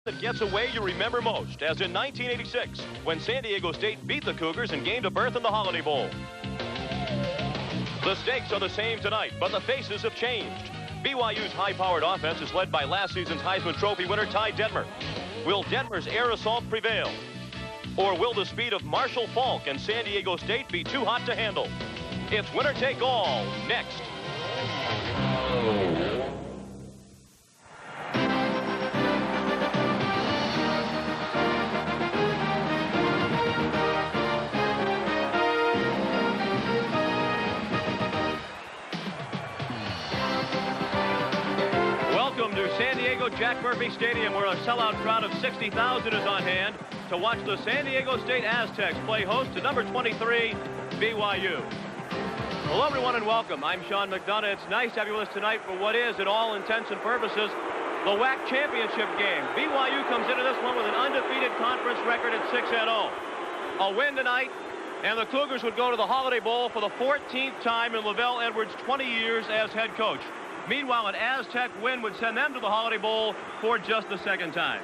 That gets away you remember most, as in 1986, when San Diego State beat the Cougars and gained a berth in the Holiday Bowl. The stakes are the same tonight, but the faces have changed. BYU's high-powered offense is led by last season's Heisman Trophy winner Ty Detmer. Will Detmer's air assault prevail? Or will the speed of Marshall Faulk and San Diego State be too hot to handle? It's winner take all, next. Welcome to San Diego Jack Murphy Stadium, where a sellout crowd of 60,000 is on hand to watch the San Diego State Aztecs play host to number 23, BYU. Hello, everyone, and welcome. I'm Sean McDonough. It's nice to have you with us tonight for what is, at all intents and purposes, the WAC championship game. BYU comes into this one with an undefeated conference record at 6-0. A win tonight, and the Cougars would go to the Holiday Bowl for the 14th time in Lavelle Edwards' 20 years as head coach. Meanwhile, an Aztec win would send them to the Holiday Bowl for just the second time.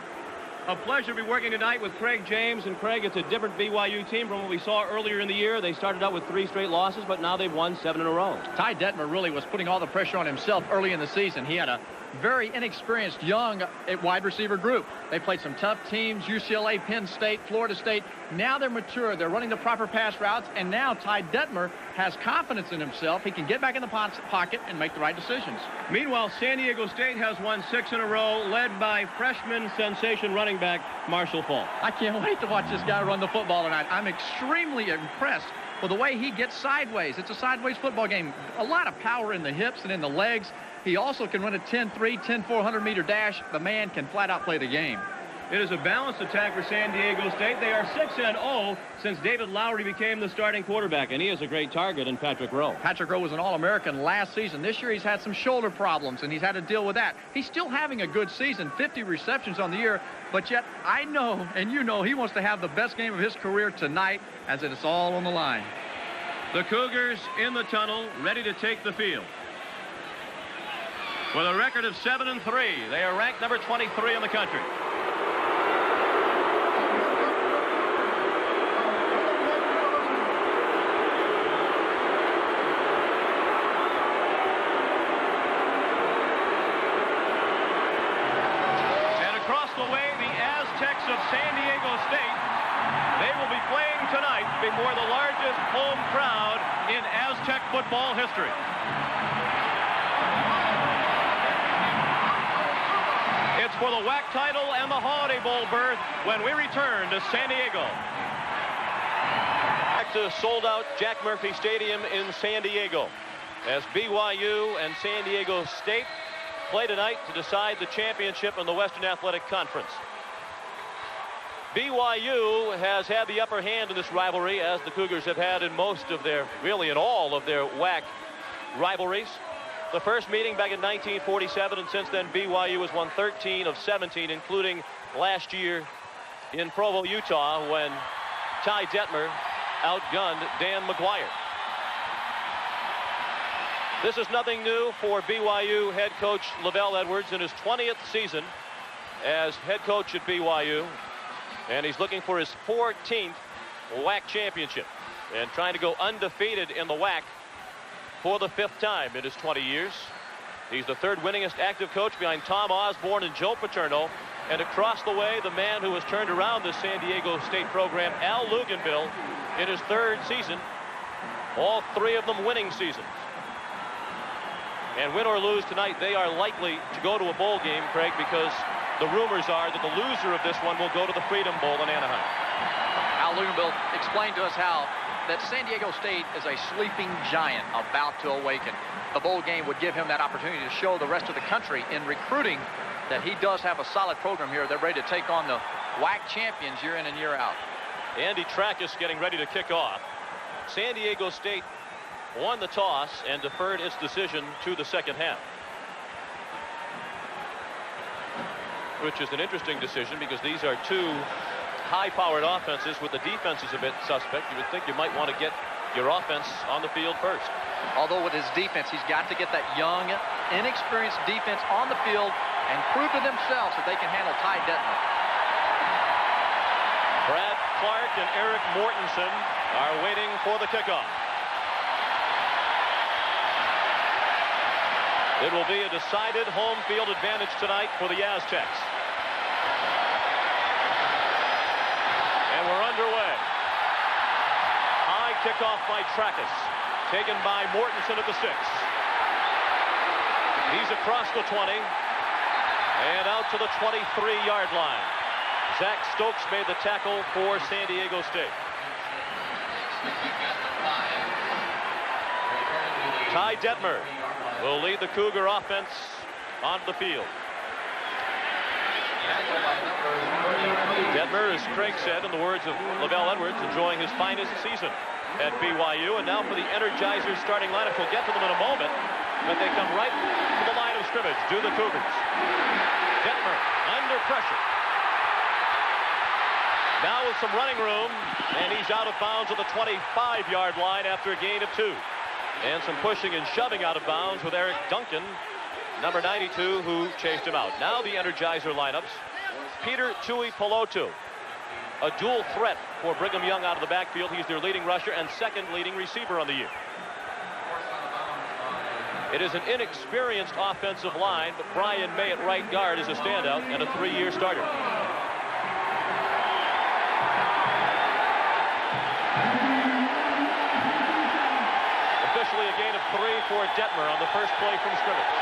A pleasure to be working tonight with Craig James. And Craig, it's a different BYU team from what we saw earlier in the year. They started out with 3 straight losses, but now they've won 7 in a row. Ty Detmer really was putting all the pressure on himself early in the season. He had a very inexperienced young wide receiver group. They played some tough teams, UCLA, Penn State, Florida State. Now they're mature. They're running the proper pass routes, and now Ty Detmer has confidence in himself. He can get back in the pocket and make the right decisions. Meanwhile, San Diego State has won 6 in a row, led by freshman sensation running back Marshall Faulk. I can't wait to watch this guy run the football tonight. I'm extremely impressed with the way he gets sideways. It's a sideways football game. A lot of power in the hips and in the legs. He also can run a 10-3, 10-400 meter dash. The man can flat out play the game. It is a balanced attack for San Diego State. They are 6-0 since David Lowry became the starting quarterback, and he is a great target in Patrick Rowe. Patrick Rowe was an All-American last season. This year he's had some shoulder problems, and he's had to deal with that. He's still having a good season, 50 receptions on the year, but yet I know, and you know, he wants to have the best game of his career tonight, as it is all on the line. The Cougars in the tunnel, ready to take the field. With a record of 7-3, they are ranked number 23 in the country. And across the way, the Aztecs of San Diego State. They will be playing tonight before the largest home crowd in Aztec football history. It's for the WAC title and the Holiday Bowl berth when we return to San Diego. Back to sold-out Jack Murphy Stadium in San Diego as BYU and San Diego State play tonight to decide the championship in the Western Athletic Conference. BYU has had the upper hand in this rivalry, as the Cougars have had in most of their, really in all of their WAC rivalries. The first meeting back in 1947, and since then BYU has won 13 of 17, including last year in Provo, Utah, when Ty Detmer outgunned Dan McGuire. This is nothing new for BYU head coach Lavelle Edwards in his 20th season as head coach at BYU, and he's looking for his 14th WAC championship and trying to go undefeated in the WAC for the 5th time in his 20 years. He's the 3rd winningest active coach behind Tom Osborne and Joe Paterno. And across the way, the man who has turned around the San Diego State program, Al Luganville, in his 3rd season. All 3 of them winning seasons. And win or lose tonight, they are likely to go to a bowl game, Craig, because the rumors are that the loser of this one will go to the Freedom Bowl in Anaheim. Al Luganville explained to us how that San Diego State is a sleeping giant about to awaken. The bowl game would give him that opportunity to show the rest of the country in recruiting that he does have a solid program here. They're ready to take on the WAC champions year in and year out. Andy Trackus getting ready to kick off. San Diego State won the toss and deferred its decision to the second half, which is an interesting decision because these are 2 high-powered offenses with the defense is a bit suspect. You would think you might want to get your offense on the field first. Although with his defense, he's got to get that young, inexperienced defense on the field and prove to themselves that they can handle Ty Detmer. Clark and Eric Mortensen are waiting for the kickoff. It will be a decided home field advantage tonight for the Aztecs. And we're underway. High kickoff by Trackus. Taken by Mortensen at the 6. He's across the 20. And out to the 23-yard line. Zach Stokes made the tackle for San Diego State. Ty Detmer will lead the Cougar offense onto the field. Detmer, as Craig said, in the words of Lavelle Edwards, enjoying his finest season at BYU. And now for the Energizers starting lineup. We'll get to them in a moment, but they come right to the line of scrimmage. Do the Cougars. Detmer under pressure. Now with some running room, and he's out of bounds at the 25-yard line after a gain of 2. And some pushing and shoving out of bounds with Eric Duncan, number 92, who chased him out. Now the Energizer lineups. Peter Tui Pelotu, a dual threat for Brigham Young out of the backfield. He's their leading rusher and second leading receiver on the year. It is an inexperienced offensive line, but Brian May at right guard is a standout and a 3-year starter. Officially a gain of 3 for Detmer on the first play from scrimmage.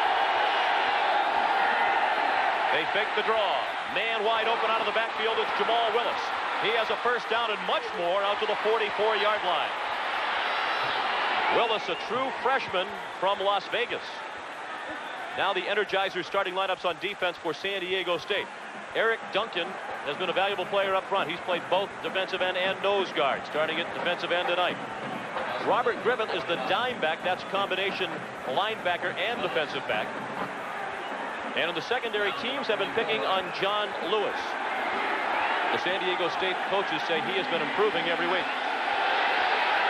They fake the draw. Man wide open out of the backfield. It's Jamal Willis. He has a first down and much more out to the 44-yard line. Willis, a true freshman from Las Vegas. Now the Energizers starting lineups on defense for San Diego State. Eric Duncan has been a valuable player up front. He's played both defensive end and nose guard, starting at defensive end tonight. Robert Griffin is the dime back. That's combination linebacker and defensive back. And in the secondary, teams have been picking on John Lewis. The San Diego State coaches say he has been improving every week.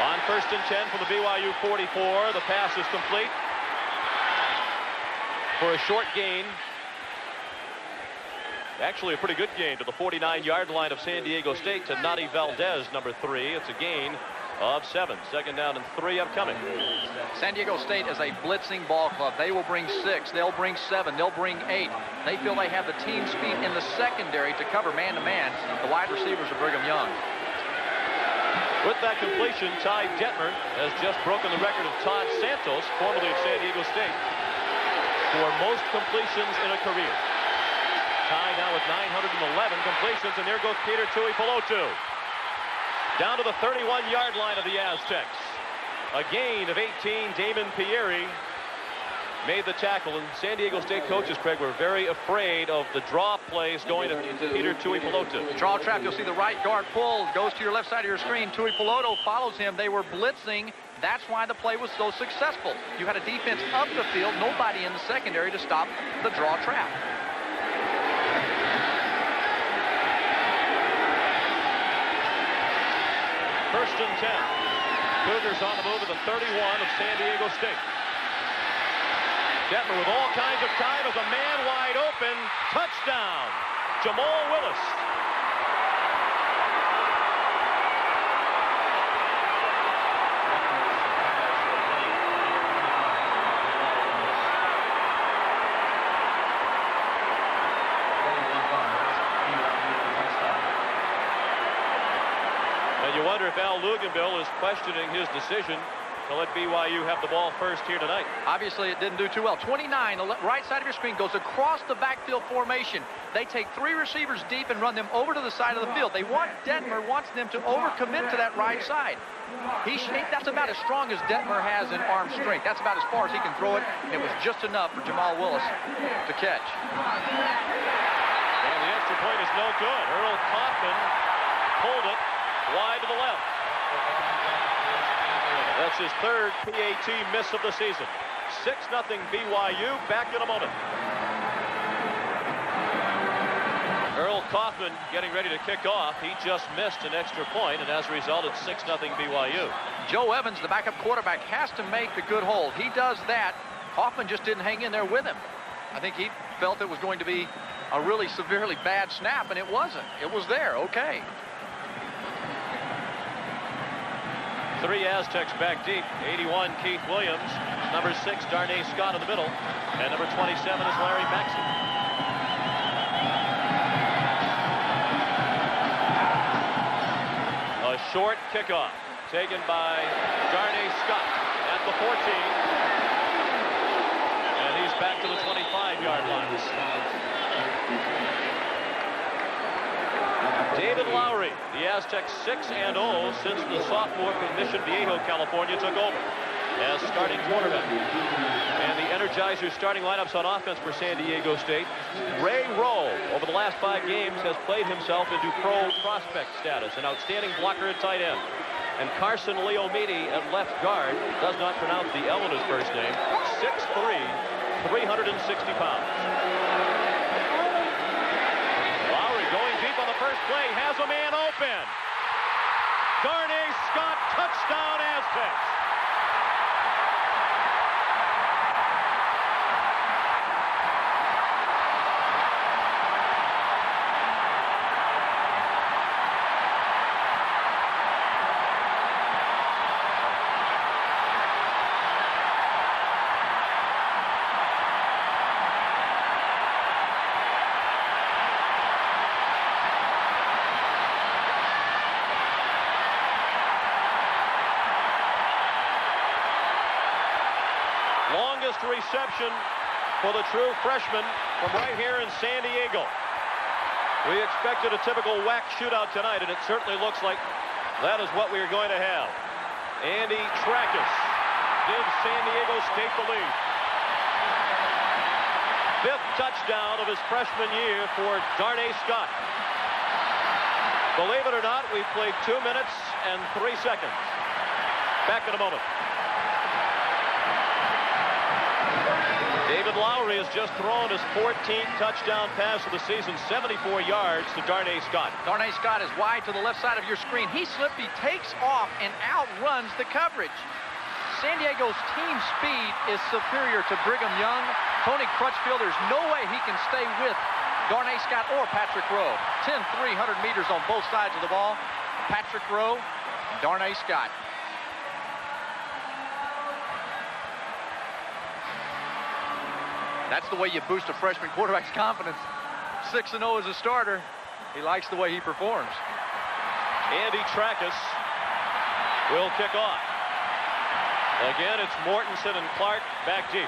On 1st and 10 from the BYU 44, the pass is complete for a short gain. Actually a pretty good gain to the 49-yard line of San Diego State to Nadi Valdez, number 3. It's a gain of 7. Second down and 3 upcoming. San Diego State is a blitzing ball club. They will bring 6. They'll bring 7. They'll bring 8. They feel they have the team speed in the secondary to cover man-to-man the wide receivers of Brigham Young. With that completion, Ty Detmer has just broken the record of Todd Santos, formerly of San Diego State, for most completions in a career. Ty now with 911 completions, and there goes Peter Tui Pelotu. Down to the 31-yard line of the Aztecs. A gain of 18. Damon Pieri made the tackle, and San Diego State coaches, Craig, were very afraid of the draw plays going to Peter Tui Pelotu. Draw trap, you'll see the right guard pull, goes to your left side of your screen. Tui Pelotu follows him. They were blitzing. That's why the play was so successful. You had a defense up the field, nobody in the secondary to stop the draw trap. First and 10. Cougars on the move at the 31 of San Diego State. Detmer with all kinds of time as a man wide open. Touchdown, Jamal Willis. And you wonder if Al Luganville is questioning his decision to let BYU have the ball first here tonight. Obviously, it didn't do too well. 29, right side of your screen, goes across the backfield formation. They take 3 receivers deep and run them over to the side of the field. They want Detmer wants them to overcommit to that right side. That's about as strong as Detmer has in arm strength. That's about as far as he can throw it. And it was just enough for Jamal Willis to catch. And the extra point is no good. Earl Kaufman pulled it wide to the left. That's his 3rd PAT miss of the season. 6-0 BYU. Back in a moment. Earl Kaufman getting ready to kick off. He just missed an extra point, and as a result, it's 6-0 BYU. Joe Evans, the backup quarterback, has to make the good hold. He does that. Kaufman just didn't hang in there with him. I think he felt it was going to be a really severely bad snap, and it wasn't. It was there. Okay. Three Aztecs back deep. 81, Keith Williams. Number 6, Darnay Scott in the middle. And number 27 is Larry Maxey. A short kickoff taken by Darnay Scott at the 14. And he's back to the 25-yard line. David Lowry, the Aztecs 6-0 since the sophomore from Mission Viejo, California, took over as starting quarterback. And the Energizer starting lineups on offense for San Diego State. Ray Rowe, over the last 5 games, has played himself into pro prospect status, an outstanding blocker at tight end. And Carson Leomidi at left guard, does not pronounce the L in his first name, 6'3", 360 pounds. Lowry going deep on the first play, has a man open. Darnay Scott, touchdown Aztecs. Reception for the true freshman from right here in San Diego. We expected a typical WAC shootout tonight, and it certainly looks like that is what we are going to have. Andy Trackus gives San Diego State the lead. 5th touchdown of his freshman year for Darnay Scott. Believe it or not, we've played 2 minutes and 3 seconds. Back in a moment. David Lowry has just thrown his 14th touchdown pass of the season, 74 yards to Darnay Scott. Darnay Scott is wide to the left side of your screen. He slipped, he takes off and outruns the coverage. San Diego's team speed is superior to Brigham Young. Tony Crutchfield, there's no way he can stay with Darnay Scott or Patrick Rowe. 10 300 meters on both sides of the ball. Patrick Rowe, Darnay Scott. That's the way you boost a freshman quarterback's confidence. 6-0 as a starter. He likes the way he performs. Andy Trackus will kick off. Again, it's Mortensen and Clark back deep.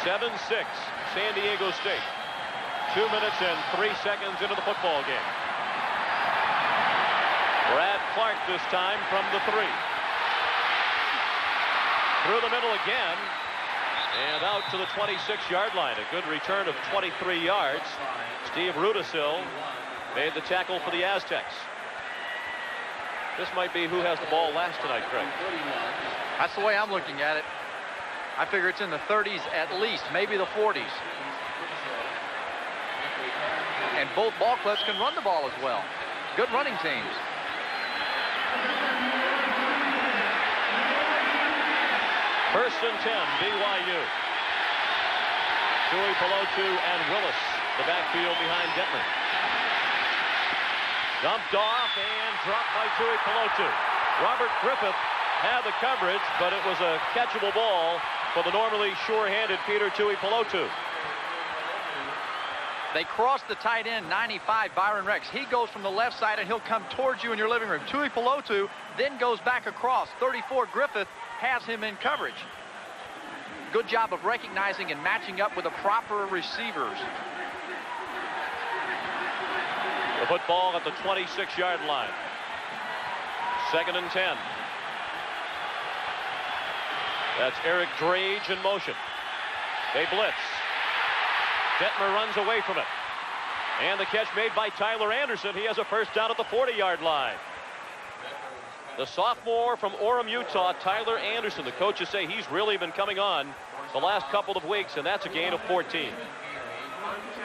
(7-6) San Diego State. 2 minutes and 3 seconds into the football game. Brad Clark this time from the 3. Through the middle again, and out to the 26-yard line. A good return of 23 yards. Steve Rudisill made the tackle for the Aztecs. This might be who has the ball last tonight, Craig. That's the way I'm looking at it. I figure it's in the 30s at least, maybe the 40s. And both ball clubs can run the ball as well. Good running teams. First and 10, BYU. Dewey, Pelotu, and Willis, the backfield behind Detmer. Dumped off and dropped by Dewey, Pelotu. Robert Griffith had the coverage, but it was a catchable ball for the normally sure-handed Peter Tui Pelotu. They cross the tight end, 95, Byron Rex. He goes from the left side, and he'll come towards you in your living room. Tui Pelotu then goes back across. 34, Griffith has him in coverage. Good job of recognizing and matching up with the proper receivers. The football at the 26-yard line. 2nd and 10. That's Eric Drage in motion. They blitz. Detmer runs away from it. And the catch made by Tyler Anderson. He has a first down at the 40-yard line. The sophomore from Orem, Utah, Tyler Anderson. The coaches say he's really been coming on the last couple of weeks, and that's a gain of 14.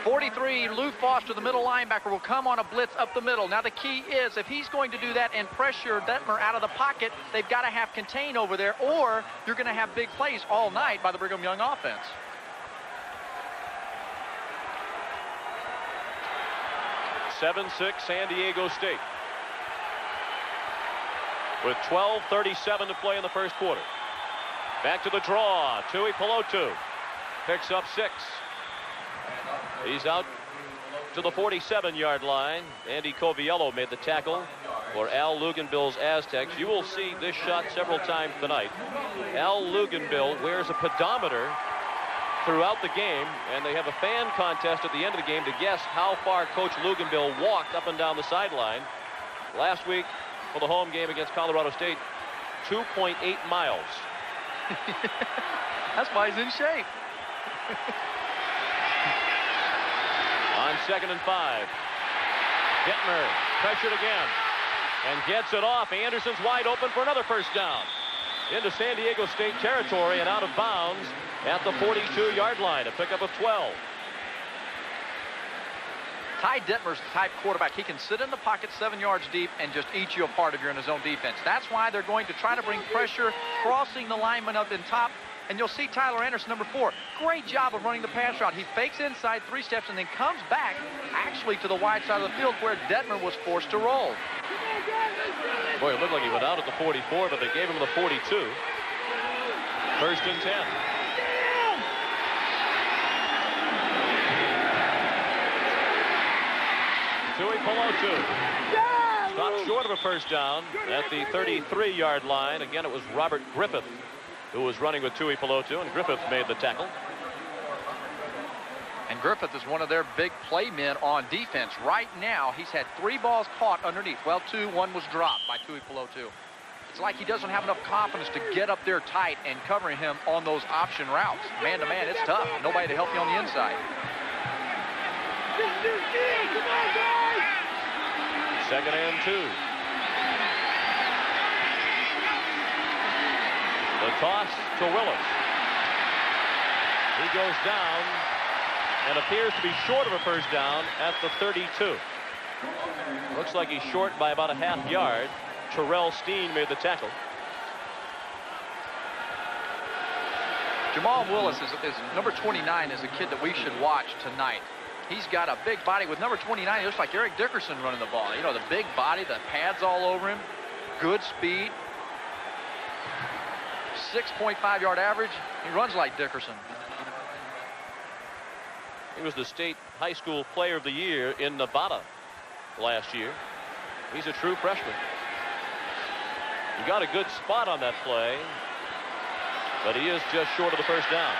43, Lou Foster, the middle linebacker, will come on a blitz up the middle. Now the key is, if he's going to do that and pressure Detmer out of the pocket, they've got to have contain over there, or you're going to have big plays all night by the Brigham Young offense. 7-6 San Diego State. With 12:37 to play in the first quarter. Back to the draw. Tui Pelotu picks up 6. He's out to the 47-yard line. Andy Coviello made the tackle for Al Luganbill's Aztecs. You will see this shot several times tonight. Al Luganbill wears a pedometer throughout the game, and they have a fan contest at the end of the game to guess how far Coach Luganbill walked up and down the sideline. Last week for the home game against Colorado State, 2.8 miles. That's why he's in shape. On 2nd and 5. Detmer pressured again and gets it off. Anderson's wide open for another first down. Into San Diego State territory and out of bounds at the 42-yard line. A pickup of 12. Ty Detmer's the type quarterback. He can sit in the pocket 7 yards deep and just eat you apart if you're in his own defense. That's why they're going to try to bring pressure, crossing the lineman up in top. And you'll see Tyler Anderson, number 4. Great job of running the pass route. He fakes inside 3 steps and then comes back actually to the wide side of the field where Detmer was forced to roll. Boy, it looked like he went out at the 44, but they gave him the 42. 1st and 10. Tui Pelotu stopped short of a first down at the 33-yard line. Again, it was Robert Griffith who was running with Tui Pelotu, and Griffith made the tackle. And Griffith is one of their big play men on defense. Right now, he's had 3 balls caught underneath. Well, 2, 1 was dropped by Tui Pelotu. It's like he doesn't have enough confidence to get up there tight and covering him on those option routes. Man-to-man, it's tough. Nobody to help you on the inside. 2nd and 2. The toss to Willis. He goes down and appears to be short of a first down at the 32. Looks like he's short by about a half yard. Terrell Steen made the tackle. Jamal Willis is number 29 is a kid that we should watch tonight. He's got a big body. With number 29, he looks like Eric Dickerson running the ball. You know, the big body, the pads all over him, good speed. 6.5 yard average. He runs like Dickerson. He was the state high school player of the year in Nevada last year. He's a true freshman. He got a good spot on that play, but he is just short of the first down.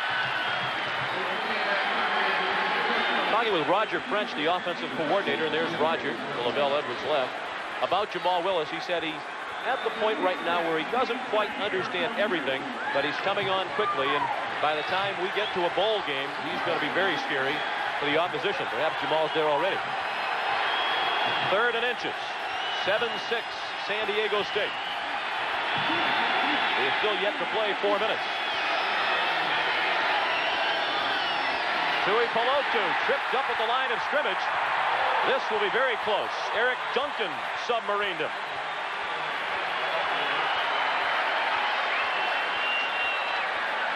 Talking with Roger French, the offensive coordinator, and there's Roger, Lavelle Edwards left, about Jamal Willis. He said he's at the point right now where he doesn't quite understand everything, but he's coming on quickly, and by the time we get to a bowl game, he's going to be very scary for the opposition. Perhaps Jamal's there already. 3rd and inches. 7-6 San Diego State. They've still yet to play 4 minutes. Tui Pelotu tripped up at the line of scrimmage. This will be very close. Eric Duncan submarined him.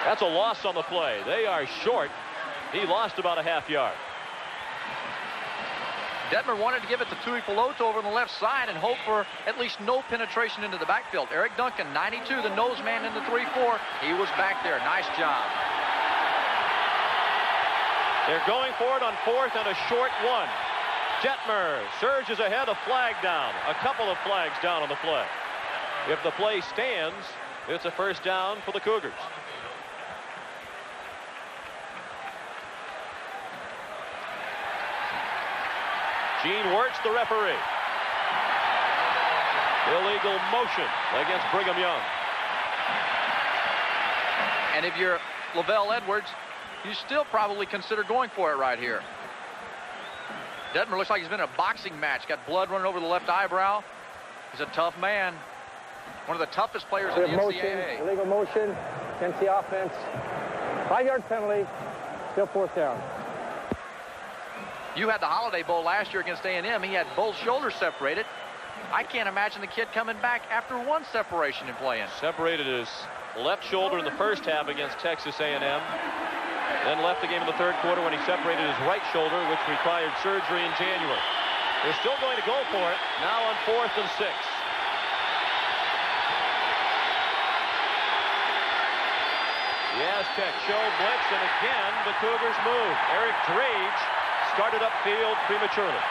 That's a loss on the play. They are short. He lost about a half yard. Detmer wanted to give it to Tui Pelotu over on the left side and hope for at least no penetration into the backfield. Eric Duncan, 92, the nose man in the 3-4. He was back there. Nice job. They're going for it on 4th and a short 1. Detmer surges ahead, a flag down. A couple of flags down on the play. If the play stands, it's a first down for the Cougars. Gene Wirtz, the referee. Illegal motion against Brigham Young. And if you're Lavelle Edwards, you still probably consider going for it right here. Detmer looks like he's been in a boxing match. Got blood running over the left eyebrow. He's a tough man. One of the toughest players in the NCAA. Illegal motion against the offense. 5-yard penalty. Still 4th down. You had the Holiday Bowl last year against A&M. He had both shoulders separated. I can't imagine the kid coming back after 1 separation and playing. Separated his left shoulder in the first half against Texas A&M. Then left the game in the 3rd quarter when he separated his right shoulder, which required surgery in January. They're still going to go for it. Now on 4th and 6. The Aztecs show blitz, and again the Cougars move. Eric Drage started upfield prematurely.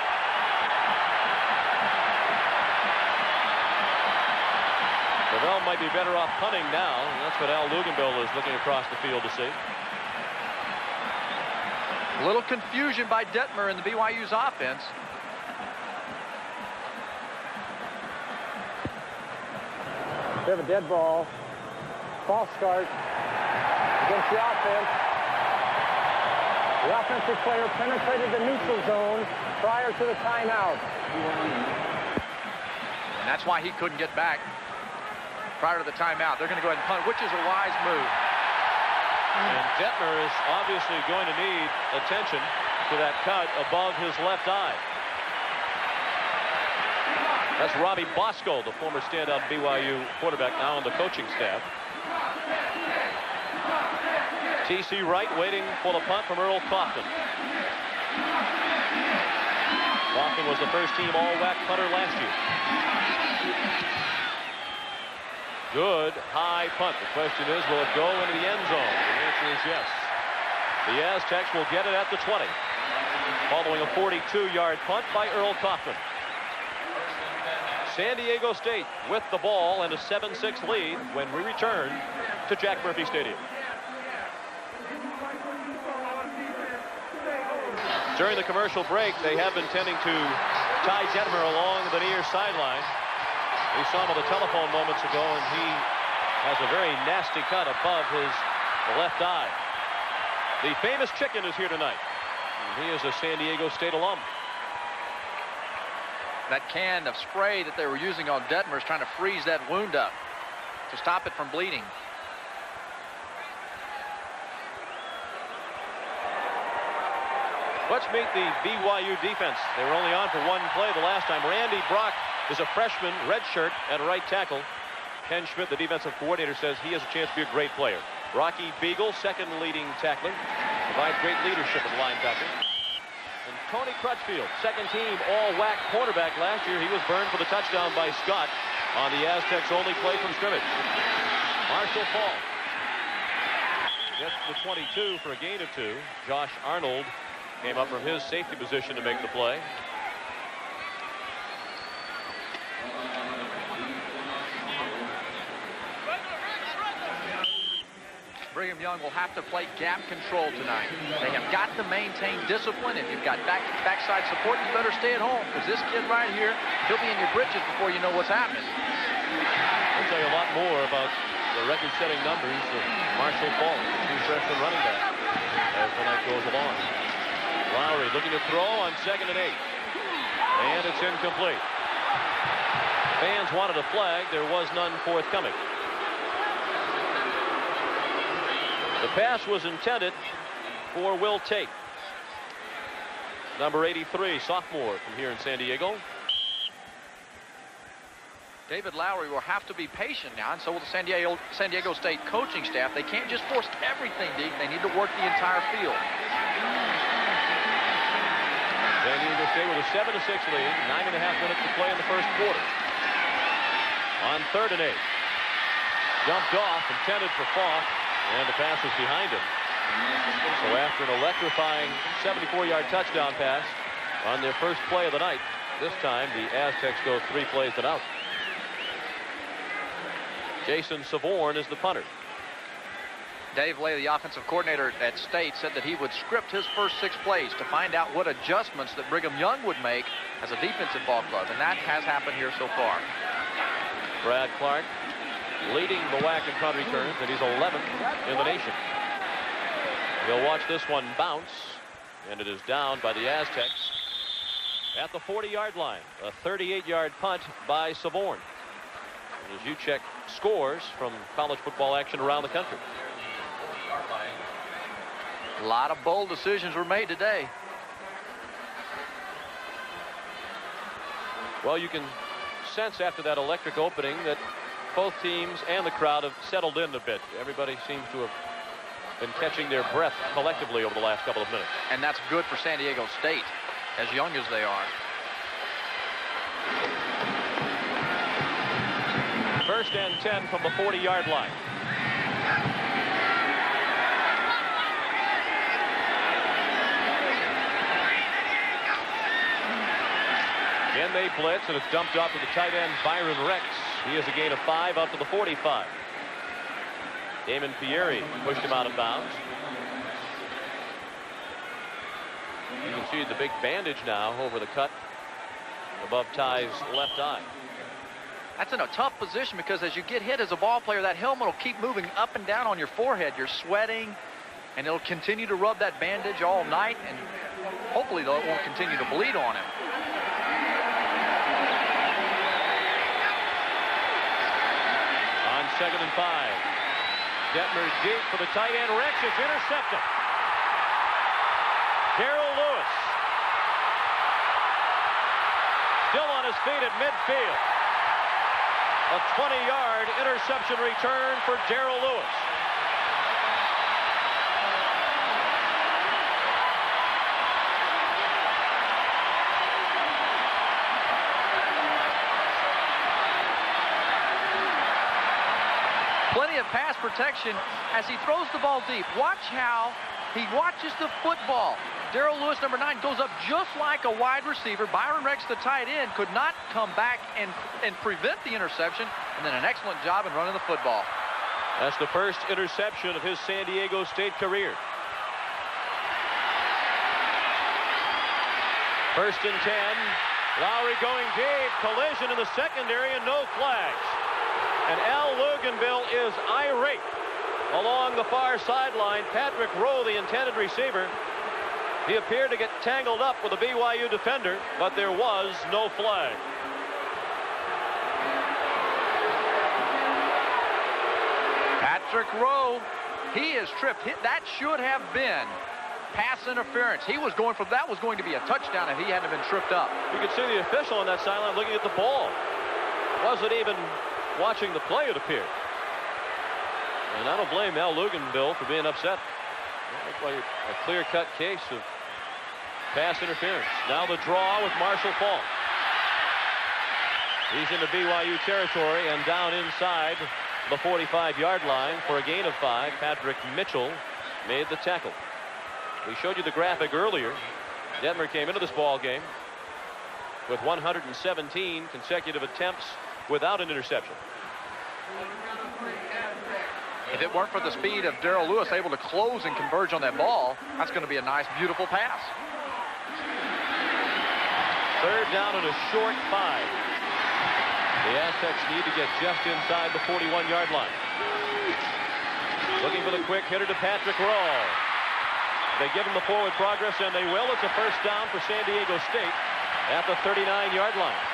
Lavelle might be better off punting now, and that's what Al Luganbill is looking across the field to see. A little confusion by Detmer in the BYU's offense. They have a dead ball. False start against the offense. The offensive player penetrated the neutral zone prior to the timeout. And that's why he couldn't get back prior to the timeout. They're going to go ahead and punt, which is a wise move. And Detmer is obviously going to need attention to that cut above his left eye. That's Robbie Bosco, the former standout BYU quarterback, now on the coaching staff. T.C. Wright waiting for the punt from Earl Kaufman. Kaufman was the first-team all-WAC punter last year. Good high punt. The question is, will it go into the end zone? The answer is yes. The Aztecs will get it at the 20, following a 42-yard punt by Earl Kaufman. San Diego State with the ball and a 7-6 lead when we return to Jack Murphy Stadium. During the commercial break, they have been tending to Ty Detmer along the near sideline. We saw him on the telephone moments ago, and he has a very nasty cut above his left eye. The famous chicken is here tonight. And he is a San Diego State alum. That can of spray that they were using on Detmer is trying to freeze that wound up to stop it from bleeding. Let's meet the BYU defense. They were only on for one play the last time. Randy Brock is a freshman, redshirt at right tackle. Ken Schmidt, the defensive coordinator, says he has a chance to be a great player. Rocky Beagle, second leading tackler, provides great leadership at linebacker. And Tony Crutchfield, second-team all-WAC cornerback last year. He was burned for the touchdown by Scott on the Aztecs' only play from scrimmage. Marshall Fall gets the 22 for a gain of 2. Josh Arnold came up from his safety position to make the play. Brigham Young will have to play gap control tonight. They have got to maintain discipline. If you've got backside support, you better stay at home, because this kid right here, he'll be in your britches before you know what's happening. I'll tell you a lot more about the record-setting numbers of Marshall Fall, the true freshman running back, as the night goes along. Lowry looking to throw on 2nd and 8. And it's incomplete. Fans wanted a flag. There was none forthcoming. The pass was intended for Will Tate, number 83, sophomore from here in San Diego. David Lowry will have to be patient now, and so will the San Diego State coaching staff. They can't just force everything deep. They need to work the entire field. San Diego State with a 7-6 lead, 9.5 minutes to play in the first quarter. On 3rd and 8. Dumped off, intended for Falk. And the pass was behind him. So after an electrifying 74-yard touchdown pass on their first play of the night, this time the Aztecs go 3 plays and out. Jason Savorn is the punter. Dave Lay, the offensive coordinator at State, said that he would script his first 6 plays to find out what adjustments that Brigham Young would make as a defensive ball club, and that has happened here so far. Brad Clark leading the WAC in punt returns, and he's 11th in the nation. He'll watch this one bounce, and it is down by the Aztecs at the 40-yard line. A 38-yard punt by Savorn. And as you check scores from college football action around the country. A lot of bold decisions were made today. Well, you can sense after that electric opening that both teams and the crowd have settled in a bit. Everybody seems to have been catching their breath collectively over the last couple of minutes. And that's good for San Diego State, as young as they are. First and 10 from the 40-yard line. Again, they blitz, and it's dumped off to the tight end, Byron Rex. He has a gain of 5 out to the 45. Damon Pieri pushed him out of bounds. You can see the big bandage now over the cut above Ty's left eye. That's in a tough position because as you get hit as a ball player, that helmet will keep moving up and down on your forehead. You're sweating, and it'll continue to rub that bandage all night, and hopefully though it won't continue to bleed on him. On 2nd and 5. Detmer deep for the tight end. Rex is intercepted. Darrell Lewis still on his feet at midfield. A 20-yard interception return for Darrell Lewis. Plenty of pass protection as he throws the ball deep. Watch how he watches the football. Darrell Lewis, number 9, goes up just like a wide receiver. Byron Rex, the tight end, could not come back and prevent the interception. And then an excellent job in running the football. That's the first interception of his San Diego State career. First and 10. Lowry going deep. Collision in the secondary and no flags. And Al Luganville is irate along the far sideline. Patrick Rowe, the intended receiver, he appeared to get tangled up with a BYU defender, but there was no flag. Patrick Rowe, he is tripped. That should have been pass interference. He was going for that was going to be a touchdown if he hadn't been tripped up. You could see the official on that sideline looking at the ball. Wasn't even watching the play, it appeared. And I don't blame Al Luganville for being upset. That looked like a clear-cut case of pass interference. Now the draw with Marshall Faulk. He's into BYU territory and down inside the 45-yard line for a gain of 5. Patrick Mitchell made the tackle. We showed you the graphic earlier. Detmer came into this ball game with 117 consecutive attempts without an interception. If it weren't for the speed of Darrell Lewis able to close and converge on that ball, that's going to be a nice, beautiful pass. Third down and a short 5. The Aztecs need to get just inside the 41-yard line. Looking for the quick hitter to Patrick Rowe. They give him the forward progress, and they will. It's a first down for San Diego State at the 39-yard line.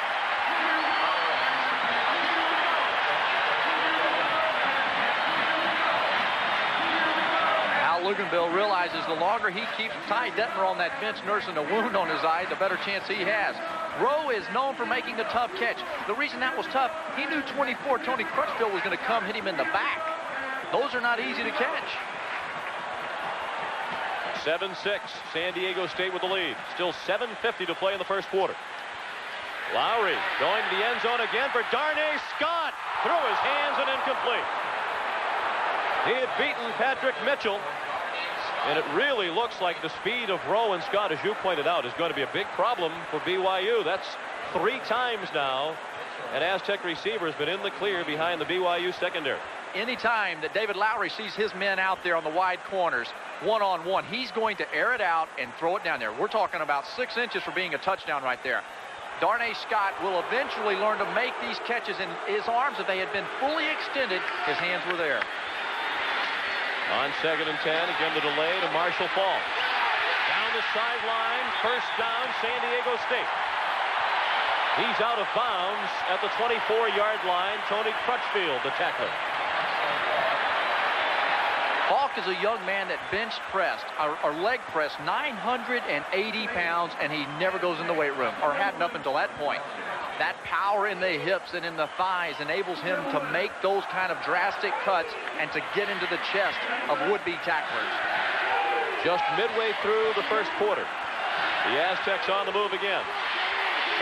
Luganville realizes the longer he keeps Ty Detmer on that bench nursing a wound on his eye, the better chance he has. Rowe is known for making the tough catch. The reason that was tough, he knew 24 Tony Crutchfield was going to come hit him in the back. Those are not easy to catch. 7-6, San Diego State with the lead. Still 7:50 to play in the first quarter. Lowry going to the end zone again for Darnay Scott. Through his hands and incomplete. He had beaten Patrick Mitchell. And it really looks like the speed of Rowe and Scott, as you pointed out, is going to be a big problem for BYU. That's 3 times now an Aztec receiver has been in the clear behind the BYU secondary. Anytime that David Lowry sees his men out there on the wide corners, one-on-one, he's going to air it out and throw it down there. We're talking about 6 inches for being a touchdown right there. Darnay Scott will eventually learn to make these catches in his arms. If they had been fully extended, his hands were there. On 2nd and 10, again the delay to Marshall Faulk. Down the sideline, first down, San Diego State. He's out of bounds at the 24-yard line. Tony Crutchfield, the tackler. Faulk is a young man that bench pressed, or leg pressed, 980 pounds, and he never goes in the weight room, or hadn't up until that point. That power in the hips and in the thighs enables him to make those kind of drastic cuts and to get into the chest of would-be tacklers. Just midway through the first quarter, the Aztecs on the move again.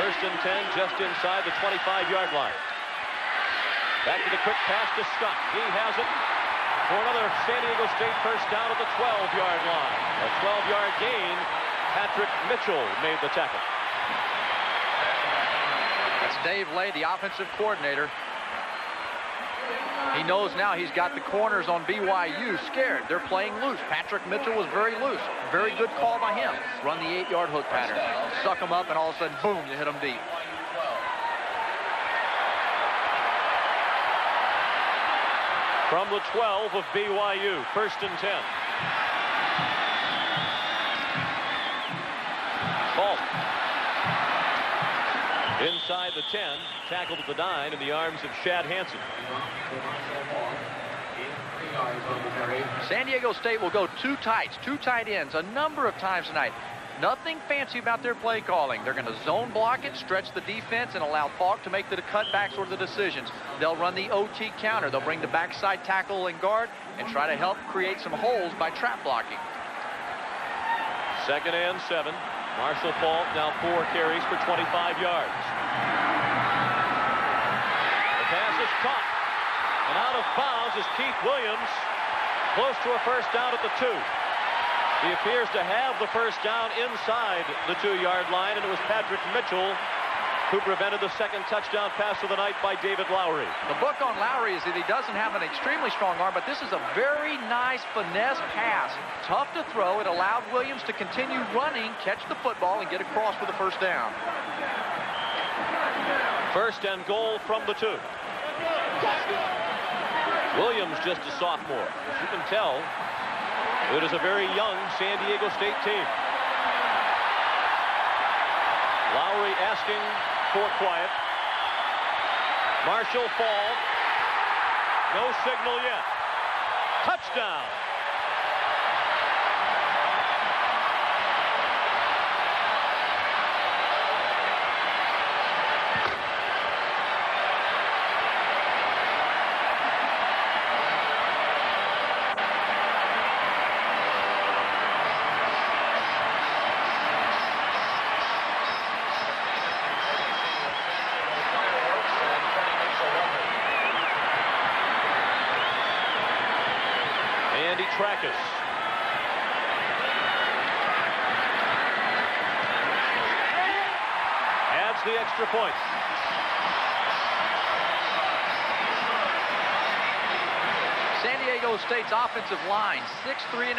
First and 10, just inside the 25-yard line. Back to the quick pass to Scott. He has it for another San Diego State first down at the 12-yard line. A 12-yard gain. Patrick Mitchell made the tackle. That's Dave Lay, the offensive coordinator. He knows now he's got the corners on BYU scared. They're playing loose. Patrick Mitchell was very loose. Very good call by him. Run the 8-yard hook pattern. Suck them up, and all of a sudden, boom, you hit them deep. From the 12 of BYU, first and 10. Ball. Inside the 10, tackled at the 9 in the arms of Shad Hansen. San Diego State will go two tight ends a number of times tonight. Nothing fancy about their play calling. They're going to zone block it, stretch the defense, and allow Falk to make the cutbacks or the decisions. They'll run the OT counter. They'll bring the backside tackle and guard and try to help create some holes by trap blocking. Second and 7. Marshall Falk now 4 carries for 25 yards. The pass is caught. And out of bounds is Keith Williams. Close to a first down at the 2. He appears to have the first down inside the 2-yard line, and it was Patrick Mitchell who prevented the second touchdown pass of the night by David Lowry. The book on Lowry is that he doesn't have an extremely strong arm, but this is a very nice finesse pass. Tough to throw. It allowed Williams to continue running, catch the football, and get across for the first down. First and goal from the 2. Williams just a sophomore. As you can tell, it is a very young San Diego State team. Lowry asking for quiet. Marshall Falk. No signal yet. Touchdown. Trackus. Adds the extra point. San Diego State's offensive line, 6'3.5",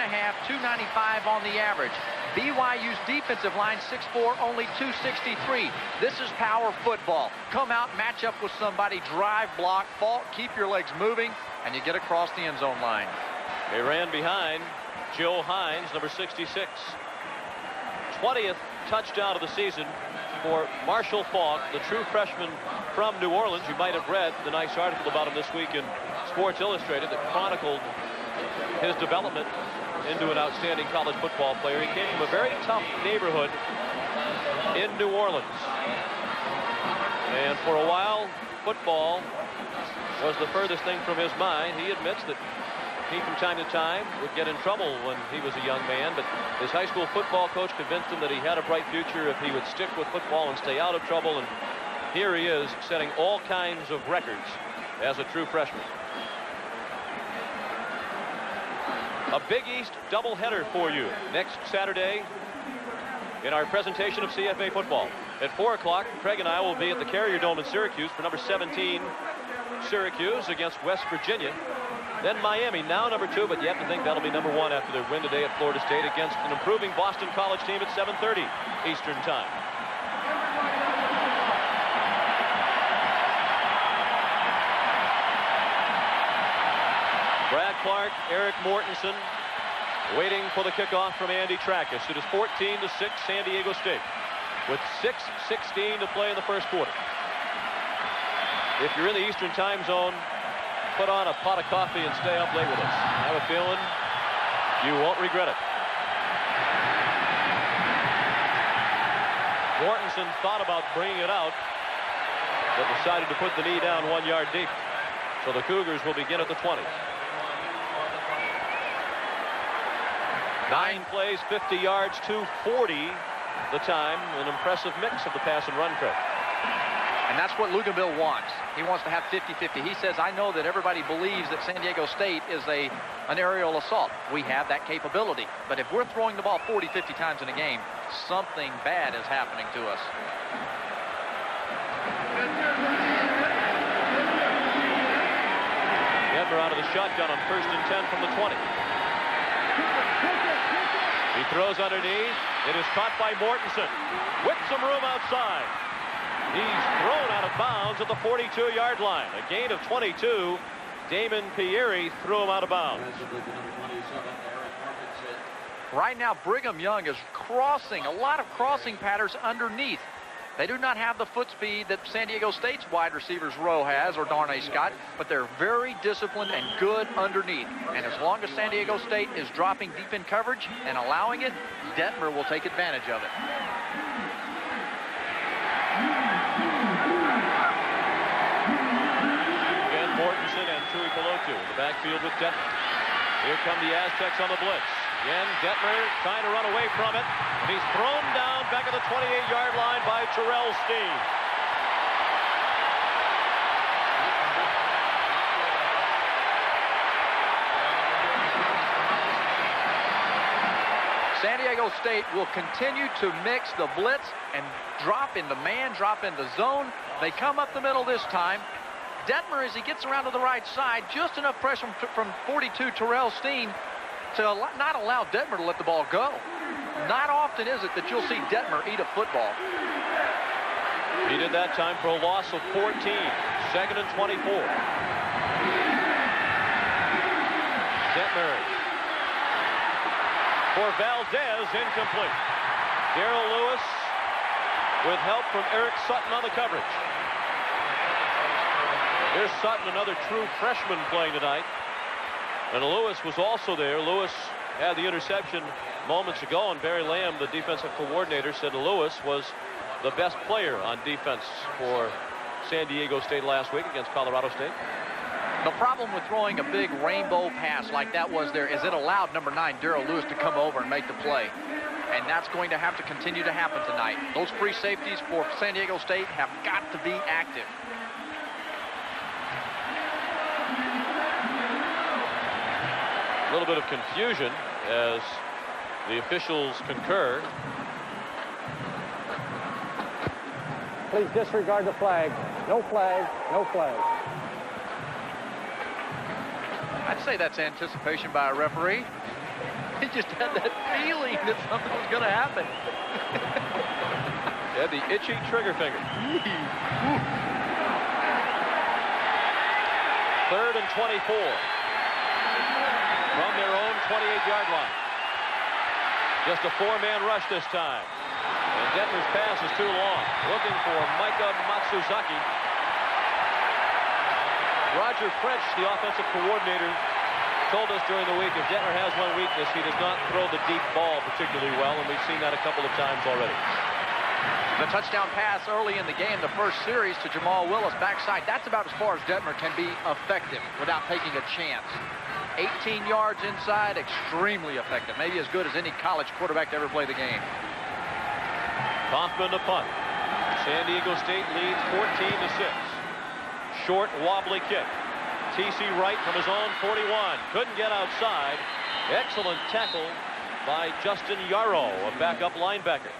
295 on the average. BYU's defensive line, 6'4", only 263. This is power football. Come out, match up with somebody, drive, block, fault, keep your legs moving, and you get across the end zone line. They ran behind Joe Hines, number 66. 20th touchdown of the season for Marshall Falk, the true freshman from New Orleans. You might have read the nice article about him this week in Sports Illustrated that chronicled his development into an outstanding college football player. He came from a very tough neighborhood in New Orleans. And for a while, football was the furthest thing from his mind. He admits that he, from time to time, would get in trouble when he was a young man, but his high school football coach convinced him that he had a bright future if he would stick with football and stay out of trouble, and here he is setting all kinds of records as a true freshman. A Big East doubleheader for you next Saturday in our presentation of CFA football. At 4 o'clock, Craig and I will be at the Carrier Dome in Syracuse for number 17, Syracuse against West Virginia. Then Miami, now number 2, but you have to think that'll be number 1 after their win today at Florida State against an improving Boston College team at 7:30 Eastern Time. Brad Clark, Eric Mortensen waiting for the kickoff from Andy Trackus. It is 14-6 San Diego State with 6:16 to play in the first quarter. If you're in the Eastern Time Zone, put on a pot of coffee and stay up late with us. I have a feeling you won't regret it. Mortensen thought about bringing it out, but decided to put the knee down 1 yard deep. So the Cougars will begin at the 20. 9 plays, 50 yards, 240 the time, an impressive mix of the pass and run, Craig. And that's what Luganville wants. He wants to have 50-50. He says, I know that everybody believes that San Diego State is an aerial assault. We have that capability. But if we're throwing the ball 40-50 times in a game, something bad is happening to us. Detmer out of the shotgun on 1st and 10 from the 20. He throws underneath. It is caught by Mortensen. With some room outside. He's thrown out of bounds at the 42-yard line. A gain of 22. Damon Pieri threw him out of bounds. Right now, Brigham Young is crossing, a lot of crossing patterns underneath. They do not have the foot speed that San Diego State's wide receivers row has, or Darnay Scott, but they're very disciplined and good underneath. And as long as San Diego State is dropping deep in coverage and allowing it, Detmer will take advantage of it. Again, Mortensen and Tui Pelotu in the backfield with Detmer. Here come the Aztecs on the blitz. Again, Detmer trying to run away from it. And he's thrown down back at the 28-yard line by Terrell Steen. San Diego State will continue to mix the blitz and drop into man, drop into zone. They come up the middle this time. Detmer, as he gets around to the right side, just enough pressure from 42 Terrell Steen to not allow Detmer to let the ball go. Not often is it that you'll see Detmer eat a football. He did that time for a loss of 14. 2nd and 24. Detmer for Valdez, incomplete. Darrell Lewis with help from Eric Sutton on the coverage. Here's Sutton, another true freshman playing tonight. And Lewis was also there. Lewis had the interception moments ago, and Barry Lamb, the defensive coordinator, said Lewis was the best player on defense for San Diego State last week against Colorado State. The problem with throwing a big rainbow pass like that was there is it allowed number 9, Darrell Lewis, to come over and make the play. And that's going to have to continue to happen tonight. Those free safeties for San Diego State have got to be active. A little bit of confusion as the officials concur. Please disregard the flag. No flag, no flag. I'd say that's anticipation by a referee. He just had that feeling that something was going to happen. He had the itchy trigger finger. 3rd and 24. From their own 28-yard line. Just a 4-man rush this time. And Detmer's pass is too long. Looking for Micah Matsuzaki. Roger French, the offensive coordinator, told us during the week if Detmer has one weakness, he does not throw the deep ball particularly well, and we've seen that a couple of times already. The touchdown pass early in the game, the first series to Jamal Willis backside, that's about as far as Detmer can be effective without taking a chance. 18 yards inside, extremely effective. Maybe as good as any college quarterback to ever play the game. Kaufman to punt. San Diego State leads 14-6. Short, wobbly kick. T.C. Wright from his own 41. Couldn't get outside. Excellent tackle by Justin Yarrow, a backup linebacker.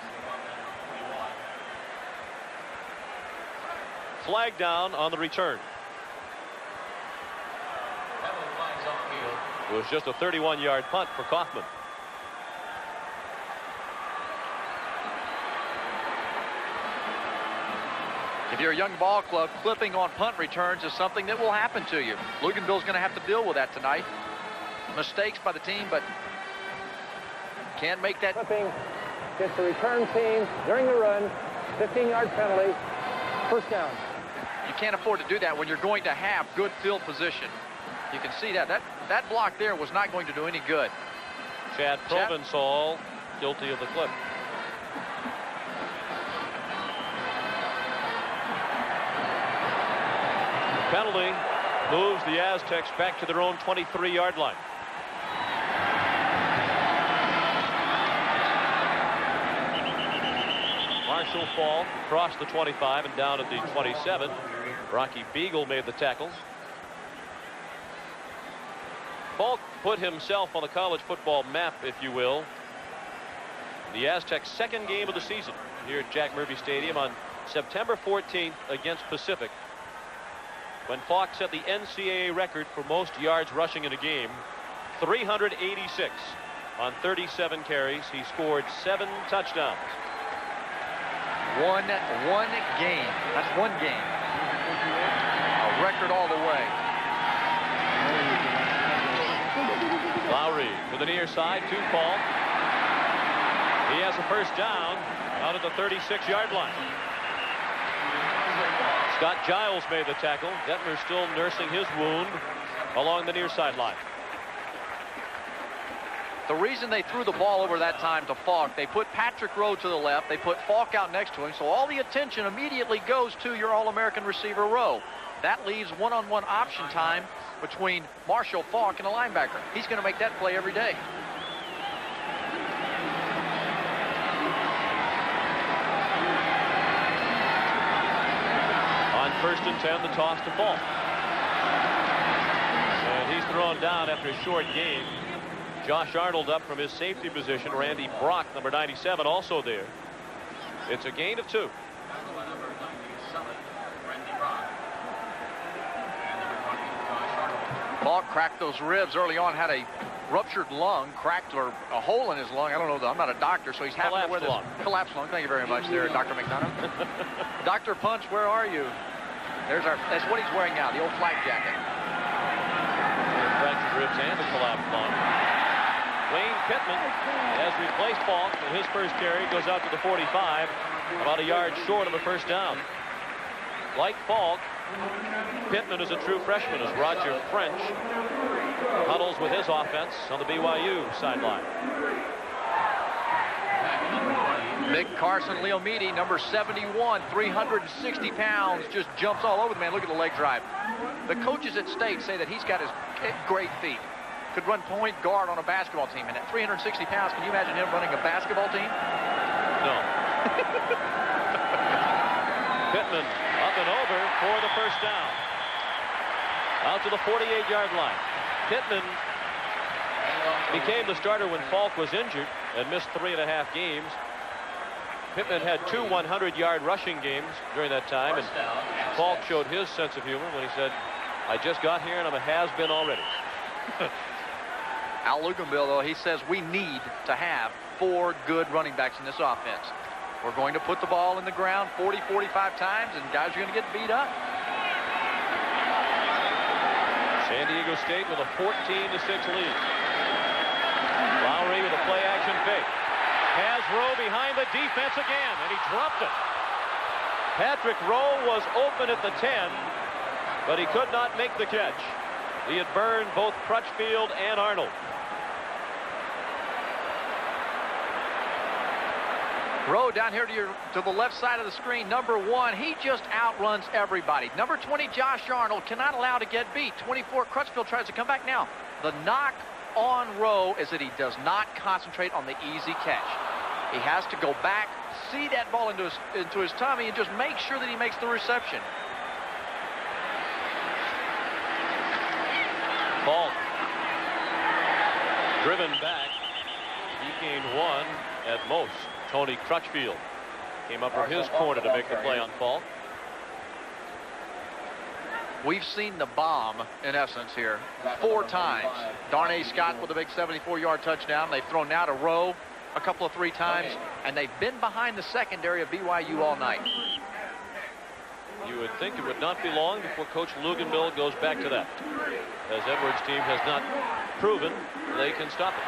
Flag down on the return. It was just a 31-yard punt for Kaufman. If you're a young ball club, clipping on punt returns is something that will happen to you. Luganville's going to have to deal with that tonight. Mistakes by the team, but can't make that. Clipping gets the return team during the run. 15-yard penalty. First down. You can't afford to do that when you're going to have good field position. You can see that. That block there was not going to do any good. Chad Provençal guilty of the clip. Penalty moves the Aztecs back to their own 23-yard line. Marshall Falk across the 25 and down at the 27. Rocky Beagle made the tackle. Falk put himself on the college football map, if you will. The Aztecs' second game of the season here at Jack Murphy Stadium on September 14th against Pacific, when Falk set the NCAA record for most yards rushing in a game, 386 on 37 carries. He scored 7 touchdowns. One game. That's one game. A record all the way. Lowry to the near side to Falk. He has a first down out at the 36-yard line. Scott Giles made the tackle. Detmer still nursing his wound along the near sideline. The reason they threw the ball over that time to Falk, they put Patrick Rowe to the left, they put Falk out next to him, so all the attention immediately goes to your All-American receiver Rowe. That leaves one-on-one option time between Marshall Falk and a linebacker. He's going to make that play every day. On 1st and 10, the toss to Falk. And he's thrown down after a short gain. Josh Arnold up from his safety position. Randy Brock, number 97, also there. It's a gain of 2. Falk cracked those ribs early on, had a ruptured lung, cracked or a hole in his lung. I don't know. I'm not a doctor, so he's having to wear this collapsed lung. Thank you very much there, Dr. McDonough. Dr. Punch, where are you? That's what he's wearing now, the old flak jacket. Fractured ribs and a collapsed lung. Wayne Pittman has replaced Falk, and his first carry goes out to the 45, about a yard short of a first down. Like Falk, Pittman is a true freshman as Roger French huddles with his offense on the BYU sideline. Big Carson Leomidi, number 71, 360 pounds, just jumps all over the man. Look at the leg drive. The coaches at State say that he's got his great feet. Could run point guard on a basketball team. And at 360 pounds, can you imagine him running a basketball team? No. Pittman up and over for the first down. Out to the 48-yard line. Pittman became the starter when Falk was injured and missed 3.5 games. Pittman had 2 100-yard rushing games during that time, and Falk showed his sense of humor when he said, "I just got here and I'm a has-been already." Al Luganville, though, he says we need to have 4 good running backs in this offense. We're going to put the ball in the ground 40, 45 times, and guys are going to get beat up. San Diego State with a 14-6 lead. Lowry with a play-action fake. Has Rowe behind the defense again, and he dropped it. Patrick Rowe was open at the 10, but he could not make the catch. He had burned both Crutchfield and Arnold. Rowe down here to the left side of the screen, number 1. He just outruns everybody. Number 20, Josh Arnold, cannot allow to get beat. 24, Crutchfield tries to come back now. The knock on Rowe is that he does not concentrate on the easy catch. He has to go back, see that ball into his tummy, and just make sure that he makes the reception. Falk driven back. He gained 1 at most. Tony Crutchfield came up from his corner to make the play on Falk. We've seen the bomb, in essence, here 4 times. Darnay Scott with a big 74-yard touchdown. They've thrown now to Rowe a couple of 3 times, and they've been behind the secondary of BYU all night. You would think it would not be long before Coach Luganville goes back to that, as Edwards' team has not proven they can stop it.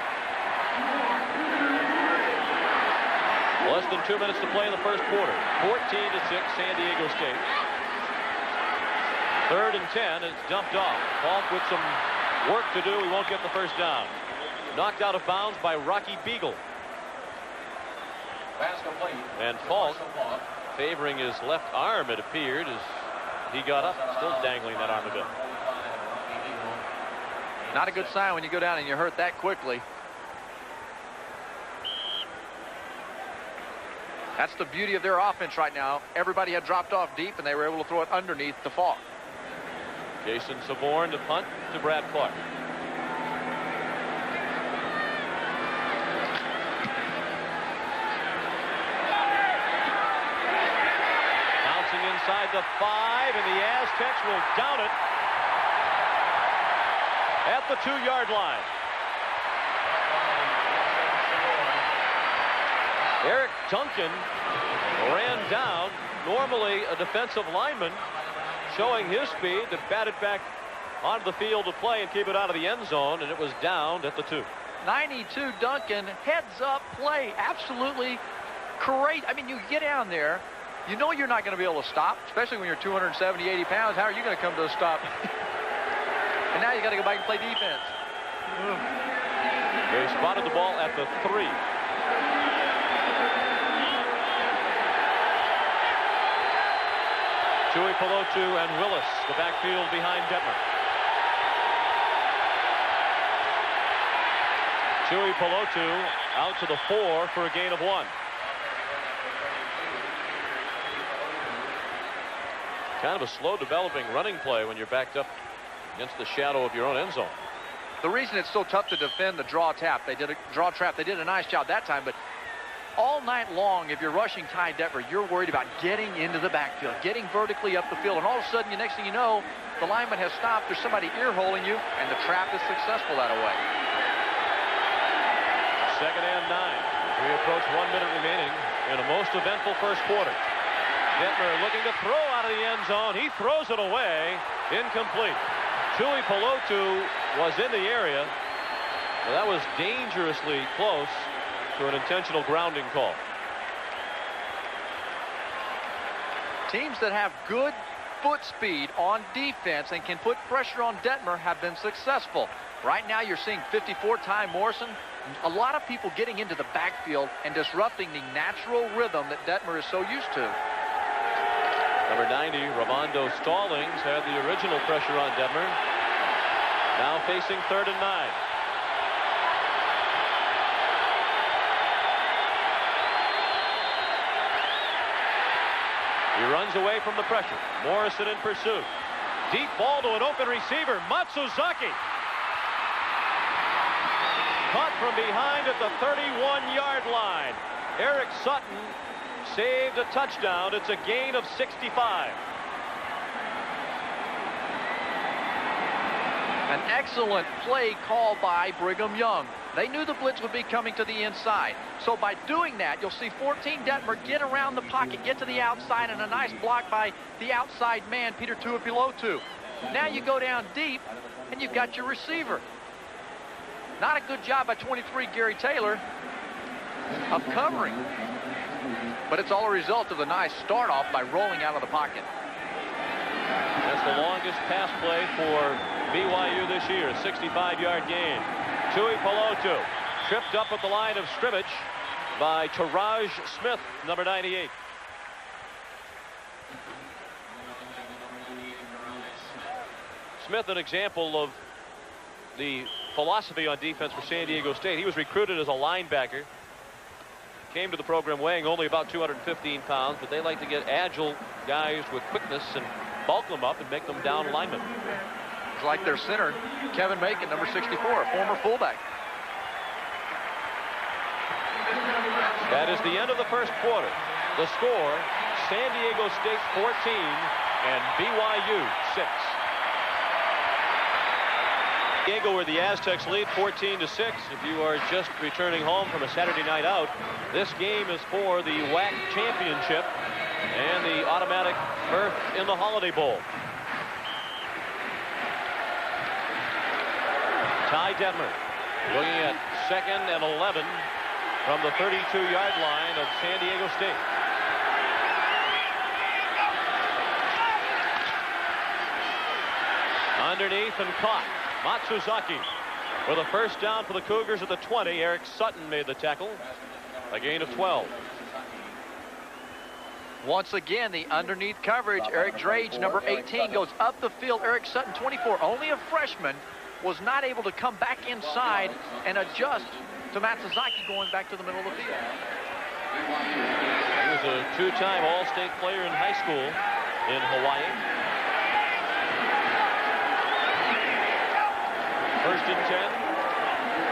Less than 2 minutes to play in the first quarter. 14-6, San Diego State. 3rd and 10, and it's dumped off. Falk with some work to do. He won't get the first down. Knocked out of bounds by Rocky Beagle. And Falk favoring his left arm, it appeared, as he got up, still dangling that arm a bit. Not a good sign when you go down and you hurt that quickly. That's the beauty of their offense right now. Everybody had dropped off deep, and they were able to throw it underneath the Falk. Jason Saborn to punt to Brad Clark. Bouncing inside the 5, and the Aztecs will down it at the 2-yard line. Eric Duncan ran down, normally a defensive lineman, showing his speed, that batted back onto the field to play and keep it out of the end zone, and it was downed at the 2. 92 Duncan, heads up play, absolutely great. I mean, you get down there, you know you're not going to be able to stop, especially when you're 270, 80 pounds. How are you going to come to a stop? And now you got to go back and play defense. They spotted the ball at the 3. Chewy Pelotu and Willis, the backfield behind Detmer. Chewy Pelotu out to the 4 for a gain of 1. Kind of a slow developing running play when you're backed up against the shadow of your own end zone. The reason it's so tough to defend the draw trap, they did a nice job that time, but all night long, if you're rushing Ty Detmer, you're worried about getting into the backfield, getting vertically up the field, and all of a sudden, the next thing you know, the lineman has stopped, there's somebody ear-holing you, and the trap is successful that way. 2nd and 9. We approach 1 minute remaining in a most eventful first quarter. Detmer looking to throw out of the end zone. He throws it away. Incomplete. Chewy Pelotu was in the area. Well, that was dangerously close to an intentional grounding call. Teams that have good foot speed on defense and can put pressure on Detmer have been successful. Right now you're seeing 54 Ty Morrison. A lot of people getting into the backfield and disrupting the natural rhythm that Detmer is so used to. Number 90, Ravondo Stallings, had the original pressure on Detmer. Now facing 3rd and 9. He runs away from the pressure. Morrison in pursuit. Deep ball to an open receiver. Matsuzaki. Caught from behind at the 31-yard line. Eric Sutton saved a touchdown. It's a gain of 65. An excellent play call by Brigham Young. They knew the blitz would be coming to the inside. So by doing that, you'll see 14 Detmer get around the pocket, get to the outside, and a nice block by the outside man, Peter Tuipulotu. Now you go down deep, and you've got your receiver. Not a good job by 23, Gary Taylor, of covering. But it's all a result of the nice start off by rolling out of the pocket. That's the longest pass play for BYU this year, a 65-yard gain. Chewy Pelotu tripped up at the line of scrimmage by Taraj Smith, number 98. Smith, an example of the philosophy on defense for San Diego State. He was recruited as a linebacker. Came to the program weighing only about 215 pounds, but they like to get agile guys with quickness and bulk them up and make them down linemen. It's like their center, Kevin Macon, number 64, a former fullback. That is the end of the first quarter. The score, San Diego State 14 and BYU 6. Diego, where the Aztecs lead 14-6. If you are just returning home from a Saturday night out, this game is for the WAC championship and the automatic berth in the Holiday Bowl. Ty Detmer looking at 2nd and 11 from the 32-yard line of San Diego State. Underneath and caught. Matsuzaki with a first down for the Cougars at the 20. Eric Sutton made the tackle. A gain of 12. Once again, the underneath coverage. Eric Drage, number 18, goes up the field. Eric Sutton, 24, only a freshman, was not able to come back inside and adjust to Matsuzaki going back to the middle of the field. two-time All-State player in high school in Hawaii. First and 10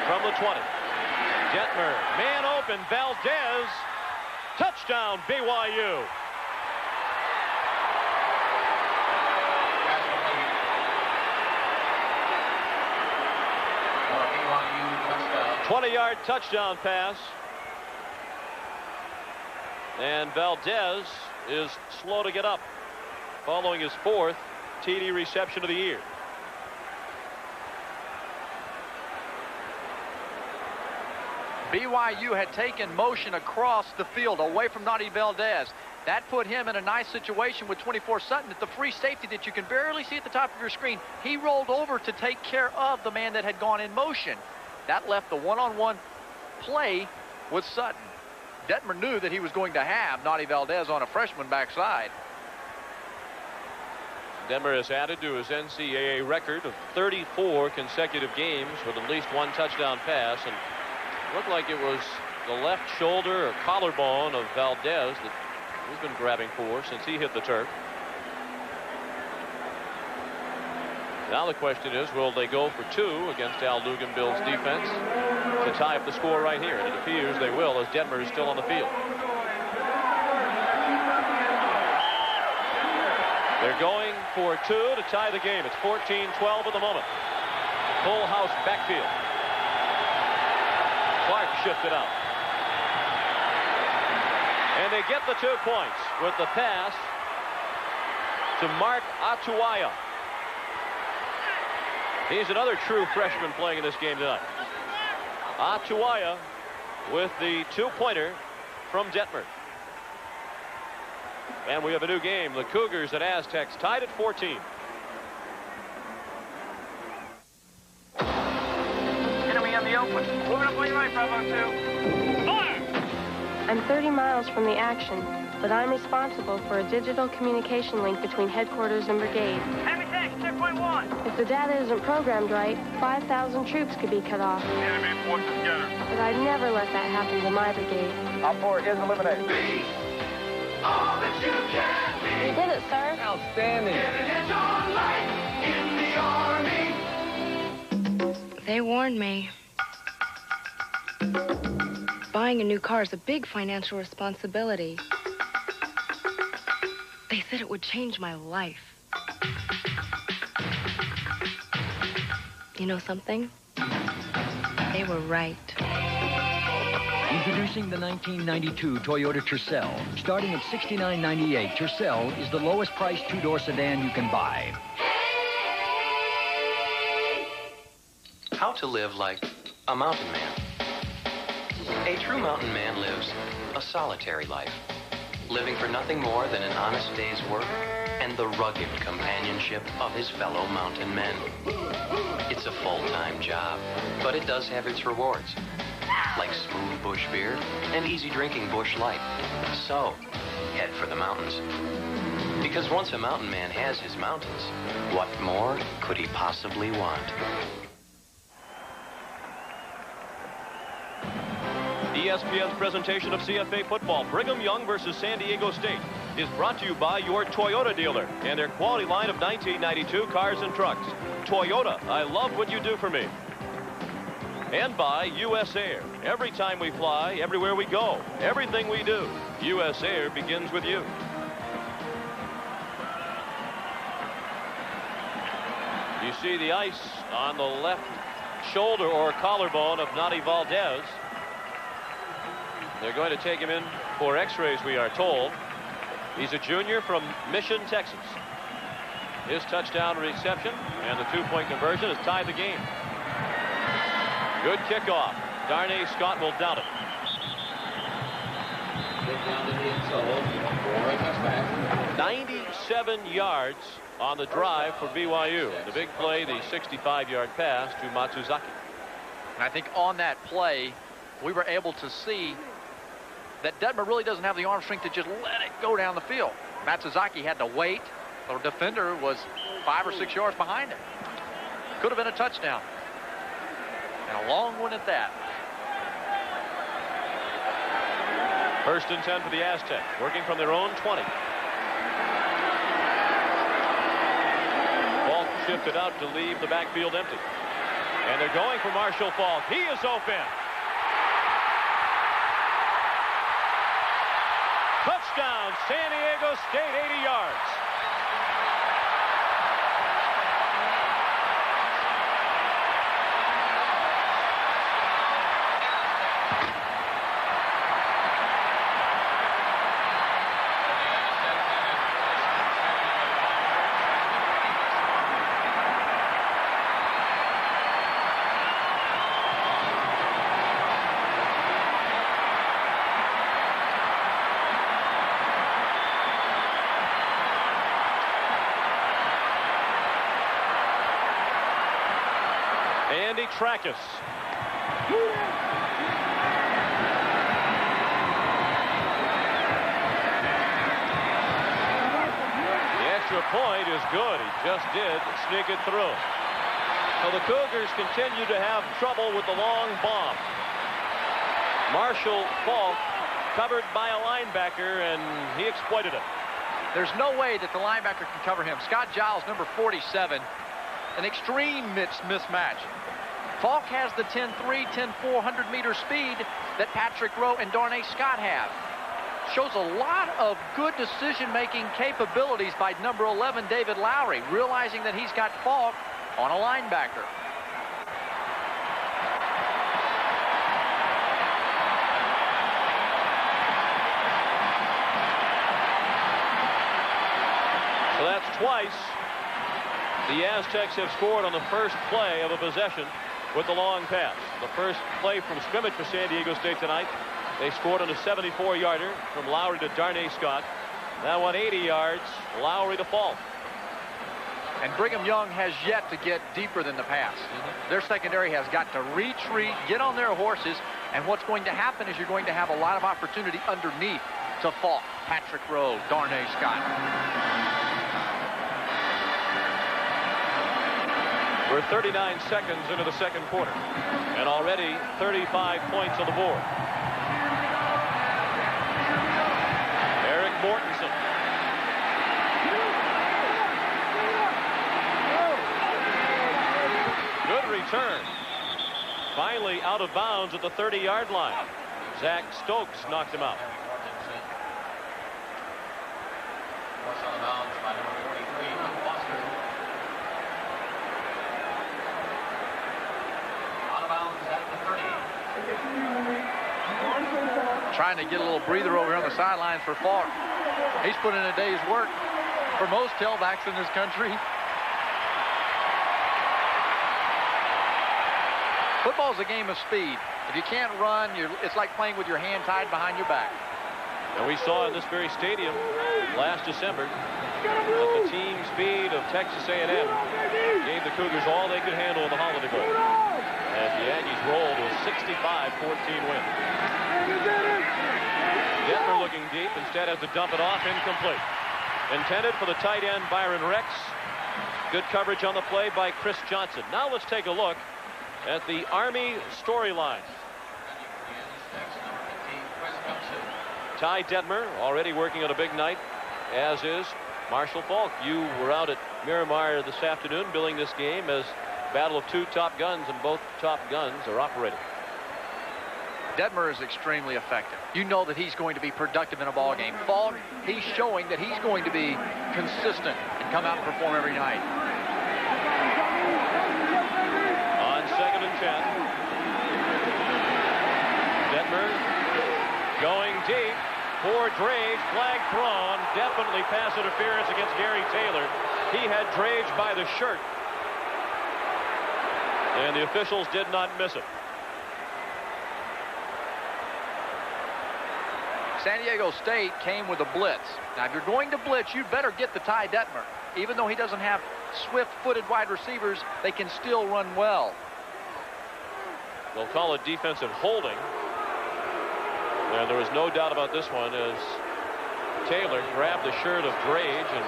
from the 20. Detmer, man open, Valdez, touchdown BYU. BYU 20-yard touchdown pass. And Valdez is slow to get up, following his 4th TD reception of the year. BYU had taken motion across the field away from Nadi Valdez. That put him in a nice situation with 24 Sutton at the free safety that you can barely see at the top of your screen. He rolled over to take care of the man that had gone in motion. That left the one-on-one play with Sutton. Detmer knew that he was going to have Nadi Valdez on a freshman backside. Detmer has added to his NCAA record of 34 consecutive games with at least one touchdown pass, and looked like it was the left shoulder or collarbone of Valdez that he's been grabbing for since he hit the turf. Now the question is, will they go for 2 against Al Luganbill's defense to tie up the score right here? And it appears they will, as Detmer is still on the field. They're going for 2 to tie the game. It's 14-12 at the moment. Full house backfield. Clark shifted out. And they get the 2 points with the pass to Mark Atuaya. He's another true freshman playing in this game tonight. Atuaya with the 2-pointer from Detmer. And we have a new game. The Cougars at Aztecs tied at 14. Enemy on the open. Moving up on your right, Bravo 2. Fire! I'm 30 miles from the action, but I'm responsible for a digital communication link between headquarters and brigade. Enemy tank, checkpoint 1. If the data isn't programmed right, 5,000 troops could be cut off. Enemy forces together. But I'd never let that happen to my brigade. Op 4 is eliminated. Be all that you can be. We did it, sir. Outstanding. Living at your life in the Army. They warned me. Buying a new car is a big financial responsibility. They said it would change my life. You know something? They were right. Introducing the 1992 Toyota Tercel. Starting at $69.98, Tercel is the lowest priced 2-door sedan you can buy. How to live like a mountain man. A true mountain man lives a solitary life, living for nothing more than an honest day's work and the rugged companionship of his fellow mountain men. It's a full-time job, but it does have its rewards, like smooth bush beer and easy drinking bush light. So, head for the mountains. Because once a mountain man has his mountains, what more could he possibly want? ESPN's presentation of CFA football, Brigham Young versus San Diego State, is brought to you by your Toyota dealer and their quality line of 1992 cars and trucks. Toyota, I love what you do for me. And by U.S. Air. Every time we fly, everywhere we go, everything we do, U.S. Air begins with you. You see the ice on the left shoulder or collarbone of Nadi Valdez. They're going to take him in for x-rays, we are told. He's a junior from Mission, Texas. His touchdown reception and the 2-point conversion has tied the game. Good kickoff. Darnay Scott will down it. 97 yards on the drive for BYU. The big play, the 65-yard pass to Matsuzaki. And I think on that play, we were able to see that Detmer really doesn't have the arm strength to just let it go down the field. Matsuzaki had to wait. The defender was 5 or 6 yards behind him. Could have been a touchdown. And a long one at that. First and 10 for the Aztecs, working from their own 20. Falk shifted out to leave the backfield empty. And they're going for Marshall Falk. He is open. Touchdown, San Diego State, 80 yards. Andy Trackus. The extra point is good. He just did sneak it through. So the Cougars continue to have trouble with the long bomb. Marshall Falk covered by a linebacker, and he exploited it. There's no way that the linebacker can cover him. Scott Giles, number 47, an extreme mismatch. Falk has the 10-3, 10-4, 100-meter speed that Patrick Rowe and Darnay Scott have. Shows a lot of good decision-making capabilities by number 11, David Lowry, realizing that he's got Falk on a linebacker. So that's twice the Aztecs have scored on the first play of a possession with the long pass. The first play from scrimmage for San Diego State tonight, they scored on a 74-yarder from Lowry to Darnay Scott. That one 80 yards, Lowry to Falk. And Brigham Young has yet to get deeper than the pass. Their secondary has got to retreat, get on their horses, and what's going to happen is you're going to have a lot of opportunity underneath to Falk, Patrick Rowe, Darnay Scott. We're 39 seconds into the second quarter, and already 35 points on the board. Eric Mortensen. Good return. Finally out of bounds at the 30-yard line. Zach Stokes knocked him out. Trying to get a little breather over here on the sidelines for Falk. He's put in a day's work for most tailbacks in this country. Football's a game of speed. If you can't run, it's like playing with your hand tied behind your back. And we saw in this very stadium last December that the team speed of Texas A&M gave the Cougars all they could handle in the Holiday Bowl, as the Aggies rolled a 65-14 win. Detmer looking deep, instead has to dump it off, incomplete. Intended for the tight end Byron Rex. Good coverage on the play by Chris Johnson. Now let's take a look at the Army storyline. Ty Detmer already working on a big night, as is Marshall Falk. You were out at Miramar this afternoon billing this game as battle of two top guns, and both top guns are operating. Detmer is extremely effective. You know that he's going to be productive in a ball game. Falk, he's showing that he's going to be consistent and come out and perform every night. On 2nd and 10. Detmer going deep. Poor Drage, flag thrown. Definitely pass interference against Gary Taylor. He had Drage by the shirt, and the officials did not miss it. San Diego State came with a blitz. Now, if you're going to blitz, you'd better get the Ty Detmer. Even though he doesn't have swift-footed wide receivers, they can still run well. They'll call it defensive holding. And there was no doubt about this one, as Taylor grabbed the shirt of Drage and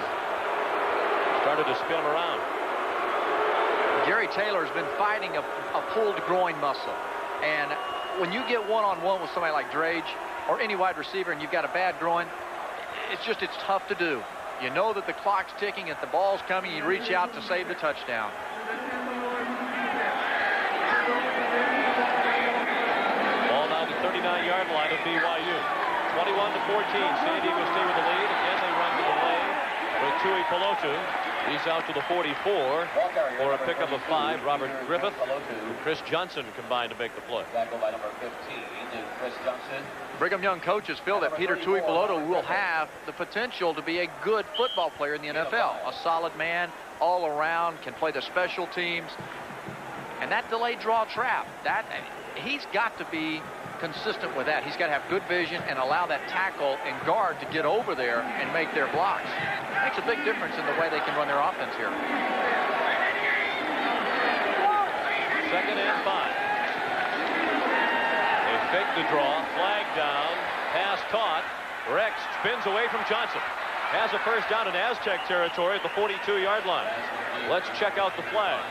started to spin him around. Gary Taylor's been fighting a pulled groin muscle. And when you get one-on-one with somebody like Drage, or any wide receiver and you've got a bad groin, it's tough to do. You know that the clock's ticking, if the ball's coming, you reach out to save the touchdown. Ball now to the 39-yard line of BYU. 21-14. San Diego State with the lead. Again, they run to the lane with Tui Pelotu. He's out to the 44 for a pickup of 5. Robert Griffith and Chris Johnson combined to make the play. Tackle by number 15, Chris Johnson. Brigham Young coaches feel that Peter Tui Pelotu will have the potential to be a good football player in the NFL. A solid man all around, can play the special teams. And that delayed draw trap, he's got to be consistent with that. He's got to have good vision and allow that tackle and guard to get over there and make their blocks. Makes a big difference in the way they can run their offense here. 2nd and 5. They fake the draw, flag down, pass caught. Rex spins away from Johnson. Has a first down in Aztec territory at the 42-yard line. Let's check out the flag.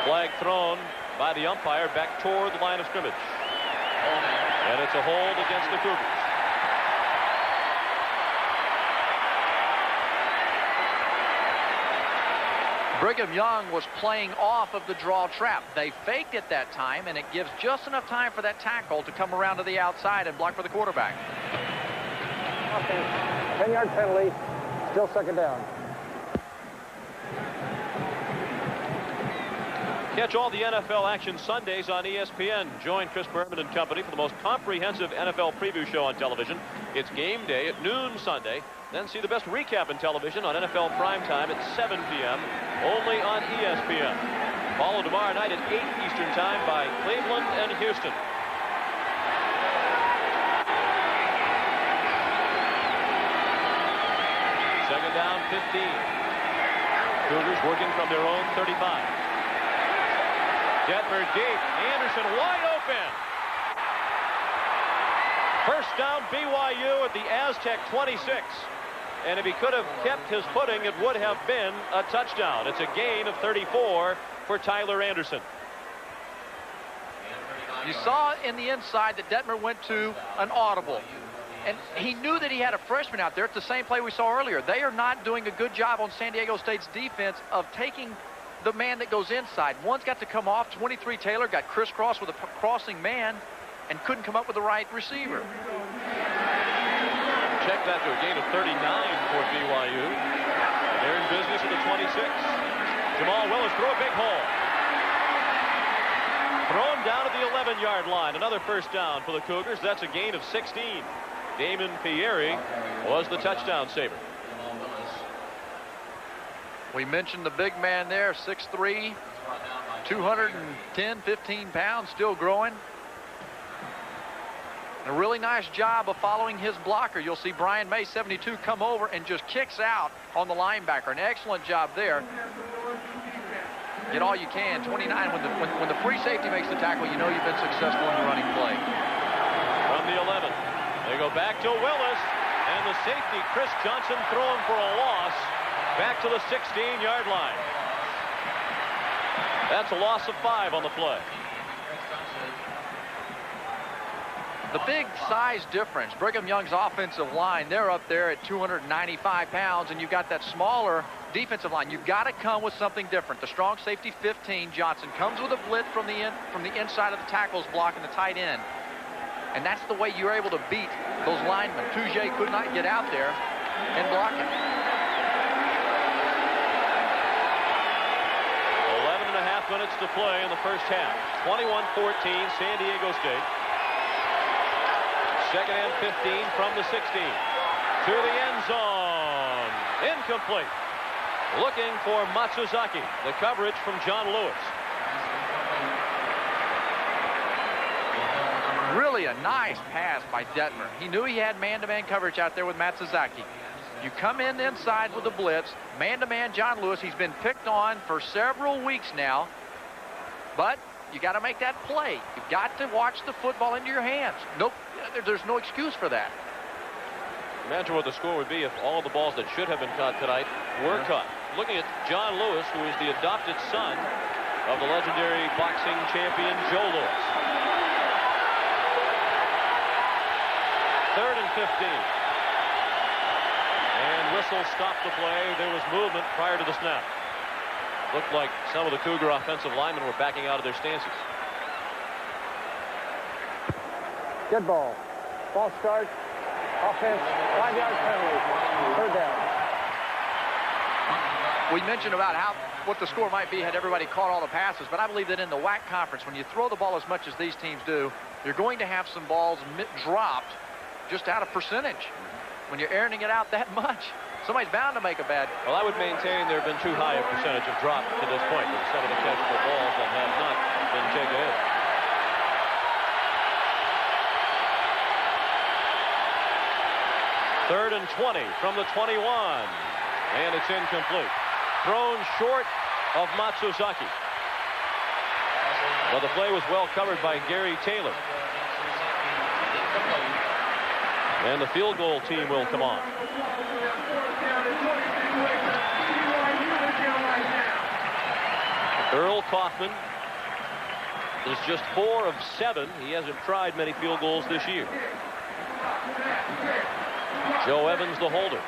Flag thrown by the umpire back toward the line of scrimmage. And it's a hold against the Cougars. Brigham Young was playing off of the draw trap. They faked it that time, and it gives just enough time for that tackle to come around to the outside and block for the quarterback. Okay. 10-yard penalty. Still 2nd down. Catch all the NFL action Sundays on ESPN. Join Chris Berman and company for the most comprehensive NFL preview show on television. It's game day at noon Sunday. Then see the best recap in television on NFL primetime at 7 p.m. only on ESPN. Followed tomorrow night at 8 Eastern time by Cleveland and Houston. Second down, 15. Cougars working from their own 35. Detmer deep. Anderson wide open. First down BYU at the Aztec 26. And if he could have kept his footing, it would have been a touchdown. It's a gain of 34 for Tyler Anderson. You saw in the inside that Detmer went to an audible. And he knew that he had a freshman out there. It's the same play we saw earlier. They are not doing a good job on San Diego State's defense of taking the man that goes inside. One's got to come off. 23 Taylor got crisscrossed with a crossing man and couldn't come up with the right receiver. Check that to a gain of 39 for BYU. And they're in business at the 26. Jamal Willis throw a big hole. Thrown down at the 11-yard line. Another first down for the Cougars. That's a gain of 16. Damon Pierre was the touchdown saver. We mentioned the big man there, 6'3", 210, 15 pounds, still growing. A really nice job of following his blocker. You'll see Brian May, 72, come over and just kicks out on the linebacker. An excellent job there. Get all you can. 29, when the free safety makes the tackle, you know you've been successful in your running play. From the 11, they go back to Willis, and the safety, Chris Johnson, throwing for a loss back to the 16-yard line. That's a loss of 5 on the play. The big size difference. Brigham Young's offensive line, they're up there at 295 pounds, and you've got that smaller defensive line. You've got to come with something different. The strong safety 15, Johnson, comes with a blitz from the inside of the tackles blocking the tight end. And that's the way you're able to beat those linemen. Touche could not get out there and block it. 11 and a half minutes to play in the first half. 21-14, San Diego State. Second and 15 from the 16. To the end zone. Incomplete. Looking for Matsuzaki. The coverage from John Lewis. Really a nice pass by Detmer. He knew he had man-to-man coverage out there with Matsuzaki. You come in inside with the blitz. Man-to-man John Lewis. He's been picked on for several weeks now. But you got to make that play. You've got to watch the football into your hands. Nope. There's no excuse for that. Imagine what the score would be if all the balls that should have been caught tonight were caught. Looking at John Lewis, who is the adopted son of the legendary boxing champion Joe Louis. 3rd and 15. And whistle stopped the play. There was movement prior to the snap. Looked like some of the Cougar offensive linemen were backing out of their stances. Good ball. False start. Offense. 5-yard penalty. 3rd down. We mentioned about what the score might be had everybody caught all the passes, but I believe that in the WAC conference, when you throw the ball as much as these teams do, you're going to have some balls dropped just out of percentage. When you're airing it out that much, somebody's bound to make a bad. Well, I would maintain there have been too high a percentage of drop to this point with some of the catchable balls that have not been taken in. Third and 20 from the 21, and it's incomplete. Thrown short of Matsuzaki. Well, the play was well covered by Gary Taylor. And the field goal team will come on. Earl Kaufman is just 4 of 7. He hasn't tried many field goals this year. Joe Evans, the holder.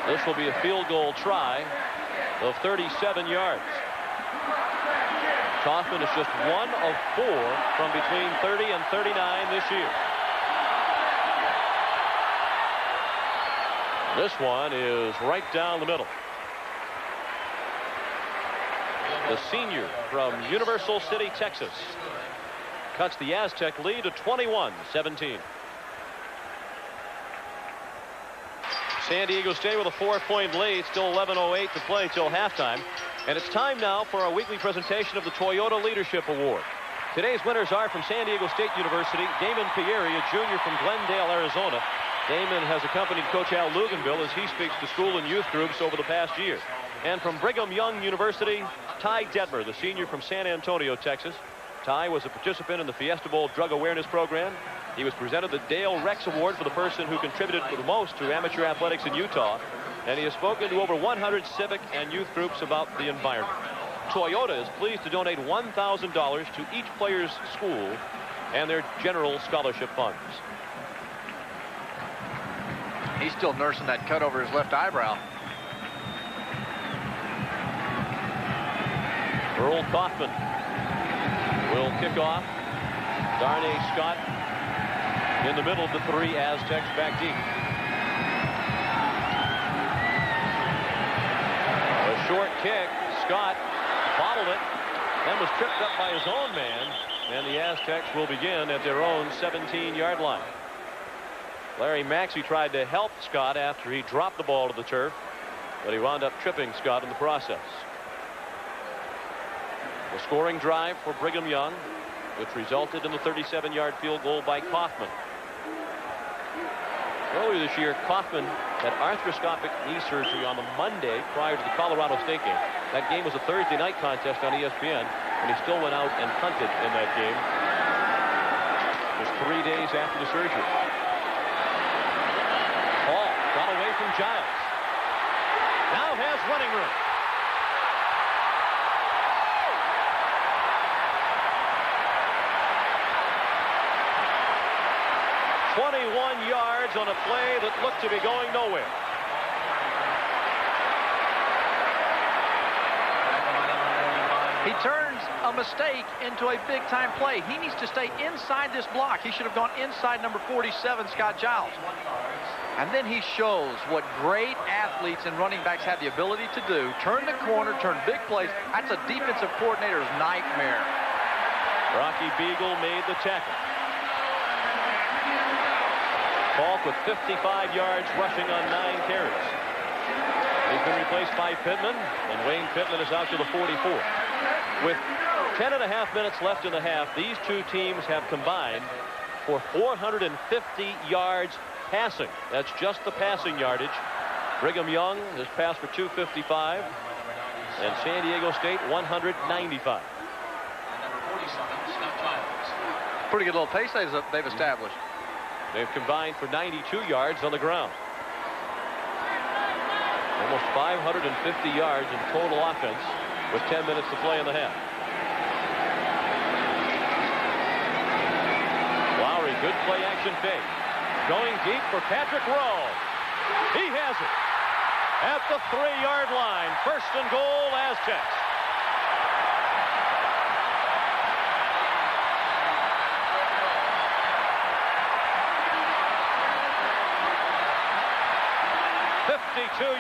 This will be a field goal try of 37 yards. Kaufman is just 1 of 4 from between 30 and 39 this year. This one is right down the middle. The senior from Universal City, Texas, cuts the Aztec lead to 21-17. San Diego State with a 4-point lead, still 11:08 to play till halftime. And it's time now for our weekly presentation of the Toyota Leadership Award. Today's winners are from San Diego State University, Damon Pieri, a junior from Glendale, Arizona. Damon has accompanied Coach Al Luganville as he speaks to school and youth groups over the past year. And from Brigham Young University, Ty Detmer, the senior from San Antonio, Texas. Ty was a participant in the Fiesta Bowl Drug Awareness Program. He was presented the Dale Rex Award for the person who contributed the most to amateur athletics in Utah. And he has spoken to over 100 civic and youth groups about the environment. Toyota is pleased to donate $1,000 to each player's school and their general scholarship funds. He's still nursing that cut over his left eyebrow. Earl Kaufman will kick off. Darnay Scott in the middle of the 3 Aztecs back deep. A short kick. Scott bottled it, then was tripped up by his own man, and the Aztecs will begin at their own 17-yard line. Larry Maxey tried to help Scott after he dropped the ball to the turf, but he wound up tripping Scott in the process. The scoring drive for Brigham Young, which resulted in the 37-yard field goal by Kaufman. Earlier this year, Kaufman had arthroscopic knee surgery on the Monday prior to the Colorado State game. That game was a Thursday night contest on ESPN, and he still went out and punted in that game. Just 3 days after the surgery. Hall got away from Giles. Now has running room. On a play that looked to be going nowhere. He turns a mistake into a big-time play. He needs to stay inside this block. He should have gone inside number 47, Scott Giles. And then he shows what great athletes and running backs have the ability to do. Turn the corner, turn big plays. That's a defensive coordinator's nightmare. Rocky Beagle made the tackle. Falk with 55 yards rushing on 9 carries. He's been replaced by Pittman, and Wayne Pittman is out to the 44. With 10.5 minutes left in the half, these two teams have combined for 450 yards passing. That's just the passing yardage. Brigham Young has passed for 255, and San Diego State 195. Pretty good little pace they've established. They've combined for 92 yards on the ground. Almost 550 yards in total offense with 10 minutes to play in the half. Good play action fake. Going deep for Patrick Rowe. He has it. At the 3-yard line. First and goal, Aztecs.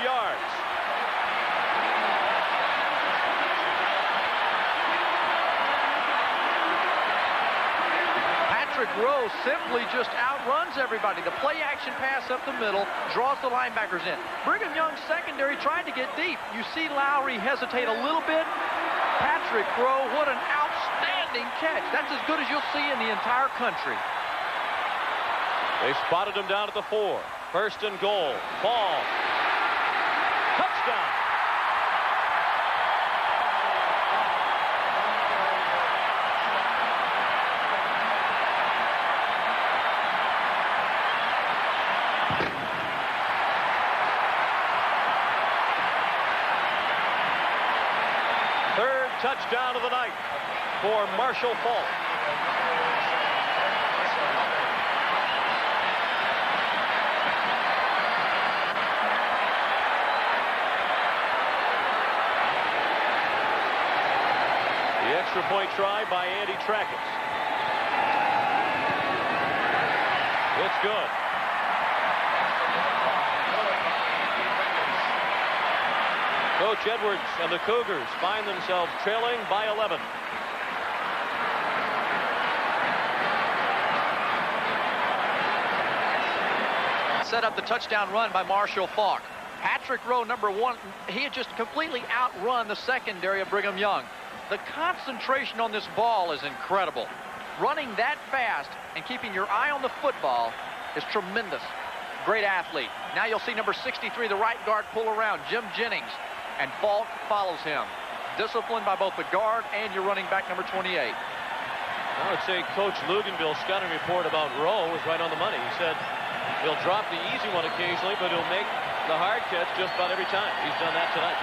yards. Patrick Rowe simply just outruns everybody. The play action pass up the middle draws the linebackers in. Brigham Young's secondary tried to get deep. You see Lowry hesitate a little bit. Patrick Rowe, what an outstanding catch. That's as good as you'll see in the entire country. They spotted him down at the 4. First and goal. Ball. Touchdown. Third touchdown of the night for Marshall Faulk. Extra point try by Andy Trackett. It's good. Coach Edwards and the Cougars find themselves trailing by 11. Set up the touchdown run by Marshall Faulk. Patrick Rowe, number 1, he had just completely outrun the secondary of Brigham Young. The concentration on this ball is incredible. Running that fast and keeping your eye on the football is tremendous. Great athlete. Now you'll see number 63, the right guard, pull around, Jim Jennings, and Faulk follows him. Disciplined by both the guard and your running back, number 28. I would say Coach Luganville's scouting report about Rowe was right on the money. He said he'll drop the easy one occasionally, but he'll make the hard catch just about every time. He's done that tonight.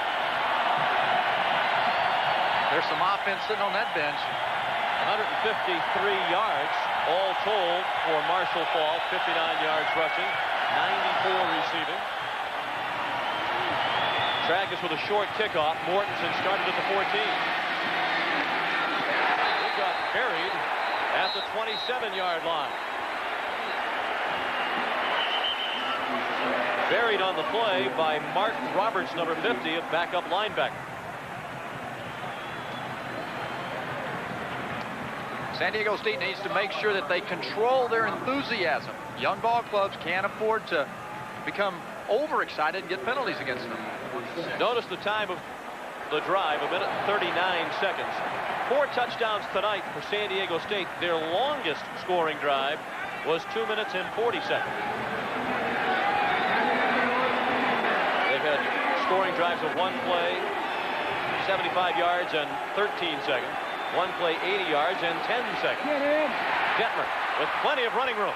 There's some offense sitting on that bench. 153 yards all told for Marshall Faulk. 59 yards rushing, 94 receiving. Trackett with a short kickoff. Mortensen started at the 14. He got buried at the 27-yard line. Buried on the play by Mark Roberts, number 50, a backup linebacker. San Diego State needs to make sure that they control their enthusiasm. Young ball clubs can't afford to become overexcited and get penalties against them. Notice the time of the drive, 1 minute and 39 seconds. 4 touchdowns tonight for San Diego State. Their longest scoring drive was 2 minutes and 40 seconds. They've had scoring drives of 1 play, 75 yards and 13 seconds. 1 play, 80 yards and 10 seconds. Detmer with plenty of running room.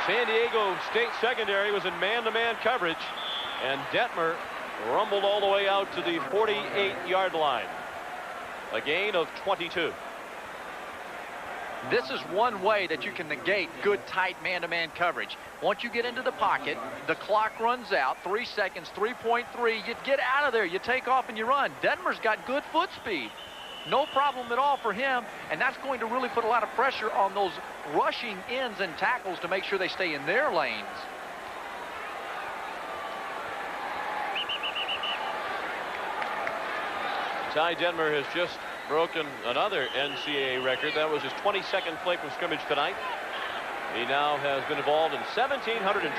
San Diego State secondary was in man-to-man coverage, and Detmer rumbled all the way out to the 48-yard line. A gain of 22. This is one way that you can negate good, tight man-to-man coverage. Once you get into the pocket, the clock runs out. 3 seconds, 3.3. You get out of there. You take off and you run. Detmer's got good foot speed. No problem at all for him, and that's going to really put a lot of pressure on those rushing ends and tackles to make sure they stay in their lanes. Ty Detmer has just broken another NCAA record. That was his 22nd play from scrimmage tonight. He now has been involved in 1,724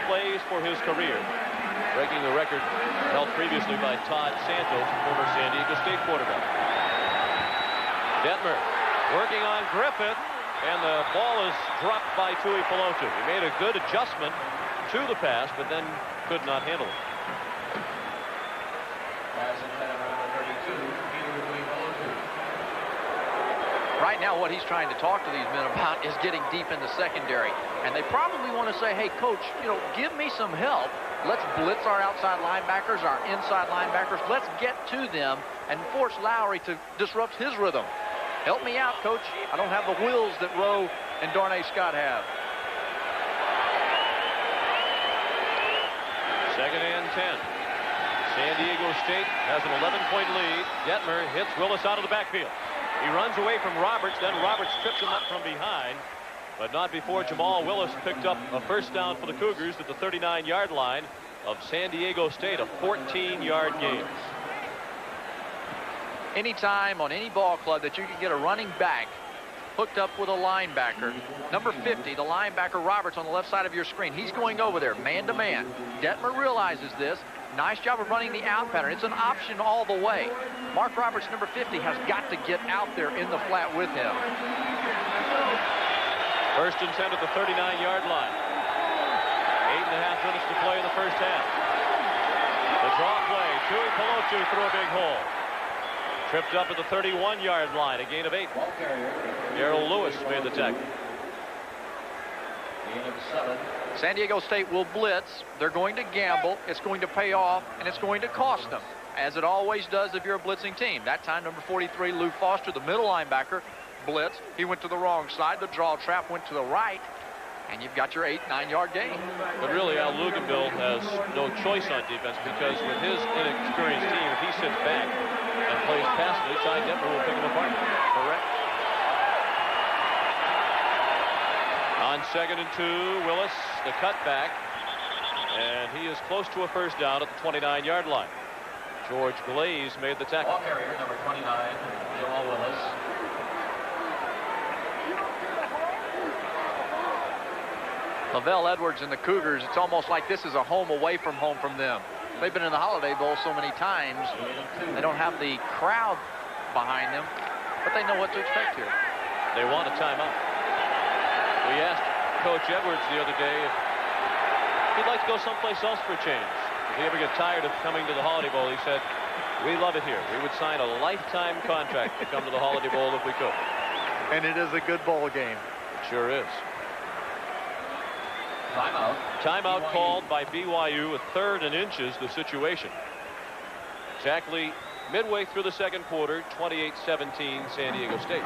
plays for his career, breaking the record held previously by Todd Santos, former San Diego State quarterback. Detmer working on Griffith, and the ball is dropped by Tui Pelotu. He made a good adjustment to the pass, but then could not handle it. Right now, what he's trying to talk to these men about is getting deep in the secondary. And they probably want to say, hey, coach, give me some help. Let's blitz our outside linebackers, our inside linebackers. Let's get to them and force Lowry to disrupt his rhythm. Help me out, coach. I don't have the wheels that Rowe and Darnay Scott have. Second and 10. San Diego State has an 11-point lead. Detmer hits Willis out of the backfield. He runs away from Roberts, then Roberts trips him up from behind, but not before Jamal Willis picked up a first down for the Cougars at the 39-yard line of San Diego State, a 14-yard gain. Anytime on any ball club that you can get a running back hooked up with a linebacker, number 50, the linebacker Roberts on the left side of your screen, he's going over there man-to-man. Detmer realizes this. Nice job of running the out pattern. It's an option all the way. Mark Roberts, number 50, has got to get out there in the flat with him. First and 10 at the 39-yard line. 8.5 minutes to play in the first half. The draw play. Chewy Pelotu through a big hole. Tripped up at the 31-yard line. A gain of 8. Darrell Lewis made the tackle. San Diego State will blitz. They're going to gamble. It's going to pay off, and it's going to cost them, as it always does if you're a blitzing team. That time, number 43, Lou Foster, the middle linebacker, blitz. He went to the wrong side. The draw trap went to the right, and you've got your 8-9-yard gain. But really, Al Luganville has no choice on defense, because with his inexperienced team, if he sits back and plays passively, Ty Detmer will pick him apart. Correct. On 2nd and 2, Willis, the cutback, and he is close to a first down at the 29-yard line. George Glaze made the tackle. Ball carrier, number 29, Jamal Willis. Lavelle Edwards and the Cougars, it's almost like this is a home away from home from them. They've been in the Holiday Bowl so many times. They don't have the crowd behind them, but they know what to expect here. They want a timeout. We asked Coach Edwards the other day if he'd like to go someplace else for a change. If he ever get tired of coming to the Holiday Bowl, he said, we love it here. We would sign a lifetime contract to come to the Holiday Bowl if we could. And it is a good bowl game. It sure is. Timeout. Timeout called by BYU, a 3rd and inches the situation. Exactly midway through the second quarter, 28-17 San Diego State.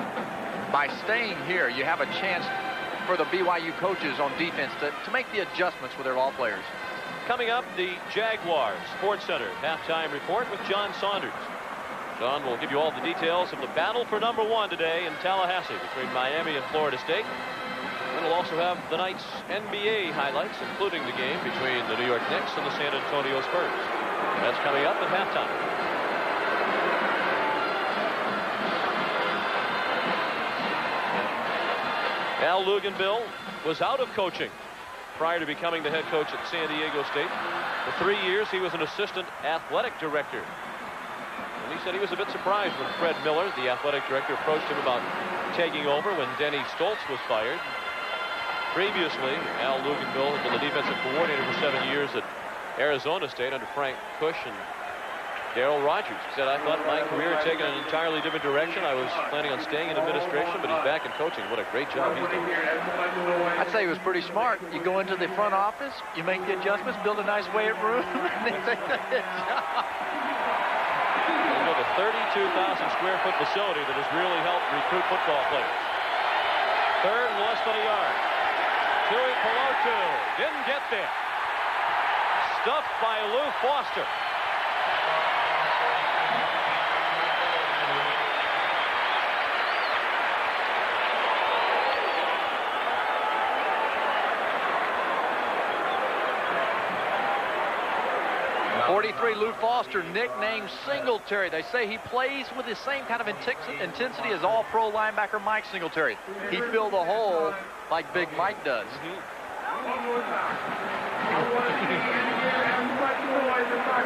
By staying here, you have a chance for the BYU coaches on defense to make the adjustments with their ball players. Coming up, the Jaguars Sports Center halftime report with John Saunders. John will give you all the details of the battle for number 1 today in Tallahassee between Miami and Florida State. And we'll also have the night's NBA highlights, including the game between the New York Knicks and the San Antonio Spurs. That's coming up at halftime. Al Luganville was out of coaching prior to becoming the head coach at San Diego State. For 3 years, he was an assistant athletic director. And he said he was a bit surprised when Fred Miller, the athletic director, approached him about taking over when Denny Stoltz was fired. Previously, Al Luganville had been the defensive coordinator for 7 years at Arizona State under Frank Cush and Darrell Rogers. He said, I thought my career had taken an entirely different direction. I was planning on staying in administration, but he's back in coaching. What a great job he's doing. I'd say he was pretty smart. You go into the front office, you make the adjustments, build a nice weight room, and then take the job. With a 32,000 square foot facility that has really helped recruit football players. 3rd and less than a yard. Chewy Pelotu didn't get there. Stuffed by Lou Foster. Lou Foster, nicknamed Singletary. They say he plays with the same kind of intensity as all-pro linebacker Mike Singletary. He filled the hole like Big Mike does.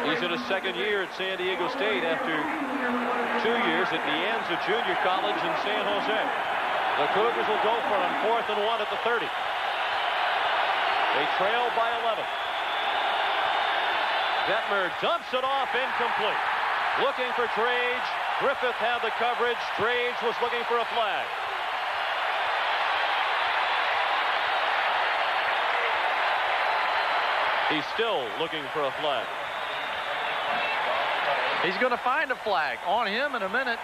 He's in his 2nd year at San Diego State after 2 years at De Anza Junior College in San Jose. The Cougars will go for it on 4th and 1 at the 30. They trail by 11. Detmer dumps it off, incomplete. Looking for Drage. Griffith had the coverage. Drage was looking for a flag. He's still looking for a flag. He's going to find a flag on him in a minute.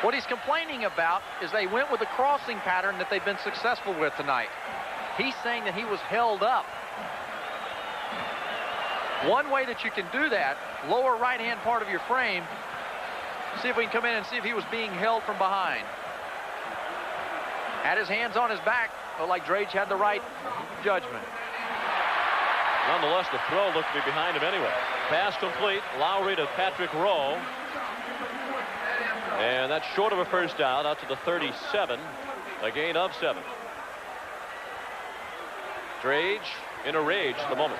What he's complaining about is they went with the crossing pattern that they've been successful with tonight. He's saying that he was held up. One way that you can do that, lower right-hand part of your frame, see if we can come in and see if he was being held from behind. Had his hands on his back, but like Drage had the right judgment. Nonetheless, the throw looked to be behind him anyway. Pass complete. Lowry to Patrick Rowe. And that's short of a first down out to the 37. A gain of 7. Drage in a rage at the moment.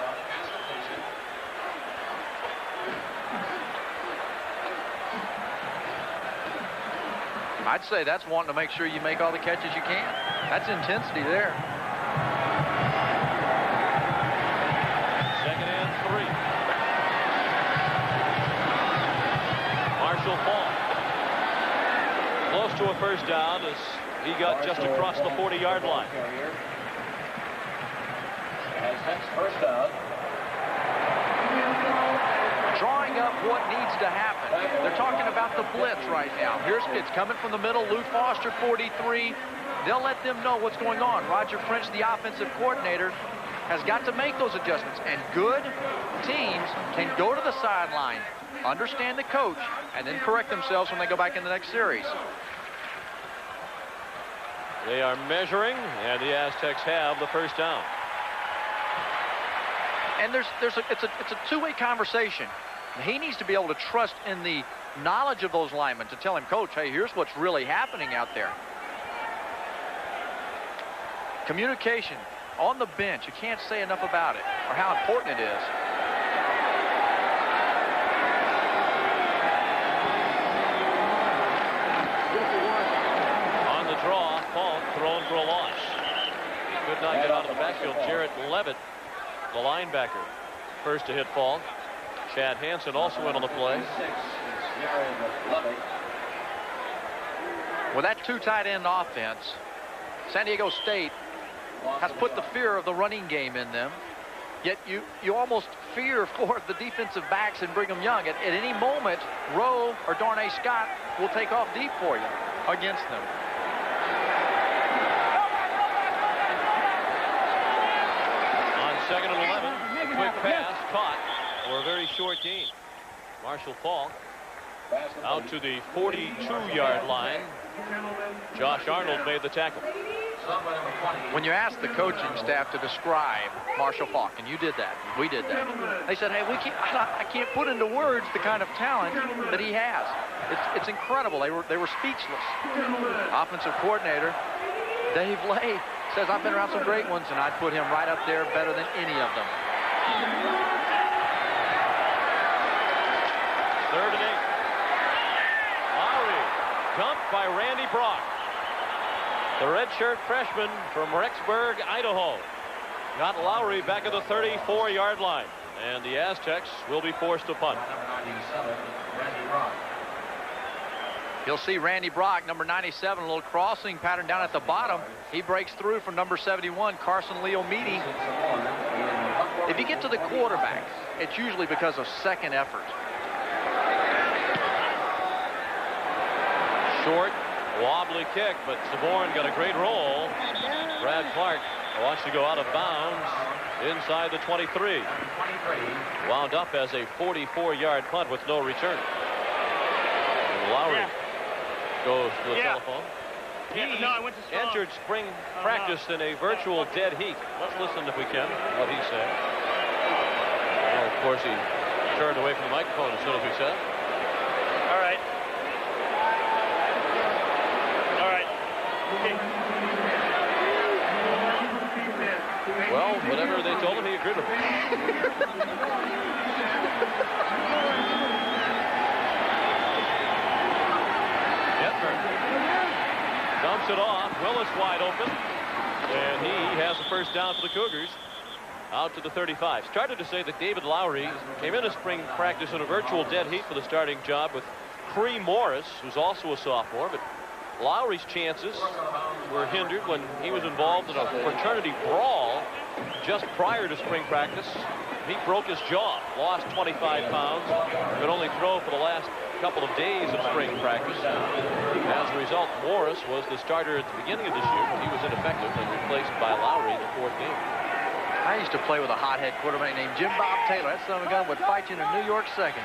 I'd say that's wanting to make sure you make all the catches you can. That's intensity there. Second and 3. Marshall Faulk. Close to a first down as he got just across the 40-yard line. Aztecs first down. Drawing up what needs to happen. They're talking about the blitz right now. Here's kids coming from the middle. Lou Foster, 43. They'll let them know what's going on. Roger French, the offensive coordinator, has got to make those adjustments. And good teams can go to the sideline, understand the coach, and then correct themselves when they go back in the next series. They are measuring, and the Aztecs have the first down. And it's a two-way conversation. He needs to be able to trust in the knowledge of those linemen to tell him, Coach, hey, here's what's really happening out there. Communication on the bench. You can't say enough about it or how important it is. On the draw, Falk thrown for a loss. He could not get out of the backfield. Jarrett Levitt, the linebacker, first to hit Falk. Chad Hansen also in on the play. With that two tight end offense, San Diego State has put the fear of the running game in them. Yet you almost fear for the defensive backs in Brigham Young. At any moment, Rowe or Darnay Scott will take off deep for you against them. On 2nd and 11, a quick pass caught for a very short gain. Marshall Faulk out to the 42-yard line. Josh Arnold made the tackle. When you ask the coaching staff to describe Marshall Faulk, and you did that, we did that, they said, hey, I can't put into words the kind of talent that he has. It's incredible. They were speechless. Offensive coordinator Dave Lay says, I've been around some great ones, and I'd put him right up there better than any of them. 3rd and 8. Lowry dumped by Randy Brock. The redshirt freshman from Rexburg, Idaho. Got Lowry back at the 34-yard line. And the Aztecs will be forced to punt. You'll see Randy Brock, number 97, a little crossing pattern down at the bottom. He breaks through from number 71, Carson Leomiti. If you get to the quarterback, it's usually because of second effort. Short, wobbly kick, but Saborn got a great roll. Brad Clark wants to go out of bounds inside the 23. Wound up as a 44-yard punt with no return. And Lowry goes to the telephone. He entered spring practice in a virtual dead heat. Let's listen, if we can, what he said. Well, of course, he turned away from the microphone as soon as we said. All right. Okay. Well, whatever they told him, he agreed with it. Dumps it off. Willis wide open. And he has the first down for the Cougars. Out to the 35. Started to say that David Lowry came into spring practice in a virtual dead heat for the starting job with Cree Morris, who's also a sophomore. But Lowry's chances were hindered when he was involved in a fraternity brawl just prior to spring practice. He broke his jaw, lost 25 pounds, could only throw for the last couple of days of spring practice. As a result, Morris was the starter at the beginning of this year, but he was ineffective and replaced by Lowry in the 4th game. I used to play with a hothead quarterback named Jim Bob Taylor. That son of a gun would fight you in a New York second.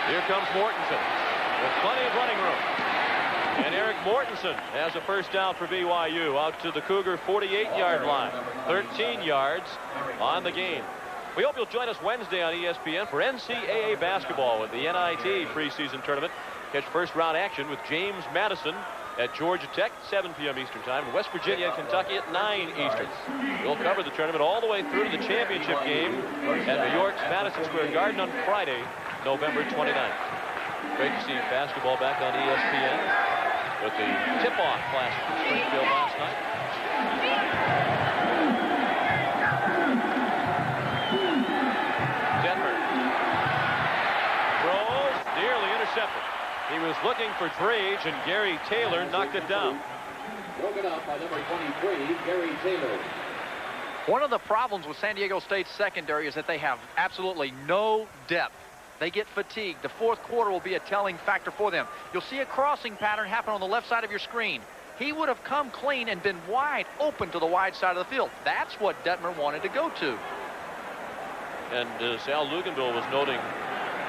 Here comes Mortensen with plenty of running room. And Eric Mortensen has a first down for BYU out to the Cougar 48-yard line. 13 yards on the game. We hope you'll join us Wednesday on ESPN for NCAA basketball with the NIT preseason tournament. Catch first-round action with James Madison at Georgia Tech, 7 p.m. Eastern Time, and West Virginia and Kentucky at 9 Eastern. We'll cover the tournament all the way through to the championship game at New York's Madison Square Garden on Friday, November 29th. Great to see basketball back on ESPN with the tip-off classic from Springfield last night. Denver throws, nearly intercepted. He was looking for Drage, and Gary Taylor knocked it down. Broken up by number 23, Gary Taylor. One of the problems with San Diego State's secondary is that they have absolutely no depth. They get fatigued. The 4th quarter will be a telling factor for them. You'll see a crossing pattern happen on the left side of your screen. He would have come clean and been wide open to the wide side of the field. That's what Detmer wanted to go to. And as Al Luganville was noting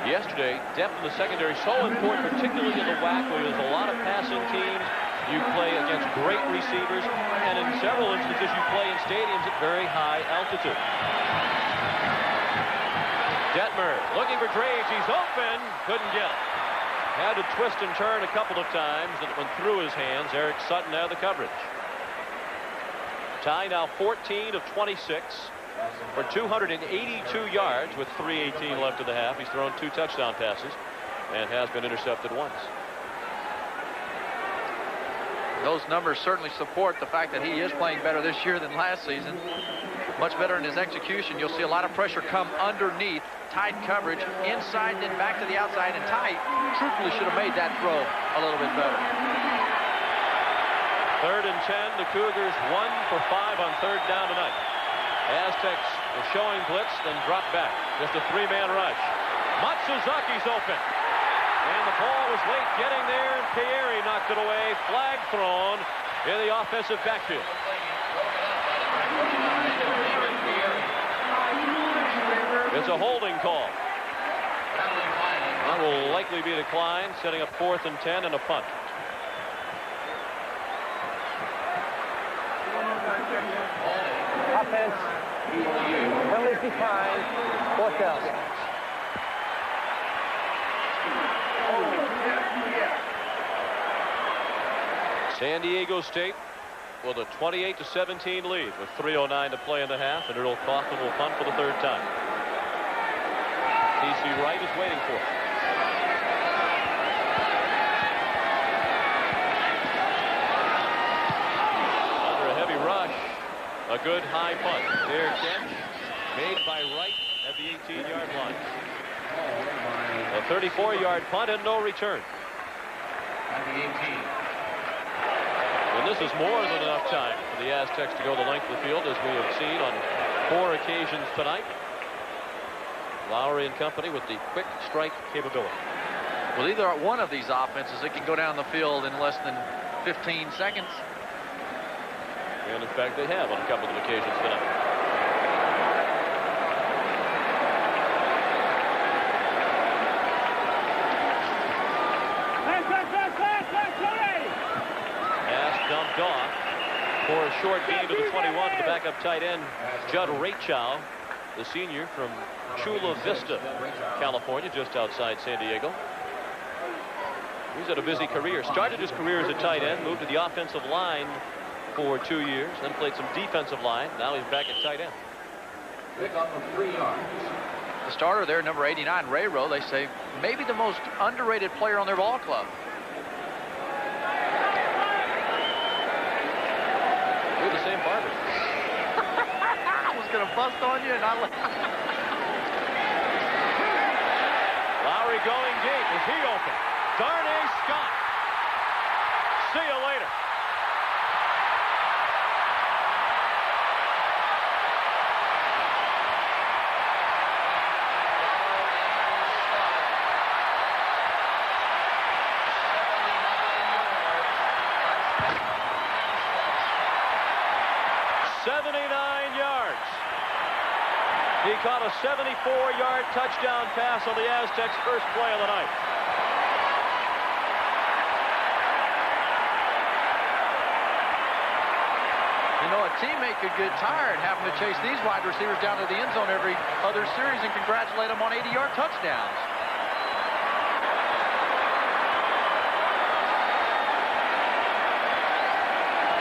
yesterday, depth in the secondary so important, particularly in the WAC where there's a lot of passing teams. You play against great receivers, and in several instances you play in stadiums at very high altitude. Detmer looking for Drage. He's open. Couldn't get it. Had to twist and turn a couple of times, and it went through his hands. Eric Sutton out of the coverage. Ty now 14 of 26 for 282 yards with 3:18 left of the half. He's thrown 2 touchdown passes and has been intercepted once. Those numbers certainly support the fact that he is playing better this year than last season. Much better in his execution. You'll see a lot of pressure come underneath. Tight coverage, inside, then back to the outside, and Ty truthfully should have made that throw a little bit better. 3rd and 10. The Cougars 1 for 5 on 3rd down tonight. Aztecs were showing blitz, then dropped back. Just a 3-man rush. Matsuzaki's open. And the ball was late getting there, and Pieri knocked it away. Flag thrown in the offensive backfield. It's a holding call. That will likely be declined, setting up 4th and 10 and a punt. Offense. Penalties declined. 4th down. San Diego State with a 28-17 lead with 3:09 to play in the half, and Earl Kaufman will punt for the 3rd time. T.C. Wright is waiting for it. Under a heavy rush, a good high punt. Fair catch made by Wright at the 18-yard line. A 34-yard punt and no return. At the 18. And this is more than enough time for the Aztecs to go the length of the field, as we have seen on 4 occasions tonight. Lowry and company with the quick strike capability. Well, either one of these offenses, it can go down the field in less than 15 seconds. And in fact, they have on a couple of occasions tonight. Pass dumped off for a short gain to the 21 to the backup tight end, Judd Raychow, the senior from Chula Vista, California, just outside San Diego. He's had a busy career. Started his career as a tight end, moved to the offensive line for 2 years, then played some defensive line. Now he's back at tight end. Pick up of 3 yards. The starter there, number 89, Rayro, they say maybe the most underrated player on their ball club. We're the same barber. I was going to bust on you, and I Lowry going deep. Is he open? Darnay Scott. See you later. caught a 74-yard touchdown pass on the Aztecs' first play of the night. You know, a teammate could get tired having to chase these wide receivers down to the end zone every other series and congratulate them on 80-yard touchdowns.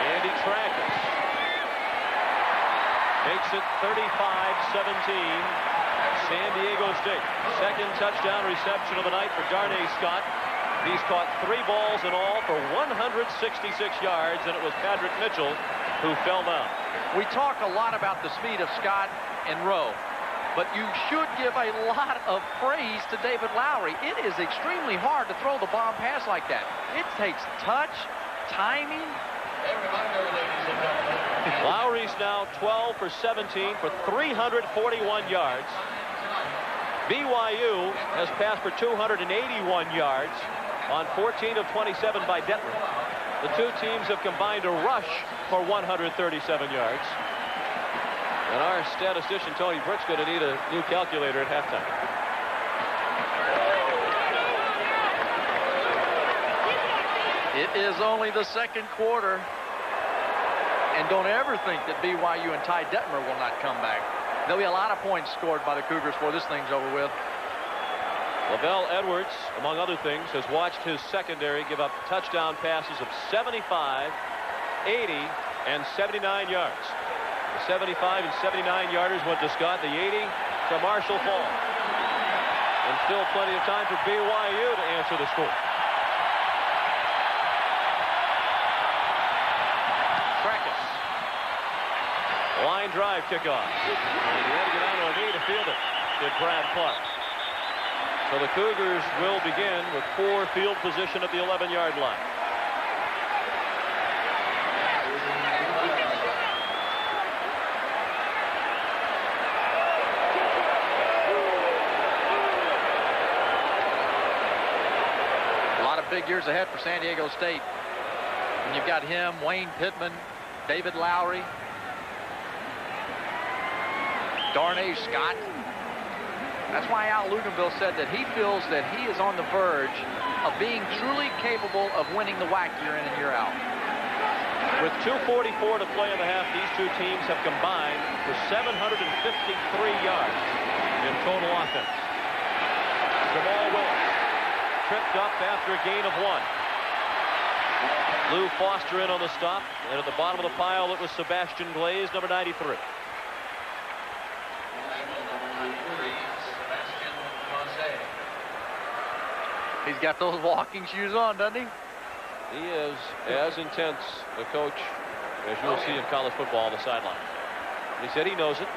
Andy Trackus makes it 35-17. San Diego State. Second touchdown reception of the night for Darnay Scott. He's caught 3 balls in all for 166 yards, and it was Patrick Mitchell who fell down. We talk a lot about the speed of Scott and Rowe, but you should give a lot of praise to David Lowry. It is extremely hard to throw the bomb pass like that. It takes touch, timing. Lowry's now 12 for 17 for 341 yards. BYU has passed for 281 yards on 14 of 27 by Detmer. The two teams have combined to rush for 137 yards. And our statistician, Tony Britt's going to need a new calculator at halftime. It is only the second quarter. And don't ever think that BYU and Ty Detmer will not come back. There'll be a lot of points scored by the Cougars before this thing's over with. Lavelle Edwards, among other things, has watched his secondary give up touchdown passes of 75, 80, and 79 yards. The 75 and 79 yarders went to Scott, the 80 to Marshall Fall. And still plenty of time for BYU to answer the score. Trackus. Line drive kickoff. And he had to get down on a knee to field it. Did Brad Clark. So the Cougars will begin with 4 field position at the 11-yard line. A lot of big years ahead for San Diego State. And you've got him, Wayne Pittman, David Lowry, Darnay Scott. That's why Al Luganville said that he feels that he is on the verge of being truly capable of winning the WAC year in and year out. With 2:44 to play in the half, these two teams have combined for 753 yards in total offense. Jamal Willis tripped up after a gain of 1. Lou Foster in on the stop, and at the bottom of the pile it was Sebastian Glaze, number 93. He's got those walking shoes on, doesn't he? He is as intense a coach as you'll see in college football on the sideline. He said he knows it.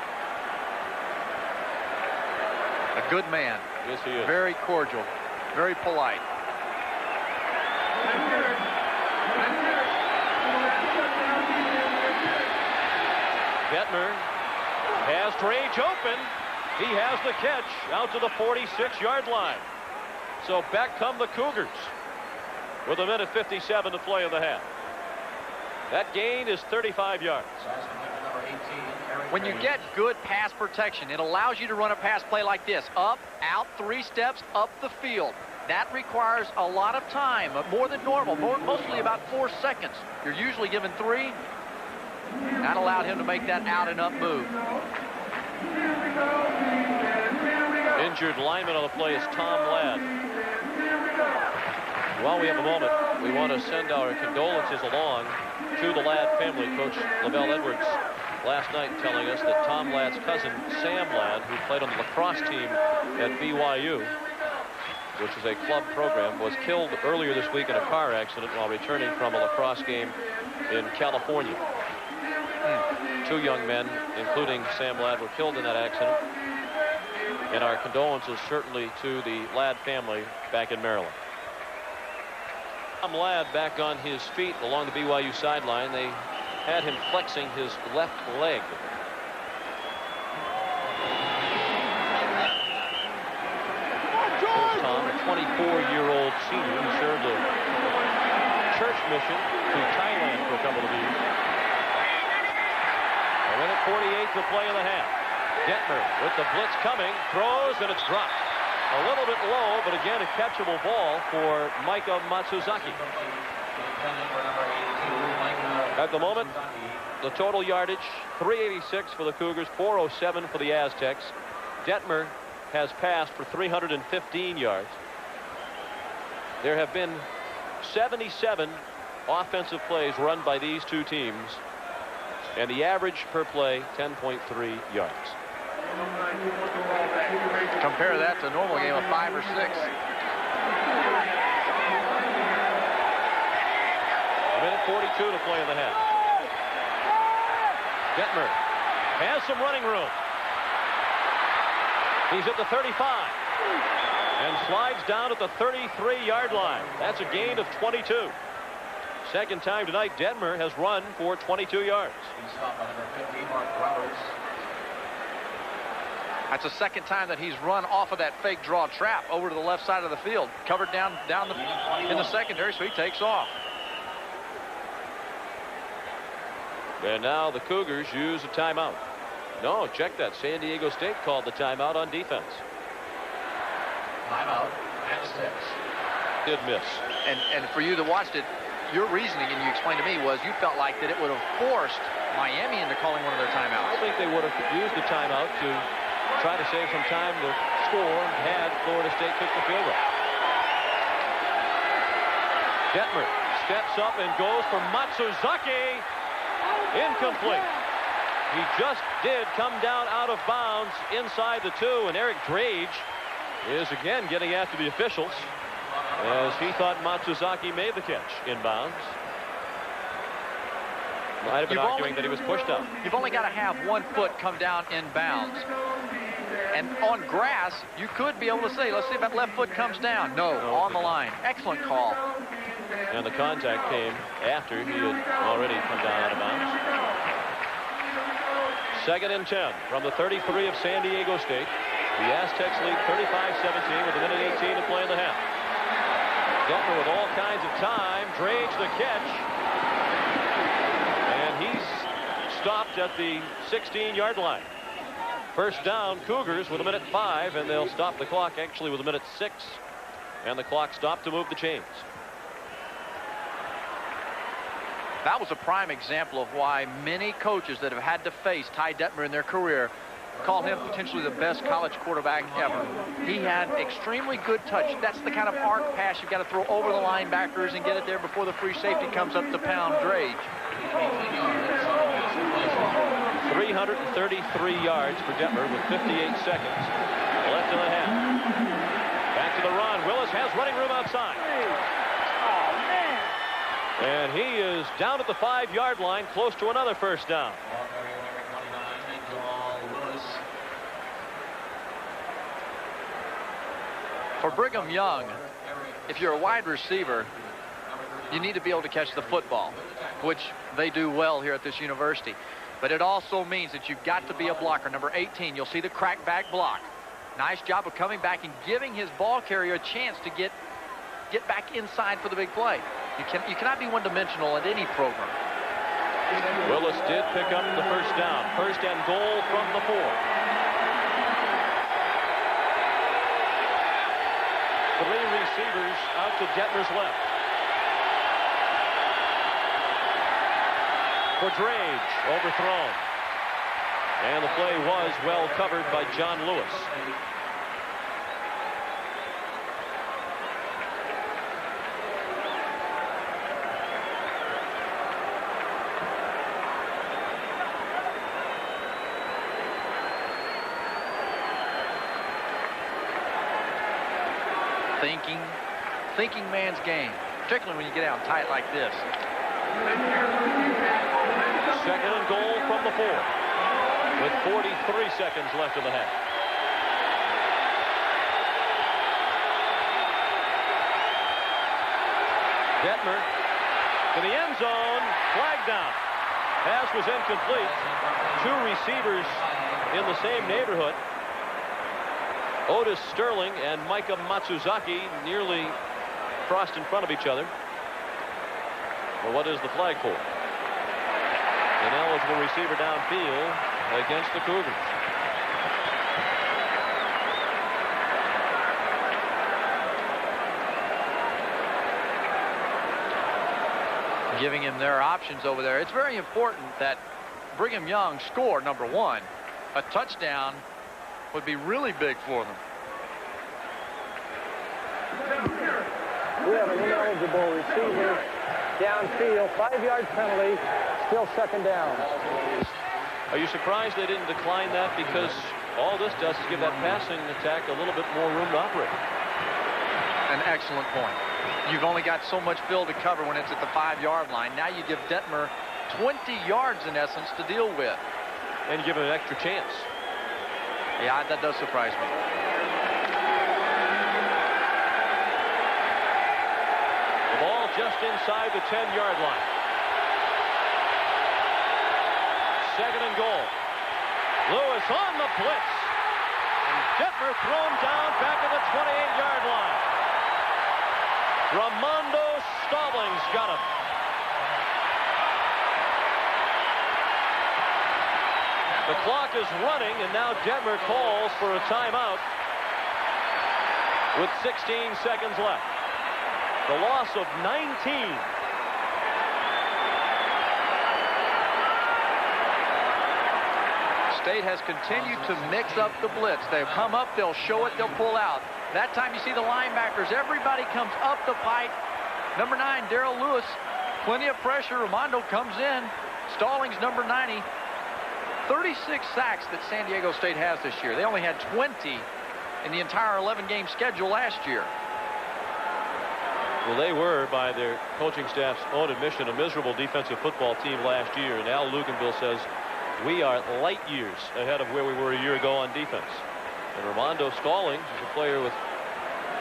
A good man. Yes, he is. Very cordial, very polite. Detmer has Drage open. He has the catch out to the 46-yard line. So back come the Cougars with 1:57 to play in the half. That gain is 35 yards. When you get good pass protection, it allows you to run a pass play like this. Up, out, 3 steps, up the field. That requires a lot of time, more than normal, mostly about 4 seconds. You're usually given 3. That allowed him to make that out and up move. Injured lineman on the play is Tom Ladd. While we have a moment, we want to send our condolences along to the Ladd family. Coach Lavelle Edwards last night telling us that Tom Ladd's cousin, Sam Ladd, who played on the lacrosse team at BYU, which is a club program, was killed earlier this week in a car accident while returning from a lacrosse game in California. 2 young men, including Sam Ladd, were killed in that accident. And our condolences certainly to the Ladd family back in Maryland. Tom Ladd back on his feet along the BYU sideline. They had him flexing his left leg. There's Tom, a 24-year-old senior who served a church mission to Thailand for a couple of years. A minute 48 to play in the half. Detmer with the blitz coming, throws, and it's dropped. A little bit low, but again, a catchable ball for Micah Matsuzaki. At the moment, the total yardage, 386 for the Cougars, 407 for the Aztecs. Detmer has passed for 315 yards. There have been 77 offensive plays run by these two teams, and the average per play, 10.3 yards. Compare that to a normal game of 5 or 6. Minute 42 to play in the half. Detmer has some running room. He's at the 35 and slides down at the 33-yard line. That's a gain of 22. Second time tonight, Detmer has run for 22 yards. That's the second time that he's run off of that fake draw trap over to the left side of the field. Covered down in the secondary, so he takes off. And now the Cougars use a timeout. No, check that. San Diego State called the timeout on defense. Timeout. Aztecs. Did miss. And for you that watched it, your reasoning, and you explained to me, was you felt like that it would have forced Miami into calling one of their timeouts. I think they would have used the timeout to try to save some time to score had Florida State kicked the field goal. Detmer steps up and goes for Matsuzaki. Incomplete. He just did come down out of bounds inside the 2, and Eric Drage is again getting after the officials as he thought Matsuzaki made the catch inbounds. Might have been arguing that he was pushed out. You've only got to have 1 foot come down in bounds. And on grass, you could be able to say, let's see if that left foot comes down. No, on the line. Excellent call. And the contact came after he had already come down out of bounds. 2nd and 10 from the 33 of San Diego State. The Aztecs lead 35-17 with a minute 18 to play in the half. Detmer with all kinds of time. Drage the catch. And he's stopped at the 16-yard line. First down, Cougars with a minute 5, and they'll stop the clock actually with a minute 6. And the clock stopped to move the chains. That was a prime example of why many coaches that have had to face Ty Detmer in their career call him potentially the best college quarterback ever. He had extremely good touch. That's the kind of arc pass you've got to throw over the linebackers and get it there before the free safety comes up to pound Drage. 333 yards for Detmer with 58 seconds left in the half. Back to the run. Willis has running room outside. And he is down at the 5-yard line, close to another first down. For Brigham Young, if you're a wide receiver, you need to be able to catch the football, which they do well here at this university. But it also means that you've got to be a blocker. Number 18, you'll see the crackback block. Nice job of coming back and giving his ball carrier a chance to get back inside for the big play. You cannot be one-dimensional at any program. Willis did pick up the first down. 1st and goal from the 4. 3 receivers out to Detmer's left. For Drage, overthrown. And the play was well covered by John Lewis. Thinking man's game, particularly when you get out tight like this. 2nd and goal from the 4 with 43 seconds left in the half. Detmer to the end zone, flag down. Pass was incomplete. 2 receivers in the same neighborhood. Otis Sterling and Micah Matsuzaki nearly crossed in front of each other. Well, what is the flag for? An eligible receiver downfield against the Cougars. giving him their options over there. It's very important that Brigham Young score, number one. A touchdown would be really big for them. We have an ineligible receiver downfield, 5-yard penalty, still second down. Are you surprised they didn't decline that? Because all this does is give that passing attack a little bit more room to operate. An excellent point. You've only got so much field to cover when it's at the 5-yard line. Now you give Detmer 20 yards in essence to deal with. And give him an extra chance. Yeah, that does surprise me. The ball just inside the 10-yard line. Second and goal. Lewis on the blitz. And Detmer thrown down back at the 28-yard line. Ramondo Stallings got him. The clock is running, and now Detmer calls for a timeout with 16 seconds left. The loss of 19. State has continued to mix up the blitz. They'll come up, they'll show it, they'll pull out. That time you see the linebackers, everybody comes up the pipe. Number 9, Darrell Lewis, plenty of pressure. Ramondo comes in. Stallings, number 90. 36 sacks that San Diego State has this year. They only had 20 in the entire 11-game schedule last year. Well, they were, by their coaching staff's own admission, a miserable defensive football team last year. And Al Luganville says, we are light years ahead of where we were a year ago on defense. And Ramondo Stallings is a player with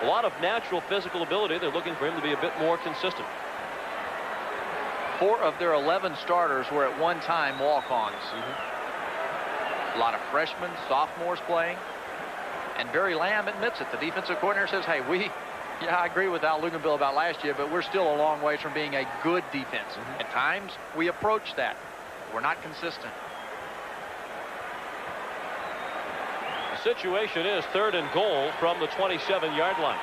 a lot of natural physical ability. They're looking for him to be a bit more consistent. 4 of their 11 starters were at one time walk-ons. A lot of freshmen, sophomores playing. And Barry Lamb admits it. The defensive coordinator says, hey, yeah, I agree with Al Luganville about last year, but we're still a long ways from being a good defense. At times, we approach that. We're not consistent. The situation is 3rd and goal from the 27-yard line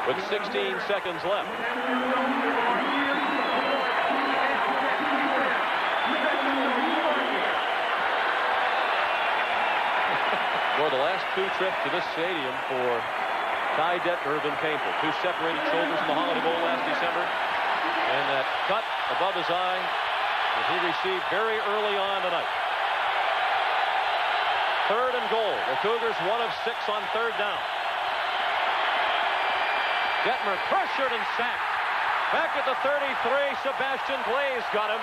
with 16 seconds left. Well, the last 2 trips to this stadium for Ty Detmer have been painful. 2 separated shoulders in the Holiday Bowl last December. And that cut above his eye that he received very early on tonight. 3rd and goal. The Cougars 1 of 6 on 3rd down. Detmer pressured and sacked. Back at the 33, Sebastian Glaze got him.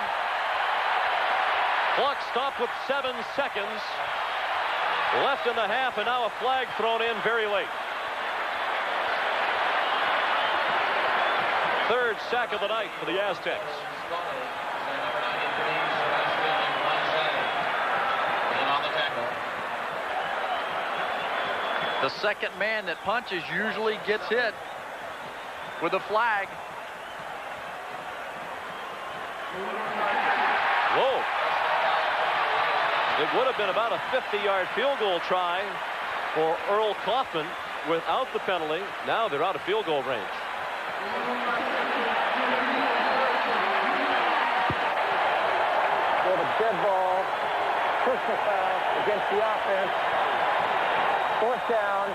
Clock stopped with 7 seconds left in the half, and now a flag thrown in very late. 3rd sack of the night for the Aztecs. The second man that punches usually gets hit with a flag. Whoa. It would have been about a 50-yard field goal try for Earl Kaufman without the penalty. Now they're out of field goal range. We have a dead ball, personal foul against the offense. 4th down.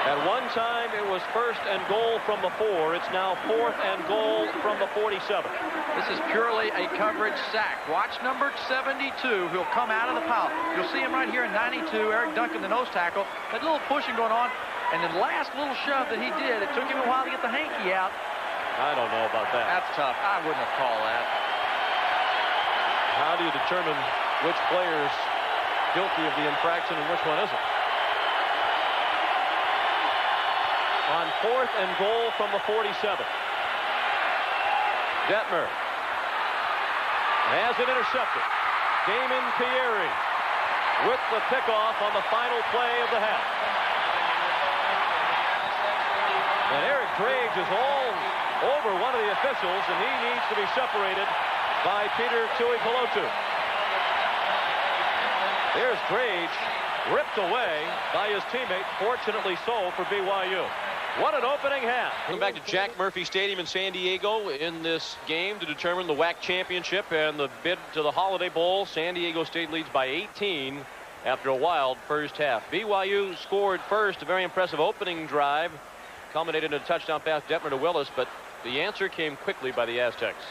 At one time, it was 1st and goal from the 4. It's now 4th and goal from the 47. This is purely a coverage sack. Watch number 72, who'll come out of the pile. You'll see him right here in 92, Eric Duncan, the nose tackle. That little pushing going on, and the last little shove that he did, it took him a while to get the hanky out. I don't know about that. That's tough. I wouldn't have called that. How do you determine which player is guilty of the infraction and which one isn't? On 4th and goal from the 47. Detmer has it intercepted. Damon Pierre with the pickoff on the final play of the half. And Eric Drage is all over one of the officials, and he needs to be separated by Peter Tuipulotu. There's Drage ripped away by his teammate. Fortunately so for BYU. What an opening half. Coming back to Jack Murphy Stadium in San Diego in this game to determine the WAC championship and the bid to the Holiday Bowl. San Diego State leads by 18 after a wild first half. BYU scored first, a very impressive opening drive, culminated in a touchdown pass Detmer to Willis, but the answer came quickly by the Aztecs.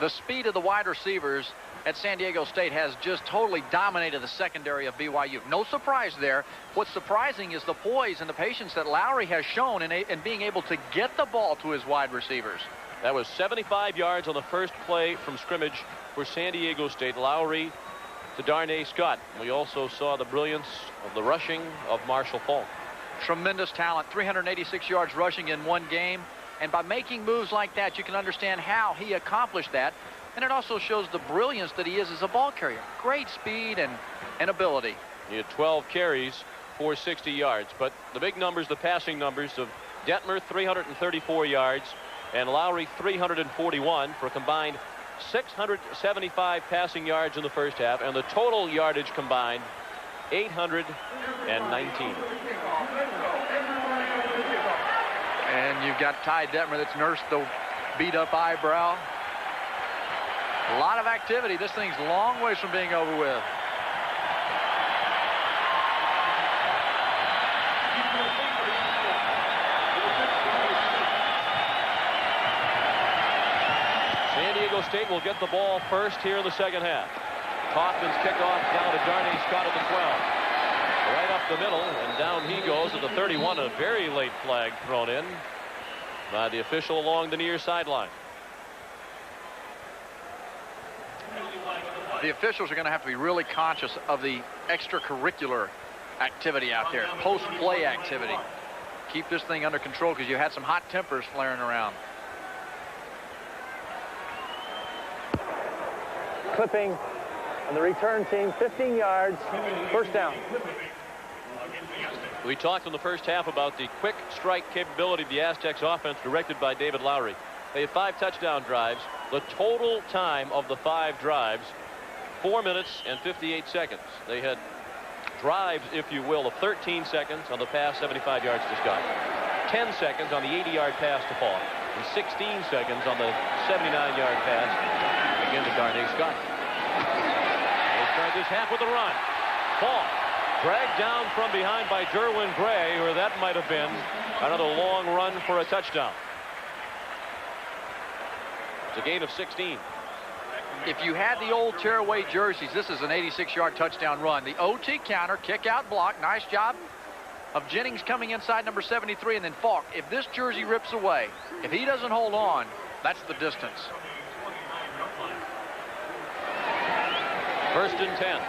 The speed of the wide receivers at San Diego State has just totally dominated the secondary of BYU. No surprise there. What's surprising is the poise and the patience that Lowry has shown in being able to get the ball to his wide receivers. That was 75 yards on the first play from scrimmage for San Diego State. Lowry to Darnay Scott. We also saw the brilliance of the rushing of Marshall Falk. Tremendous talent, 386 yards rushing in one game. And by making moves like that, you can understand how he accomplished that. And it also shows the brilliance that he is as a ball carrier. Great speed and ability. He had 12 carries for 60 yards. But the big numbers, the passing numbers of Detmer, 334 yards, and Lowry, 341 for a combined 675 passing yards in the first half. And the total yardage combined, 819. And you've got Ty Detmer that's nursed the beat-up eyebrow. A lot of activity. This thing's a long ways from being over with. San Diego State will get the ball first here in the second half. Kaufman's kickoff down to Darnay Scott at the 12. Right up the middle, and down he goes at the 31. A very late flag thrown in by the official along the near sideline. The officials are going to have to be really conscious of the extracurricular activity out there, post-play activity. Keep this thing under control because you had some hot tempers flaring around. Clipping on the return team, 15 yards, first down. We talked in the first half about the quick strike capability of the Aztecs offense directed by David Lowry. They had 5 touchdown drives. The total time of the 5 drives, 4 minutes and 58 seconds. They had drives, if you will, of 13 seconds on the pass, 75 yards to Scott. 10 seconds on the 80-yard pass to Falk. And 16 seconds on the 79-yard pass, again to Darnay Scott. They start this half with a run. Falk dragged down from behind by Derwin Gray, or that might have been another long run for a touchdown. It's a gain of 16. If you had the old tearaway jerseys, this is an 86-yard touchdown run. The OT counter, kick out block. Nice job of Jennings coming inside number 73, and then Falk. If this jersey rips away, if he doesn't hold on, that's the distance. First and 10.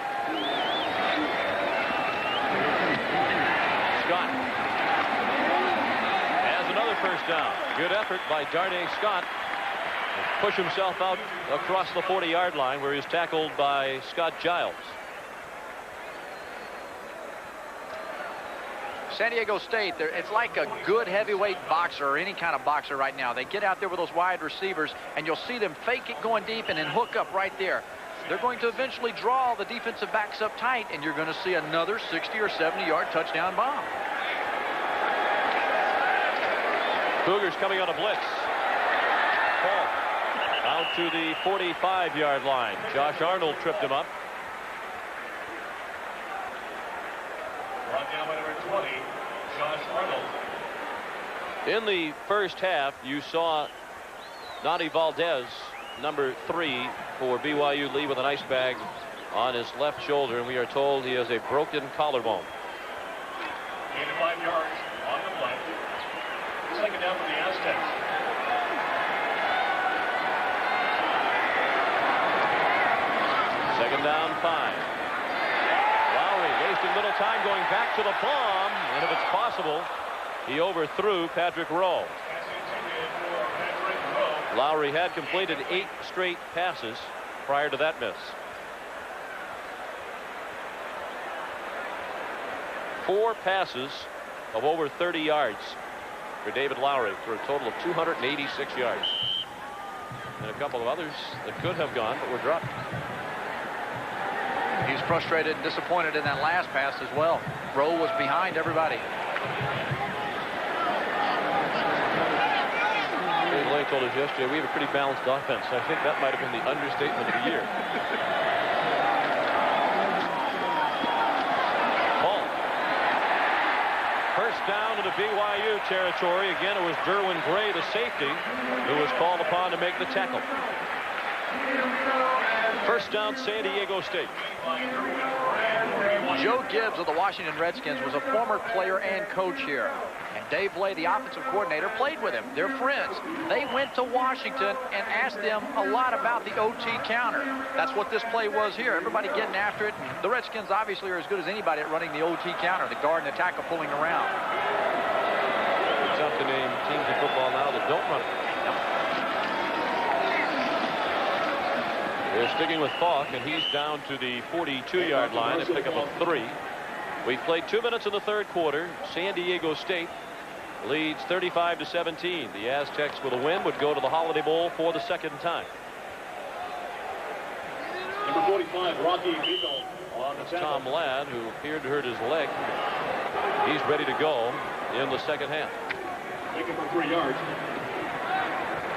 Scott has another first down. Good effort by Darnay Scott. Push himself out across the 40-yard line where he's tackled by Scott Giles. San Diego State, it's like a good heavyweight boxer or any kind of boxer right now. They get out there with those wide receivers, and you'll see them fake it going deep and then hook up right there. They're going to eventually draw the defensive backs up tight, and you're going to see another 60 or 70-yard touchdown bomb. Cougars coming on a blitz. Falk out to the 45-yard line. Josh Arnold tripped him up. Brought down by number 20, Josh Arnold. In the first half, you saw Nani Valdez, number 3 for BYU, leave with an ice bag on his left shoulder, and we are told he has a broken collarbone. Gain of 5 yards on the play. Second down for the Aztecs. Second down, 5. Lowry wasting little time going back to the bomb, and if it's possible, he overthrew Patrick Rowe. Lowry had completed 8 straight passes prior to that miss. 4 passes of over 30 yards for David Lowry for a total of 286 yards. And a couple of others that could have gone but were dropped. He's frustrated and disappointed in that last pass as well. Rowe was behind everybody. Dave Lay told us yesterday we have a pretty balanced offense. I think that might have been the understatement of the year. Ball. First down into BYU territory. Again, it was Derwin Gray, the safety, who was called upon to make the tackle. First down, San Diego State. Joe Gibbs of the Washington Redskins was a former player and coach here. And Dave Lay, the offensive coordinator, played with him. They're friends. They went to Washington and asked them a lot about the OT counter. That's what this play was here. Everybody getting after it. The Redskins obviously are as good as anybody at running the OT counter. The guard and the tackle pulling around. It's tough to name teams in football now that don't run it. They're sticking with Falk, and he's down to the 42-yard line and pick up a 3. We've played 2 minutes in the third quarter. San Diego State leads 35-17. The Aztecs with a win would go to the Holiday Bowl for the second time. Number 45, Rocky Eagle. That's Tom Ladd, who appeared to hurt his leg. He's ready to go in the second half. Take him for 3 yards.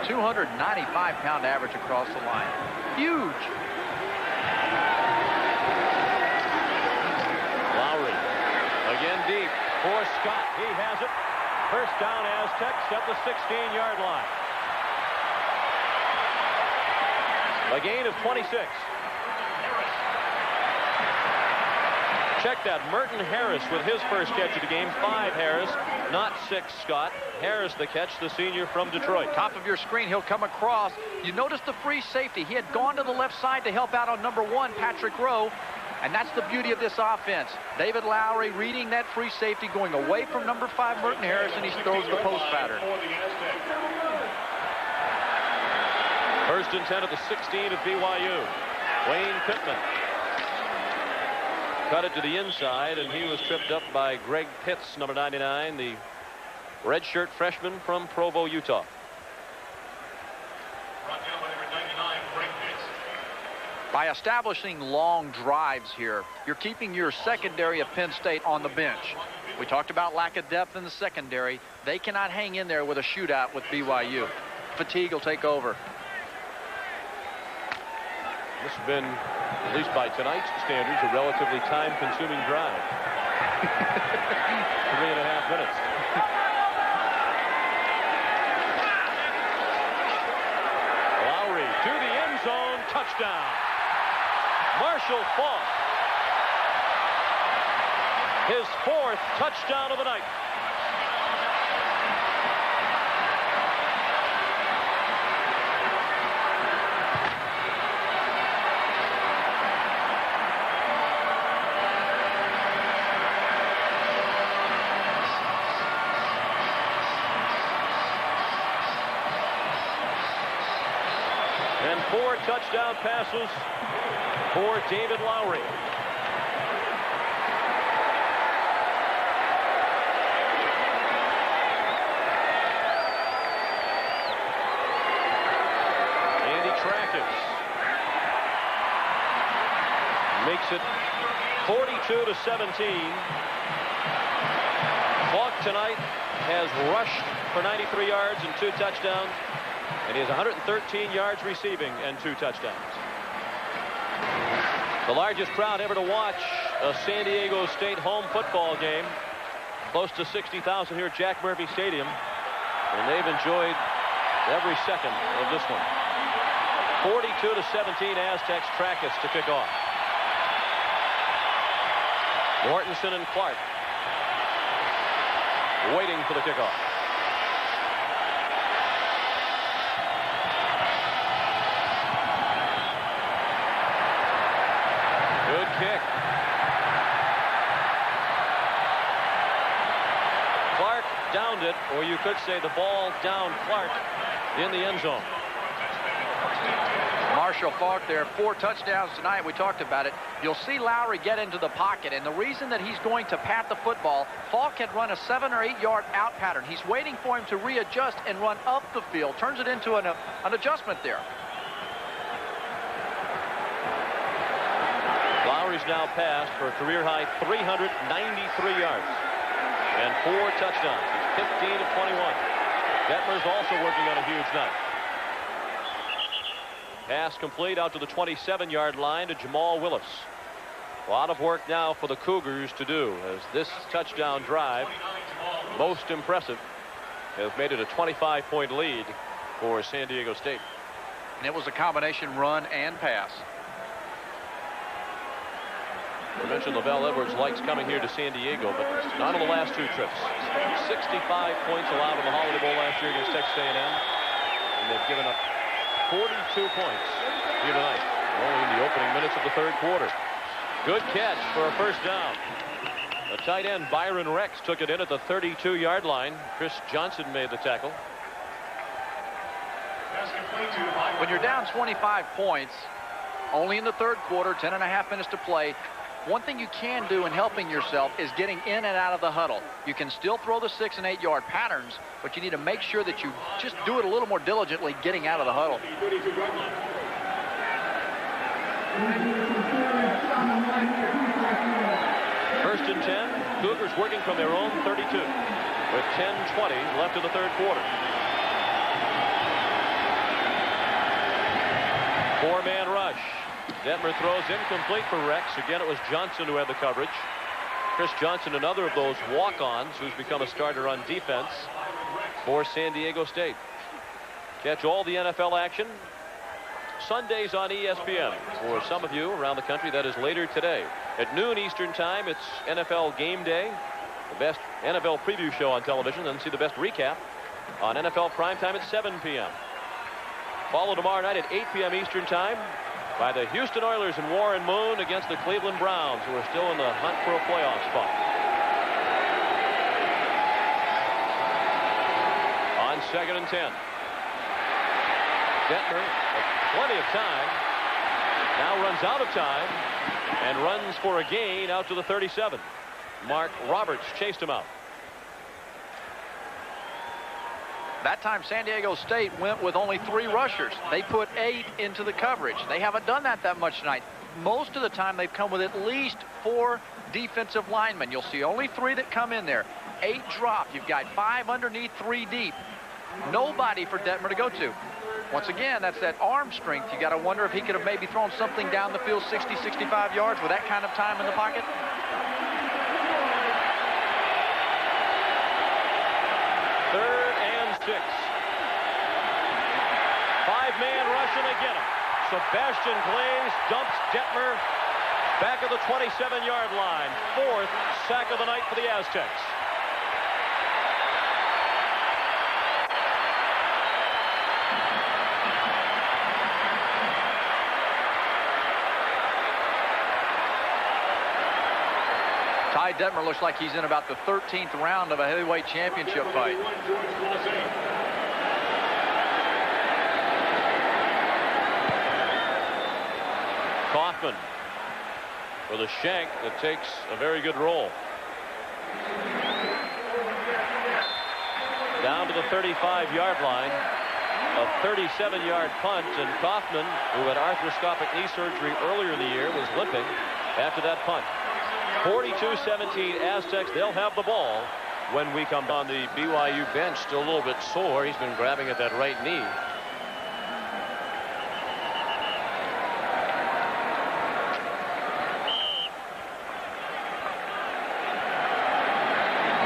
295-pound average across the line. Huge. Lowry again deep for Scott. He has it. First down, Aztecs at the 16-yard line. A gain of 26. Check that. Merton Harris with his first catch of the game. 5 Harris, not 6 Scott. Harris the catch, the senior from Detroit. Top of your screen, he'll come across. You notice the free safety. He had gone to the left side to help out on number 1, Patrick Rowe. And that's the beauty of this offense. David Lowry reading that free safety, going away from number 5, Merton Harris, and he throws the post pattern. First and 10 at the 16 of BYU. Wayne Pittman cut it to the inside, and he was tripped up by Greg Pitts, number 99, the redshirt freshman from Provo, Utah. By establishing long drives here, you're keeping your secondary of Penn State on the bench. We talked about lack of depth in the secondary. They cannot hang in there with a shootout with BYU. Fatigue will take over. This has been, at least by tonight's standards, a relatively time-consuming drive. 3.5 minutes. Lowry to the end zone, touchdown. Marshall Falk. His 4th touchdown of the night. And 4 touchdown passes for David Lowry. Andy Trackett makes it 42-17. Falk tonight has rushed for 93 yards and 2 touchdowns. And he has 113 yards receiving and 2 touchdowns. The largest crowd ever to watch a San Diego State home football game. Close to 60,000 here at Jack Murphy Stadium. And they've enjoyed every second of this one. 42-17 Aztecs. Trackett to kick off. Mortensen and Clark waiting for the kickoff. Good kick. Clark downed it, or you could say the ball downed Clark in the end zone. Marshall Falk there, 4 touchdowns tonight. We talked about it. You'll see Lowry get into the pocket, and the reason that he's going to pat the football, Falk had run a 7 or 8 yard out pattern. He's waiting for him to readjust and run up the field. Turns it into an adjustment there. Lowry Lowry's now passed for a career-high 393 yards and 4 touchdowns. He's 15 of 21. Detmer's also working on a huge night. Pass complete out to the 27-yard line to Jamal Willis. A lot of work now for the Cougars to do, as this touchdown drive, most impressive, has made it a 25-point lead for San Diego State. And it was a combination run and pass. We mentioned Lavelle Edwards likes coming here to San Diego, but not on the last 2 trips. 65 points allowed in the Holiday Bowl last year against Texas A&M, and they've given up 42 points here tonight, only in the opening minutes of the 3rd quarter. Good catch for a first down. The tight end Byron Rex took it in at the 32-yard line. Chris Johnson made the tackle. When you're down 25 points, only in the 3rd quarter, 10.5 minutes to play, one thing you can do in helping yourself is getting in and out of the huddle. You can still throw the 6- and 8-yard patterns, but you need to make sure that you just do it a little more diligently getting out of the huddle. First and 10. Cougars working from their own 32 with 10:20 left in the 3rd quarter. 4-man rush. Detmer throws incomplete for Rex. Again, it was Johnson who had the coverage. Chris Johnson, another of those walk-ons who's become a starter on defense for San Diego State. Catch all the NFL action Sundays on ESPN. For some of you around the country, that is later today. At noon Eastern time, it's NFL Game Day, the best NFL preview show on television, then see the best recap on NFL Primetime at 7 p.m. Follow tomorrow night at 8 p.m. Eastern time by the Houston Oilers and Warren Moon against the Cleveland Browns, who are still in the hunt for a playoff spot. On 2nd and 10. Detmer, plenty of time, now runs out of time and runs for a gain out to the 37. Mark Roberts chased him out. That time San Diego State went with only 3 rushers. They put 8 into the coverage. They haven't done that much tonight. Most of the time they've come with at least 4 defensive linemen. You'll see only 3 that come in there. 8 drop. You've got 5 underneath, 3 deep. Nobody for Detmer to go to. Once again, that's that arm strength. You got to wonder if he could have maybe thrown something down the field 60, 65 yards with that kind of time in the pocket. Third and 6. 5-man rush and they get him. Sebastian Glaze dumps Detmer back at the 27-yard line. 4th sack of the night for the Aztecs. Ty Detmer looks like he's in about the 13th round of a heavyweight championship fight. Kaufman with a shank that takes a very good roll. Down to the 35-yard line. A 37-yard punt, and Kaufman, who had arthroscopic knee surgery earlier in the year, was limping after that punt. 42-17 Aztecs. They'll have the ball when we come on. The BYU bench still a little bit sore. He's been grabbing at that right knee.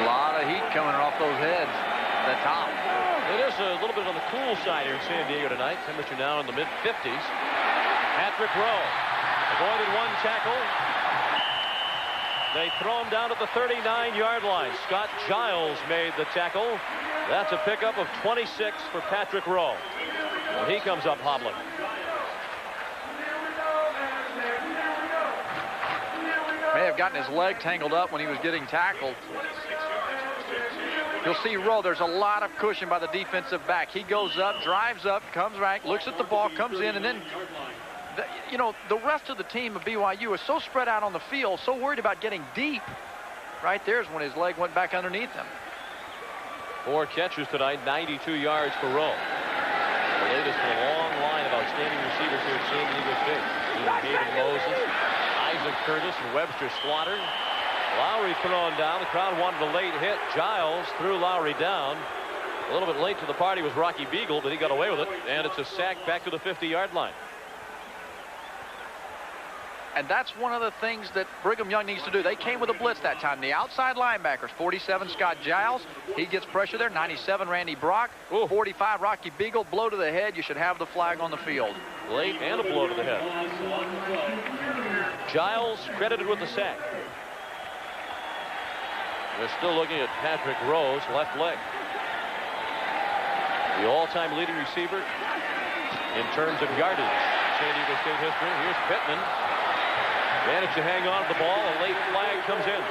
A lot of heat coming off those heads at the top. It is a little bit on the cool side here in San Diego tonight. Temperature now in the mid-50s. Patrick Rowe avoided 1 tackle. They throw him down at the 39-yard line. Scott Giles made the tackle. That's a pickup of 26 for Patrick Rowe. When he comes up hobbling. May have gotten his leg tangled up when he was getting tackled. You'll see Rowe, there's a lot of cushion by the defensive back. He goes up, drives up, comes right, looks at the ball, comes in, and then the rest of the team of BYU is so spread out on the field, so worried about getting deep. Right there's when his leg went back underneath him. 4 catches tonight, 92 yards for Rowe. The latest in a long line of outstanding receivers here at San Diego State. Hayden Moses, Isaac Curtis and Webster Slaughter. Lowry thrown down. The crowd wanted a late hit. Giles threw Lowry down. A little bit late to the party was Rocky Beagle, but he got away with it. And it's a sack back to the 50-yard line. And that's one of the things that Brigham Young needs to do. They came with a blitz that time. The outside linebackers, 47 Scott Giles. He gets pressure there. 97 Randy Brock. 45 Rocky Beagle. Blow to the head. You should have the flag on the field. Late and a blow to the head. Giles credited with the sack. We're still looking at Patrick Rose, left leg. The all-time leading receiver in terms of yardage. San Diego State history. Here's Pittman. Managed to hang on to the ball. A late flag comes in.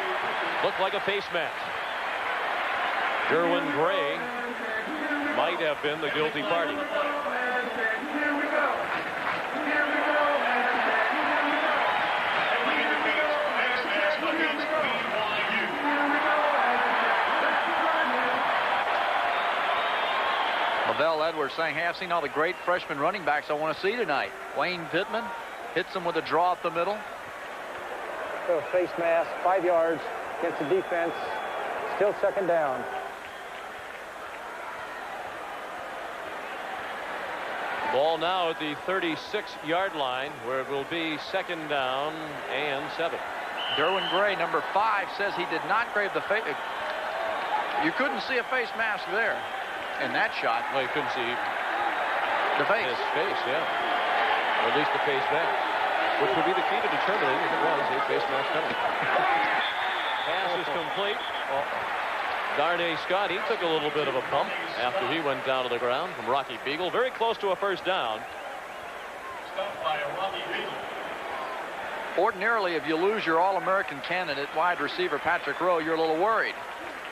Looked like a face mask. Derwin Gray might have been the guilty party. Lavelle Edwards saying, hey, I've seen all the great freshman running backs I want to see tonight. Wayne Pittman hits him with a draw up the middle. So face mask, 5 yards against the defense. Still second down. Ball now at the 36-yard line, where it will be second down and 7. Derwin Gray, number 5, says he did not grab the face. You couldn't see a face mask there in that shot. Well, you couldn't see the face. His face, yeah. Or at least the face mask. Which would be the key to determining if it was a face mask penalty. Pass is complete. Darnay Scott, he took a little bit of a pump after he went down to the ground from Rocky Beagle. Very close to a first down. Stopped by a Rocky Beagle. Ordinarily, if you lose your All-American candidate wide receiver Patrick Rowe, you're a little worried.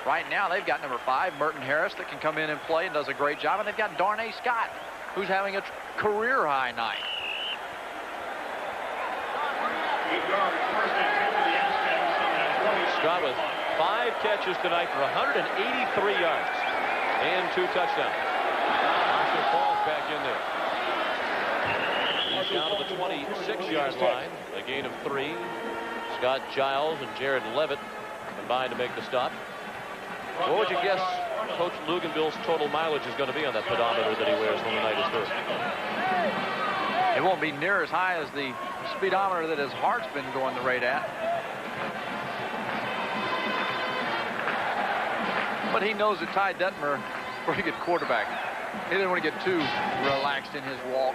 Right now, they've got number 5, Merton Harris, that can come in and play and does a great job. And they've got Darnay Scott, who's having a career-high night. Scott with 5 catches tonight for 183 yards and 2 touchdowns. Marshall falls back in there. He's down to the 26-yard line. A gain of 3. Scott Giles and Jared Levitt combined to make the stop. What would you guess Coach Luganville's total mileage is going to be on that pedometer that he wears when the night is through? It won't be near as high as the speedometer that his heart's been going the rate at. But he knows that Ty Detmer is a pretty good quarterback. He didn't want to get too relaxed in his walk.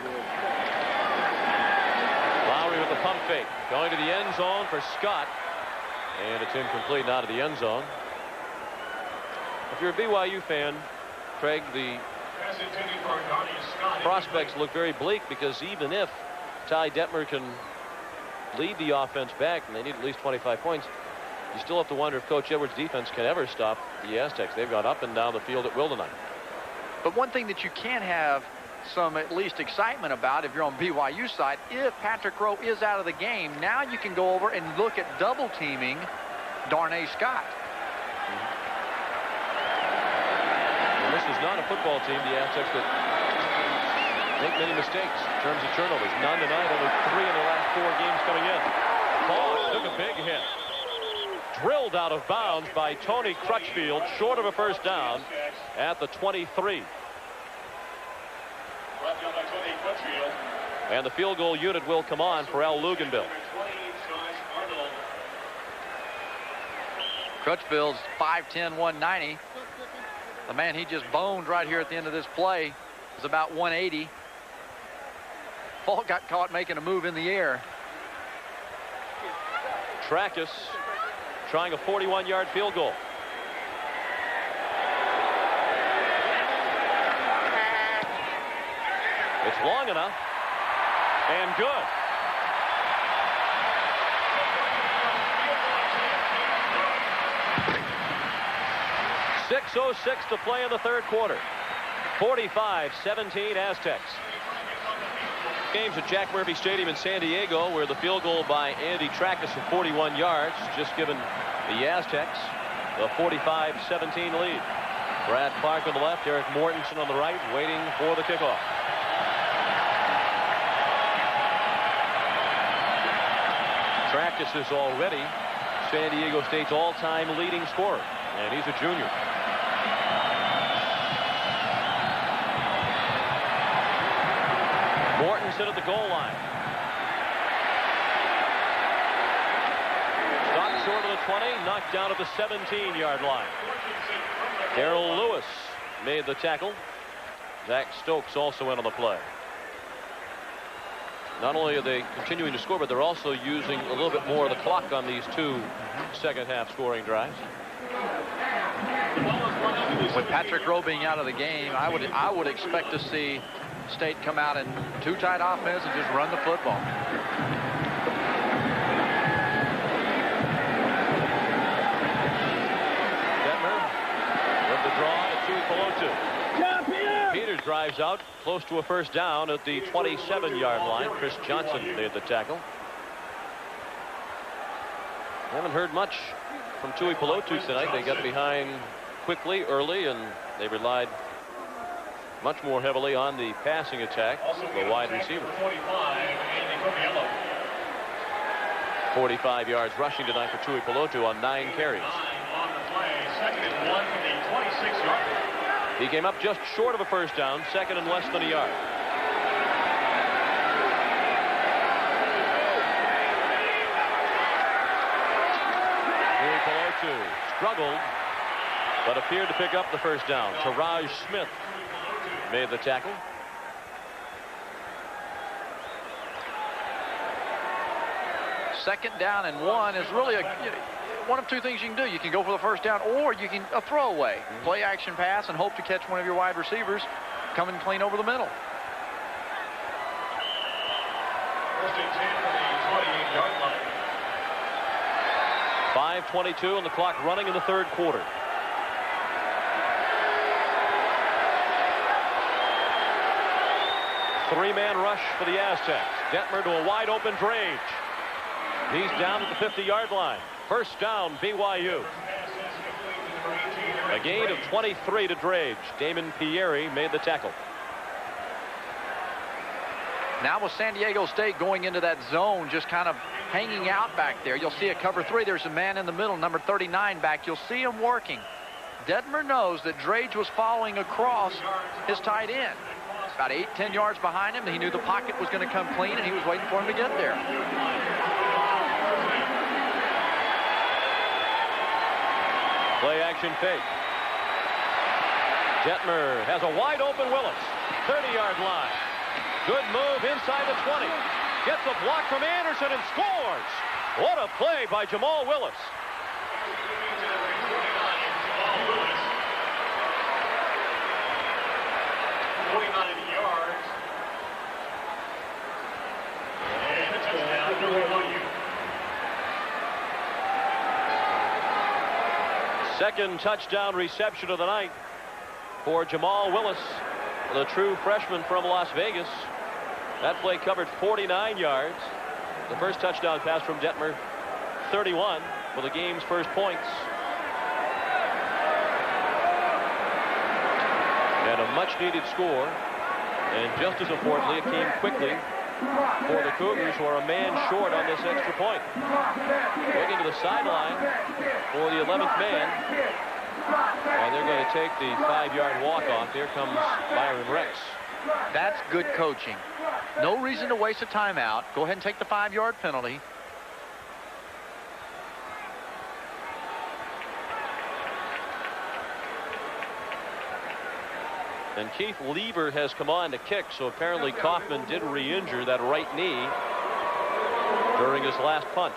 Lowry with the pump fake. Going to the end zone for Scott. And it's incomplete, not to the end zone. If you're a BYU fan, Craig, the prospects look very bleak, because even if Ty Detmer can lead the offense back, and they need at least 25 points, you still have to wonder if Coach Edwards' defense can ever stop the Aztecs. They've gone up and down the field at will tonight. But one thing that you can have some at least excitement about, if you're on BYU side, if Patrick Rowe is out of the game, now you can go over and look at double teaming Darnay Scott. This is not a football team, the Aztecs, that make many mistakes in terms of turnovers. None tonight, only 3 in the last 4 games coming in. Foss took a big hit. Drilled out of bounds by Tony Crutchfield, short of a first down at the 23. And the field goal unit will come on for Al Luganville. Crutchfield's 5'10", 190. The man he just boned right here at the end of this play is about 180. Paul got caught making a move in the air. Trackus trying a 41-yard field goal. It's long enough and good. .606 to play in the third quarter. 45-17 Aztecs. Games at Jack Murphy Stadium in San Diego, where the field goal by Andy Trackus of 41 yards just given the Aztecs the 45-17 lead. Brad Clark on the left, Eric Mortensen on the right, waiting for the kickoff. practices already San Diego State's all-time leading scorer, and he's a junior. Mortensen at the goal line. Stopped short of the 20, knocked down at the 17-yard line. Darrell Lewis made the tackle. Zach Stokes also in on the play. Not only are they continuing to score, but they're also using a little bit more of the clock on these two second-half scoring drives. With Patrick Rowe being out of the game, I would expect to see State come out in two tight offense and just run the football. Detmer with the draw to Tuipulotu. Peters drives out close to a first down at the 27-yard line. Chris Johnson made the tackle. Haven't heard much from Tuipulotu tonight. They got behind quickly early, and they relied much more heavily on the passing attack, the wide receiver. 45 yards rushing tonight for Tuipulotu on 9 carries. Second and 1 from the 26-yard line. He came up just short of a first down, second and less than a yard. Tuipulotu struggled, but appeared to pick up the first down. Taraj Smith made the tackle. Second down and 1 is really one of two things you can do. You can go for the first down, or you can a throwaway, play action pass, and hope to catch one of your wide receivers coming clean over the middle. First and 10 from the 28-yard line. 5:22 on the clock, running in the third quarter. Three-man rush for the Aztecs. Detmer to a wide open Drage. He's down at the 50-yard line. First down, BYU. A gain of 23 to Drage. Damon Pieri made the tackle. Now with San Diego State going into that zone, just kind of hanging out back there. You'll see a cover 3. There's a man in the middle, number 39 back. You'll see him working. Detmer knows that Drage was following across his tight end. About 8-10 yards behind him. He knew the pocket was going to come clean, and he was waiting for him to get there. Play action fake. Detmer has a wide open Willis. 30-yard line. Good move inside the 20. Gets a block from Anderson and scores. What a play by Jamal Willis. Second touchdown reception of the night for Jamal Willis, the true freshman from Las Vegas. That play covered 49 yards. The first touchdown pass from Detmer, 31, for the game's first points. And a much-needed score. And just as importantly, it came quickly for the Cougars, who are a man short on this extra point. Looking to the sideline for the 11th man. And they're going to take the 5-yard walk-off. Here comes Byron Rex. That's good coaching. No reason to waste a timeout. Go ahead and take the 5-yard penalty. And Keith Lieber has come on to kick, so apparently Kaufman did re-injure that right knee during his last punt.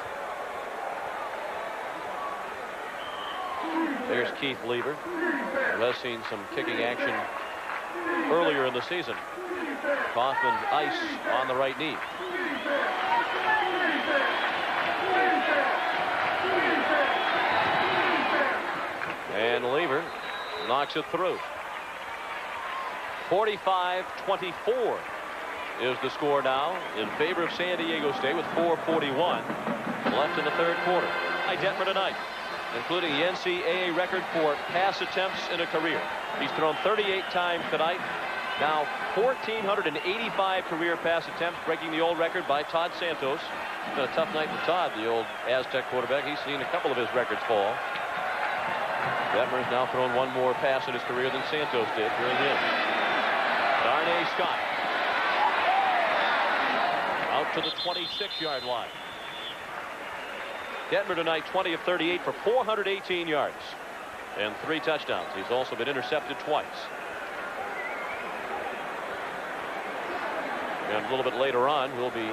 There's Keith Lieber, who has seen some kicking action earlier in the season. Kaufman ice on the right knee. And Lieber knocks it through. 45-24 is the score now in favor of San Diego State with 4:41 left in the third quarter. Detmer tonight, including the NCAA record for pass attempts in a career. He's thrown 38 times tonight, Now 1,485 career pass attempts, breaking the old record by Todd Santos. It's been a tough night for Todd, the old Aztec quarterback. He's seen a couple of his records fall. Detmer's now thrown one more pass in his career than Santos did during him. Darnay Scott out to the 26-yard line. Detmer tonight 20 of 38 for 418 yards and 3 touchdowns. He's also been intercepted twice. And a little bit later on, we'll be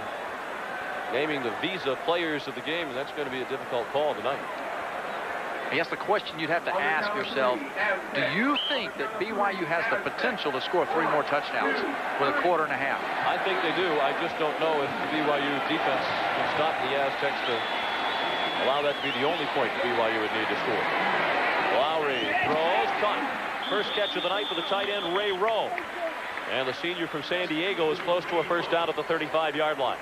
naming the Visa players of the game, and that's going to be a difficult call tonight. I guess the question you'd have to ask yourself, do you think that BYU has the potential to score 3 more touchdowns with a quarter and a half? I think they do. I just don't know if the BYU defense can stop the Aztecs to allow that to be the only point BYU would need to score. Lowry throws, caught. First catch of the night for the tight end, Ray Rowe. And the senior from San Diego is close to a first down at the 35-yard line.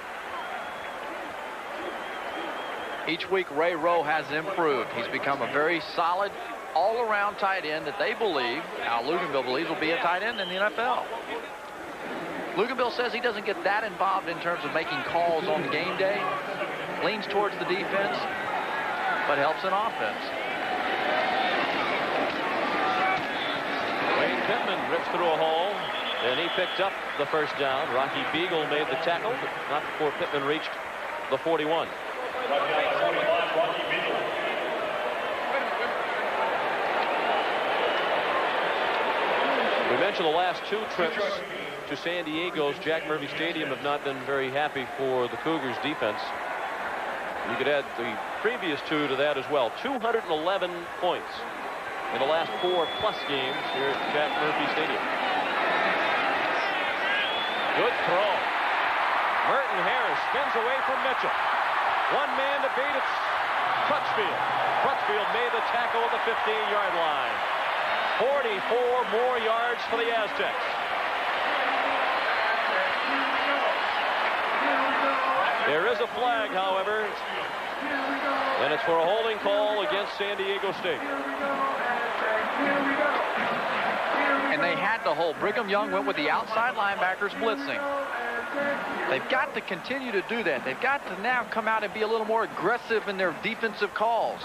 Each week, Ray Rowe has improved. He's become a very solid, all-around tight end that they believe, Al Luganville believes, will be a tight end in the NFL. Luganville says he doesn't get that involved in terms of making calls on game day. Leans towards the defense, but helps in offense. Wayne Pittman rips through a hole, and he picked up the first down. Rocky Beagle made the tackle, but not before Pittman reached the 41. We mentioned the last 2 trips to San Diego's Jack Murphy Stadium have not been very happy for the Cougars defense. You could add the previous 2 to that as well. 211 points in the last 4+ games here at Jack Murphy Stadium. Good throw. Merton Harris spins away from Mitchell. One man to beat, it's Crutchfield. Crutchfield made the tackle at the 15-yard line. 44 more yards for the Aztecs. There is a flag, however, and it's for a holding call against San Diego State. And they had to hold. Brigham Young went with the outside linebackers blitzing. They've got to continue to do that. They've got to now come out and be a little more aggressive in their defensive calls.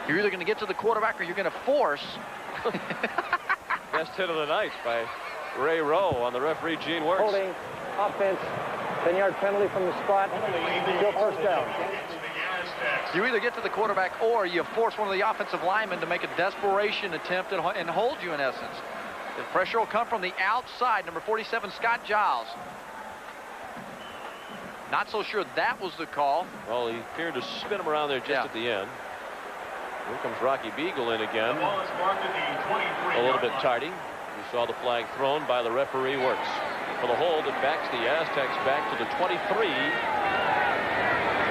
You're either going to get to the quarterback or you're going to force. Best hit of the night by Ray Rowe on the referee, Gene Wirtz. Holding, offense, 10-yard penalty from the spot. Still first down. You either get to the quarterback or you force one of the offensive linemen to make a desperation attempt and hold you in essence. The pressure will come from the outside. Number 47, Scott Giles. Not so sure that was the call. Well, he appeared to spin him around there just at the end. Here comes Rocky Beagle in again. A little bit tardy. We saw the flag thrown by the referee Wirtz. For the hold, it backs the Aztecs back to the 23.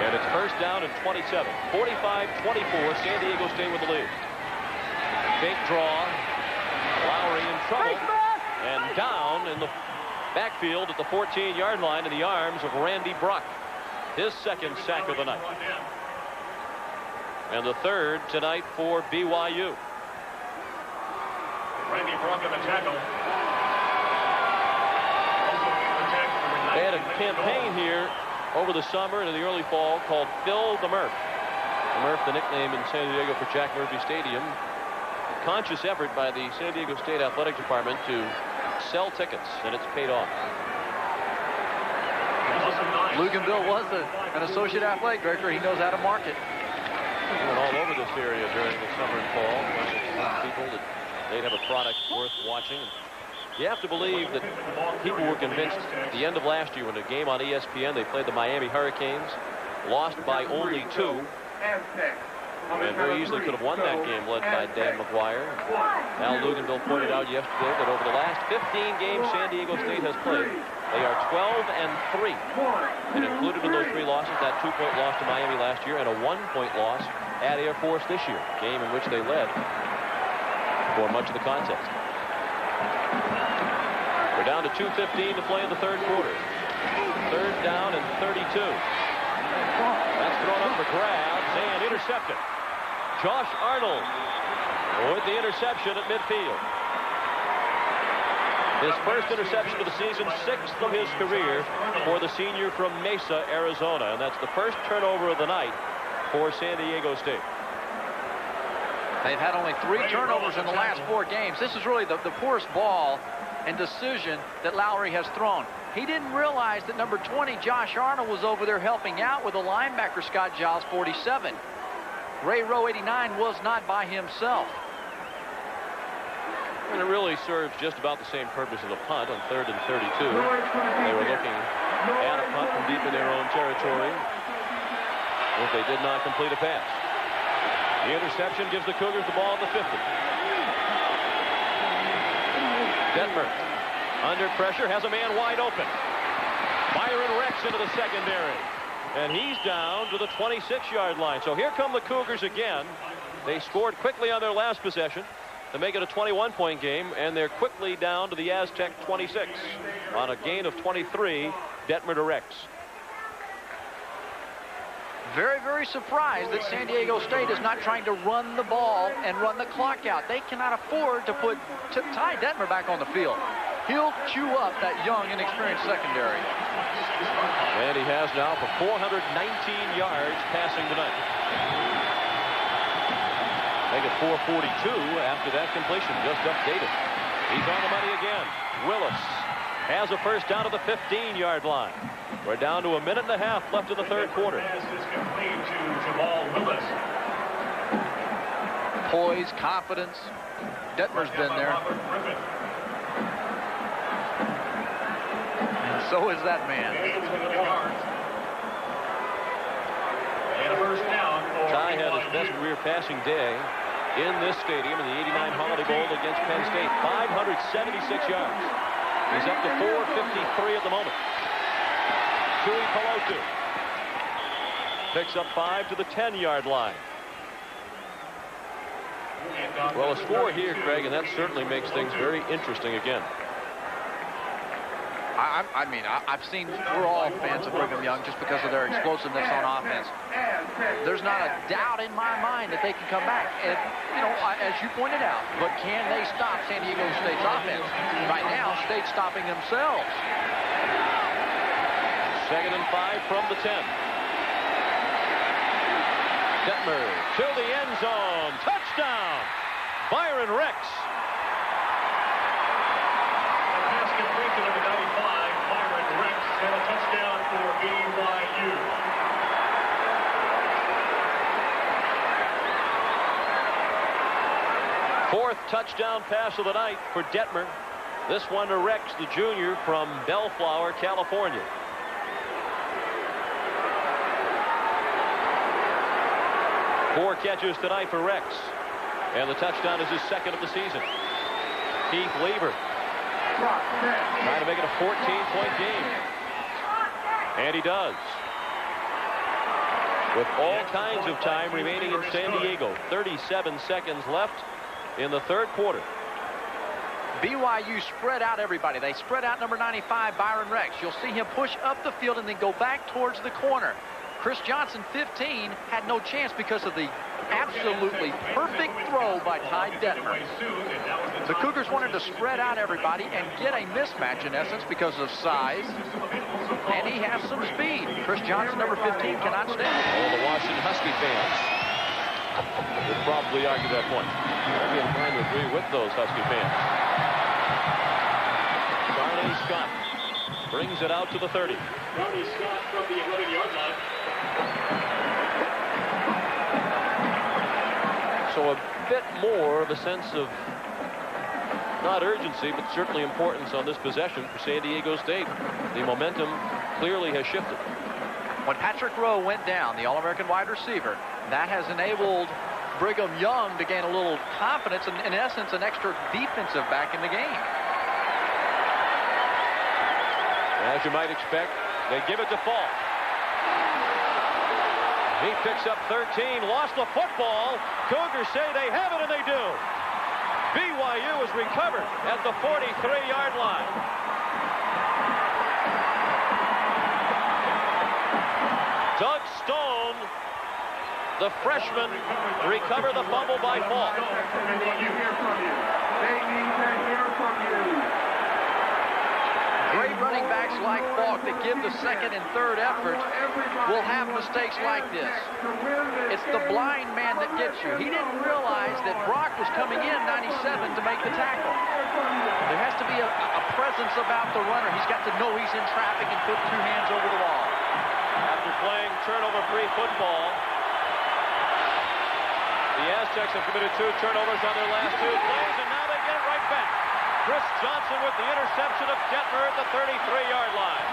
And it's first down and 27. 45-24, San Diego State with the lead. Fake draw. Lowry in trouble. And down in the backfield at the 14-yard line in the arms of Randy Bruck. His second sack of the night. And the third tonight for BYU. Randy Bruck in the tackle. They had a campaign here over the summer and in the early fall called Phil the Murph. The Murph, the nickname in San Diego for Jack Murphy Stadium. A conscious effort by the San Diego State Athletic Department to sell tickets, and it's paid off. Luganville was an associate athletic director. He knows how to market. He went all over this area during the summer and fall. People that they'd have a product worth watching. You have to believe that people were convinced at the end of last year when a game on ESPN, they played the Miami Hurricanes, lost by only 2. And very easily could have won that game led by Dan McGuire. Al Luganville pointed out yesterday that over the last 15 games San Diego State has played, they are 12-3. And included in those 3 losses, that 2-point loss to Miami last year and a 1-point loss at Air Force this year, game in which they led for much of the contest. We're down to 2:15 to play in the third quarter. Third down and 32. That's thrown up for grabs and intercepted. Josh Arnold with the interception at midfield. His first interception of the season, 6th of his career for the senior from Mesa, Arizona. And that's the first turnover of the night for San Diego State. They've had only 3 turnovers in the last 4 games. This is really the poorest ball and decision that Lowry has thrown. He didn't realize that number 20, Josh Arnold, was over there helping out with a linebacker, Scott Giles, 47. Ray Rowe, 89, was not by himself. And it really serves just about the same purpose as a punt on 3rd and 32. They were looking at a punt from deep in their own territory, but they did not complete a pass. The interception gives the Cougars the ball at the 50. Detmer, under pressure, has a man wide open. Byron Rex into the secondary. And he's down to the 26-yard line. So here come the Cougars again. They scored quickly on their last possession to make it a 21-point game, and they're quickly down to the Aztec 26 on a gain of 23. Detmer to Rex. Very, very surprised that San Diego State is not trying to run the ball and run the clock out. They cannot afford to put Ty Detmer back on the field. He'll chew up that young, inexperienced secondary. And he has now for 419 yards passing tonight. Make it 442 after that completion, just updated. He's on the money again. Willis has a first down to the 15-yard line. We're down to a minute and a half left in the 3rd quarter. Poise, confidence. Detmer's been there. And so is that man. Ty had his best career passing day in this stadium in the '89 Holiday Bowl against Penn State. 576 yards. He's up to 453 at the moment. Tui Pelotu picks up 5 to the 10-yard line. Well, a score here, Craig, and that certainly makes things very interesting again. I mean, I've seen, we're all fans of Brigham Young just because of their explosiveness on offense. There's not a doubt in my mind that they can come back. And, you know, as you pointed out, but can they stop San Diego State's offense? Right now, State's stopping themselves. 2nd and 5 from the 10. Detmer to the end zone. Touchdown! Byron Rex. Pass complete to number 95, Byron Rex, and a touchdown for BYU. Fourth touchdown pass of the night for Detmer. This one to Rex, the junior from Bellflower, California. Four catches tonight for Rex. And the touchdown is his 2nd of the season. Keith Lever trying to make it a 14-point game. And he does. With all kinds of time remaining in San Diego. 37 seconds left in the 3rd quarter. BYU spread out everybody. They spread out number 95, Byron Rex. You'll see him push up the field and then go back towards the corner. Chris Johnson, 15, had no chance because of the absolutely perfect throw by Ty Detmer. The Cougars wanted to spread out everybody and get a mismatch, in essence, because of size. And he has some speed. Chris Johnson, number 15, cannot stand. All the Washington Husky fans would probably argue that point. I'd be inclined to agree with those Husky fans. Barney Scott brings it out to the 30. Barney Scott from the 11-yard line. So a bit more of a sense of not urgency, but certainly importance on this possession for San Diego State. The momentum clearly has shifted. When Patrick Rowe went down, the All-American wide receiver, that has enabled Brigham Young to gain a little confidence and, in essence, an extra defensive back in the game. As you might expect, they give it to Falk. He picks up 13, lost the football. Cougars say they have it, and they do. BYU is recovered at the 43-yard line. Doug Stone The freshman recover the fumble by Falk. Great running backs like Falk that give the second and third effort will have mistakes like this. It's the blind man that gets you. He didn't realize that Brock was coming in 97 to make the tackle. There has to be a presence about the runner. He's got to know he's in traffic and put two hands over the wall. After playing turnover-free football, the Aztecs have committed 2 turnovers on their last 2 plays, and now they get it right back. Chris Johnson with the interception of Detmer at the 33-yard line.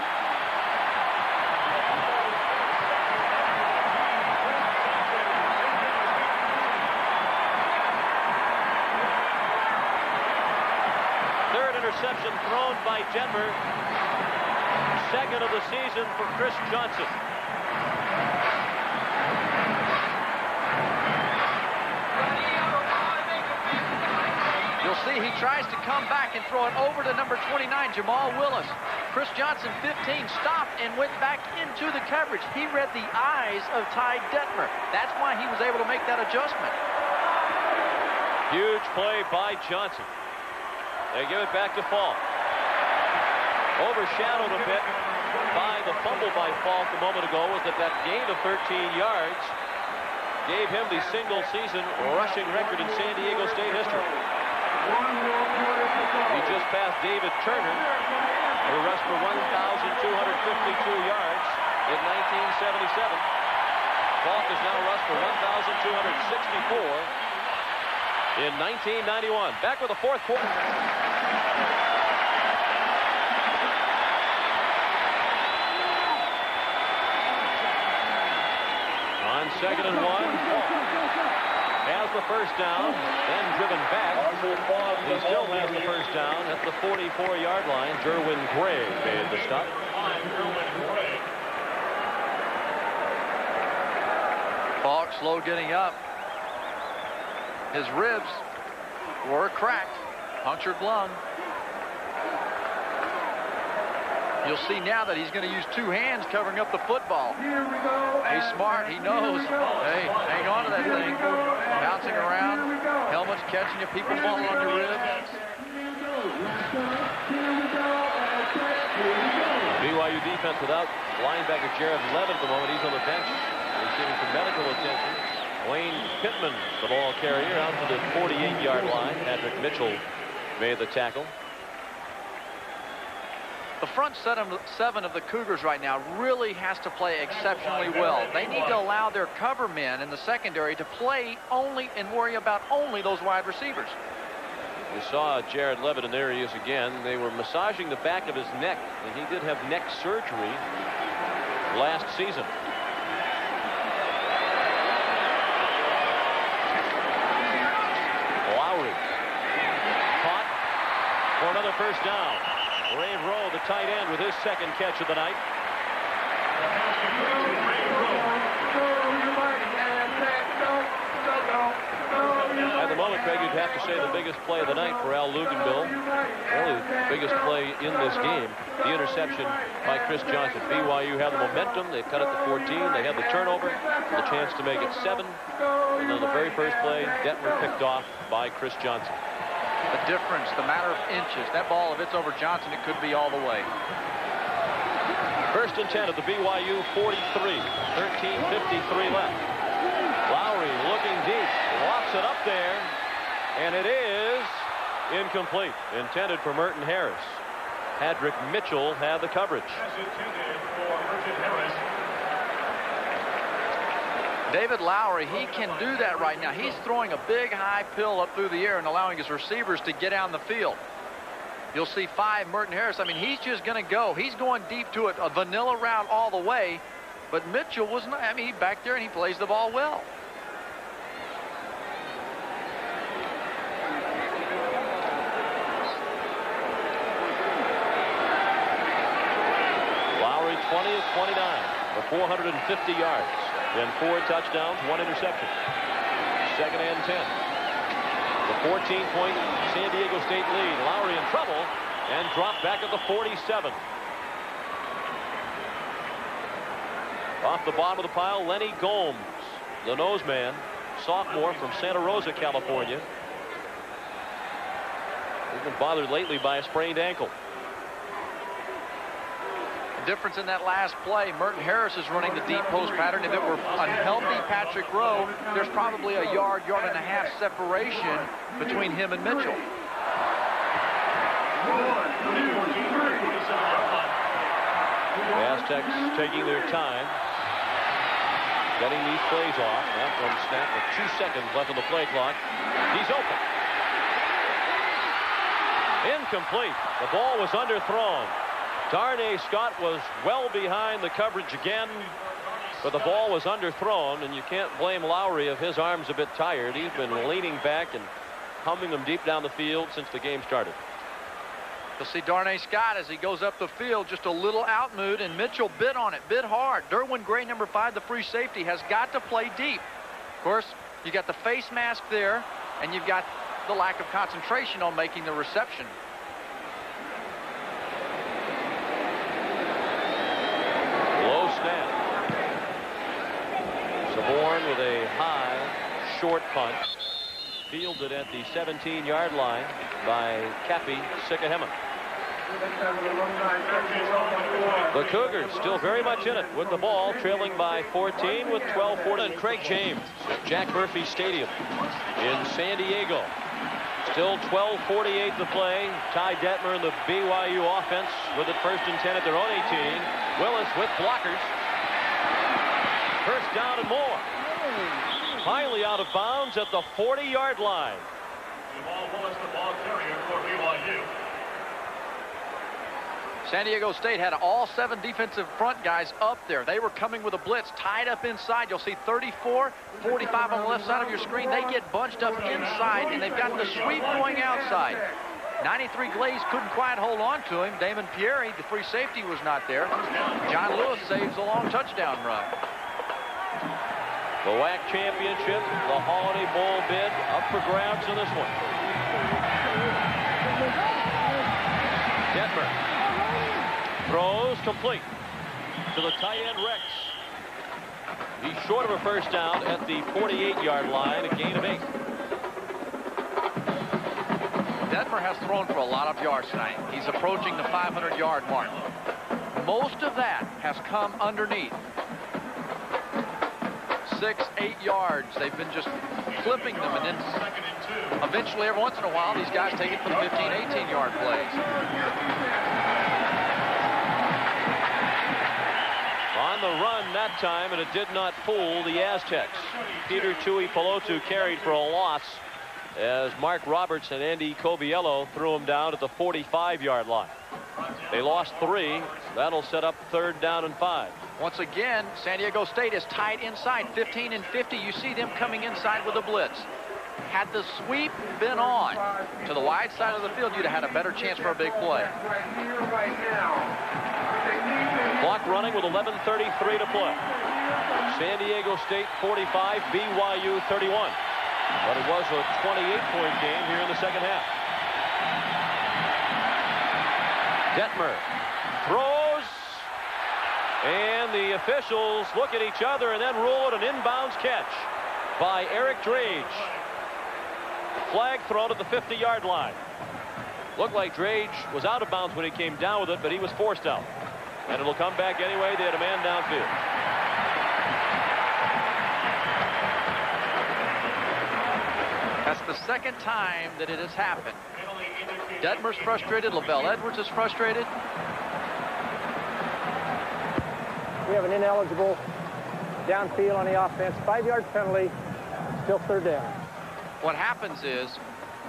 Third interception thrown by Detmer. Second of the season for Chris Johnson. You'll see he tries to come back and throw it over to number 29, Jamal Willis. Chris Johnson, 15, stopped and went back into the coverage. He read the eyes of Ty Detmer. That's why he was able to make that adjustment. Huge play by Johnson. They give it back to Falk. Overshadowed a bit by the fumble by Falk a moment ago was that gain of 13 yards gave him the single-season rushing record in San Diego State history. He just passed David Turner, who rushed for 1,252 yards in 1977. Falk has now rushed for 1,264 in 1991. Back with the fourth quarter. On 2nd and 1, Falk has the first down, then driven back. He still has the first down at the 44-yard line. Jerwin Gray made the stop. Falk slow getting up. His ribs were cracked, punctured lung. You'll see now that he's going to use 2 hands covering up the football. He's smart. He knows. Hey, hang on to that thing. Bouncing around. Helmets catching you. People falling on your ribs. BYU defense without linebacker Jared Levitt at the moment. He's on the bench receiving some medical attention. Wayne Pittman, the ball carrier, out to the 48-yard line. Patrick Mitchell made the tackle. The front 7 of the Cougars right now really has to play exceptionally well. They need to allow their cover men in the secondary to play only and worry about only those wide receivers. You saw Jared Levitt, and there he is again. They were massaging the back of his neck, and he did have neck surgery last season. Lowry caught for another first down. Ray Rowe, the tight end, with his second catch of the night. At the moment, Craig, you'd have to say the biggest play of the night for Al Luganville. Really the biggest play in this game. The interception by Chris Johnson. BYU had the momentum. They cut it to 14. They had the turnover, the chance to make it 7. And on the very first play, Detmer picked off by Chris Johnson. The difference, the matter of inches. That ball, if it's over Johnson, it could be all the way. First and 10 at the BYU 43. 13:53 left. Lowry looking deep. Walks it up there. And it is incomplete. Intended for Merton Harris. Patrick Mitchell had the coverage. David Lowry, he can do that right now. He's throwing a big high pill up through the air and allowing his receivers to get down the field. You'll see 5, Merton Harris. I mean, he's just going to go. He's going deep to it, a vanilla route all the way. But Mitchell was not. I mean, he's back there and he plays the ball well. Lowry 20 of 29 for 450 yards. Then 4 touchdowns, 1 interception. 2nd and 10. The 14-point San Diego State lead. Lowry in trouble and dropped back at the 47. Off the bottom of the pile, Lenny Gomes. the nose man, sophomore from Santa Rosa, California. He's been bothered lately by a sprained ankle. Difference in that last play, Merton Harris is running the deep post pattern. If it were unhealthy Patrick Rowe, there's probably a yard and a half separation between him and Mitchell. The Aztecs taking their time, getting these plays off. That one snap with 2 seconds left on the play clock. He's open. Incomplete. The ball was underthrown. Darnay Scott was well behind the coverage again, but the ball was underthrown, and you can't blame Lowry if his arm's a bit tired. He's been leaning back and humming them deep down the field since the game started. You'll see Darnay Scott as he goes up the field, just a little out-mood, and Mitchell bit on it, bit hard. Derwin Gray, number 5, the free safety, has got to play deep. Of course, you got the face mask there, and you've got the lack of concentration on making the reception. Low snap. Saborn with a high, short punt. Fielded at the 17-yard line by Cappy Sikahema. The Cougars still very much in it with the ball, trailing by 14 with 12:40. And Craig James at Jack Murphy Stadium in San Diego. Still 12:48 to play. Ty Detmer and the BYU offense with it first and 10 at their own 18. Willis with blockers. First down and more. Finally out of bounds at the 40-yard line. Willis, the ball carrier for BYU. San Diego State had all 7 defensive front guys up there. They were coming with a blitz tied up inside. You'll see 34, 45 on the left side of your screen. They get bunched up inside, and they've got the sweep going outside. 93 Glaze couldn't quite hold on to him. Damon Pieri, the free safety, was not there. John Lewis saves a long touchdown run. The WAC championship, the Holiday Bowl bid, up for grabs in this one. Detmer throws complete to the tight end Rex. He's short of a first down at the 48-yard line, a gain of 8. Detmer has thrown for a lot of yards tonight. He's approaching the 500-yard mark. Most of that has come underneath. 6, 8 yards. They've been just clipping them, and then eventually, every once in a while, these guys take it for the 15, 18-yard plays. On the run that time, and it did not fool the Aztecs. Peter Tuipulotu carried for a loss as Mark Roberts and Andy Coviello threw him down at the 45-yard line. They lost 3. That'll set up 3rd down and 5. Once again, San Diego State is tied inside, 15 and 50. You see them coming inside with a blitz. Had the sweep been on to the wide side of the field, you'd have had a better chance for a big play. Clock running with 11:33 to play. San Diego State 45, BYU 31. But it was a 28-point game here in the second half. Detmer throws, and the officials look at each other and then rule it an inbounds catch by Eric Drage. Flag thrown at the 50-yard line. Looked like Drage was out of bounds when he came down with it, but he was forced out. And it'll come back anyway. They had a man downfield. That's the second time that it has happened. Detmer's frustrated. Lavelle Edwards is frustrated. We have an ineligible downfield on the offense. 5-yard penalty. Still 3rd down. What happens is,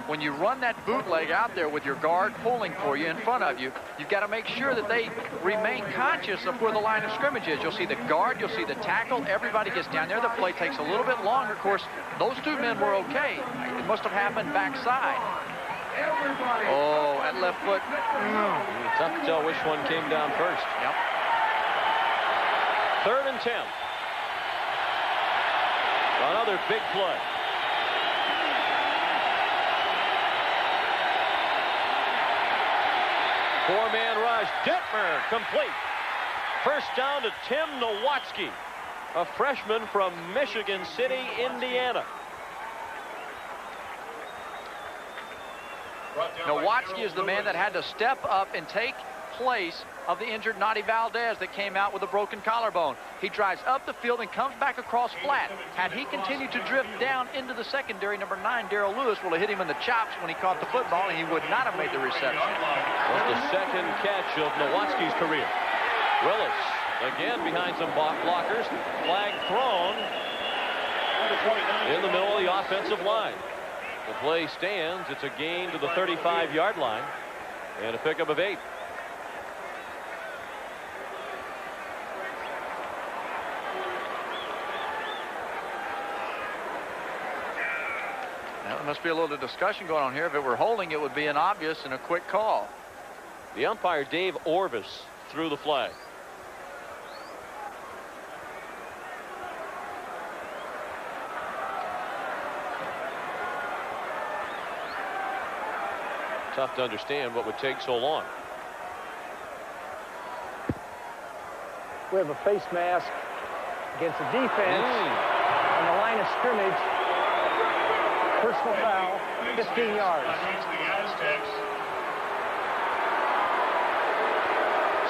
when you run that bootleg out there with your guard pulling for you in front of you, you've got to make sure that they remain conscious of where the line of scrimmage is. You'll see the guard, you'll see the tackle, everybody gets down there. The play takes a little bit longer. Of course, those 2 men were okay. It must have happened backside. Oh, at left foot. Tough to tell which one came down first. Yep. 3rd and 10. Another big play. Four-man rush. Detmer complete. First down to Tim Nowatzki. a freshman from Michigan City, Indiana. Nowatzki is the man that had to step up and take place of the injured Nadi Valdez that came out with a broken collarbone. He drives up the field and comes back across flat. Had he continued to drift down into the secondary, number 9, Darrell Lewis, will have hit him in the chops when he caught the football, and he would not have made the reception. That's the second catch of Nowatzki's career. Willis again behind some blockers. Flag thrown in the middle of the offensive line. The play stands. It's a gain to the 35-yard line and a pickup of 8. Now, there must be a little discussion going on here. If it were holding, it would be an obvious and a quick call. The umpire, Dave Orvis, threw the flag. Tough to understand what would take so long. We have a face mask against the defense on the line of scrimmage. Personal foul, 15 yards.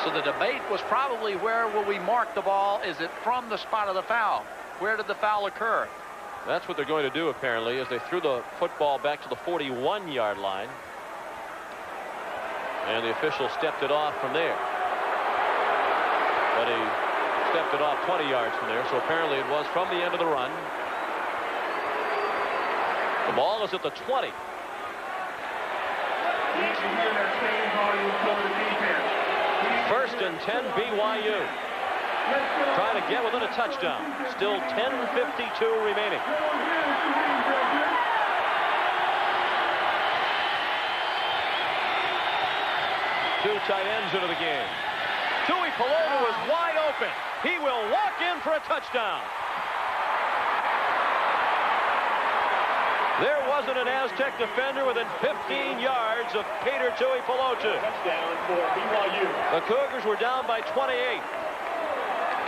So the debate was probably, where will we mark the ball? Is it from the spot of the foul? Where did the foul occur? That's what they're going to do, apparently, as they threw the football back to the 41-yard line. And the official stepped it off from there. But he stepped it off 20 yards from there, so apparently it was from the end of the run. The ball is at the 20. First and 10, BYU. Trying to get within a touchdown. Still 10:52 remaining. Two tight ends into the game. Tui Pelotu is wide open. He will walk in for a touchdown. There wasn't an Aztec defender within 15 yards of Peter Tui Pelotu. Touchdown for BYU. The Cougars were down by 28.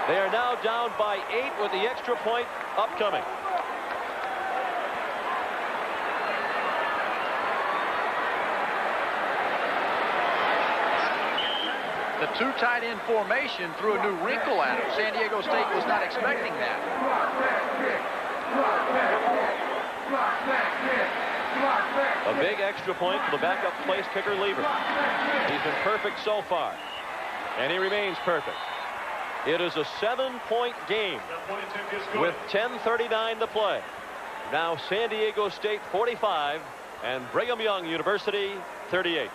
They are now down by 8 with the extra point upcoming. The two tight end formation threw a new wrinkle at him. San Diego State was not expecting that. A big extra point for the backup place kicker Lieber. He's been perfect so far, and he remains perfect. It is a 7-point game with 10:39 to play. Now San Diego State 45 and Brigham Young University 38.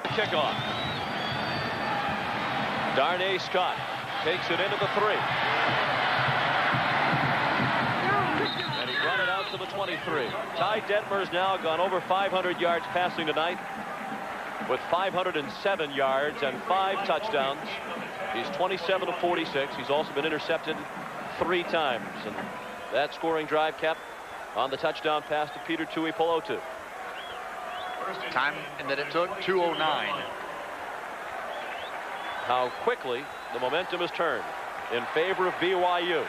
Kickoff. Darnay Scott takes it into the 3. And he brought it out to the 23. Ty Detmer's now gone over 500 yards passing tonight with 507 yards and 5 touchdowns. He's 27 of 46. He's also been intercepted 3 times. And that scoring drive kept on the touchdown pass to Peter Tui Pelotu. Time and that it took 2:09. How quickly the momentum has turned in favor of BYU.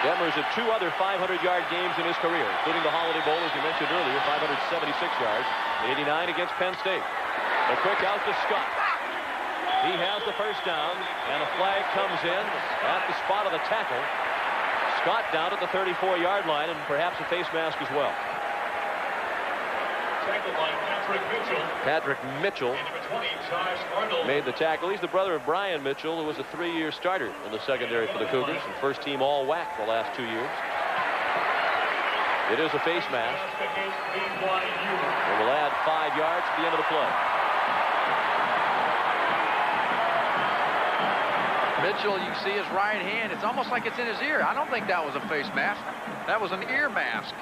Detmer's had 2 other 500-yard games in his career, including the Holiday Bowl, as you mentioned earlier, 576 yards, 89 against Penn State. A quick out to Scott. He has the first down, and a flag comes in at the spot of the tackle. Scott down at the 34-yard line, and perhaps a face mask as well. Tackled by Patrick Mitchell made the tackle. He's the brother of Brian Mitchell, who was a 3-year starter in the secondary for the Cougars and first-team All-WAC the last 2 years. It is a face mask. And will add 5 yards at the end of the play. Mitchell, you see his right hand. It's almost like it's in his ear. I don't think that was a face mask. That was an ear mask.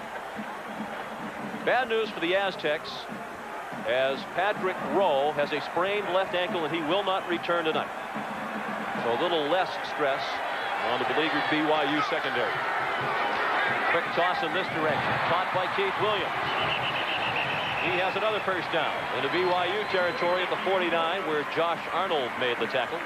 Bad news for the Aztecs, as Patrick Rowe has a sprained left ankle and he will not return tonight. So a little less stress on the beleaguered BYU secondary. Quick toss in this direction. Caught by Keith Williams. He has another first down into BYU territory at the 49, where Josh Arnold made the tackle.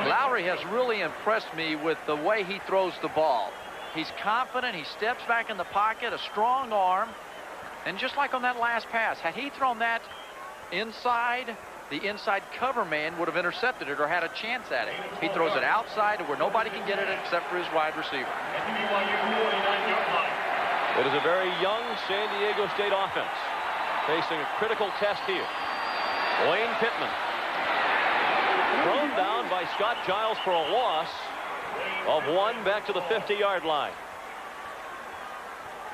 Lowry has really impressed me with the way he throws the ball. He's confident. He steps back in the pocket, a strong arm. And just like on that last pass, had he thrown that inside, the inside cover man would have intercepted it or had a chance at it. He throws it outside to where nobody can get it except for his wide receiver. It is a very young San Diego State offense facing a critical test here. Wayne Pittman thrown down by Scott Giles for a loss of 1 back to the 50-yard line.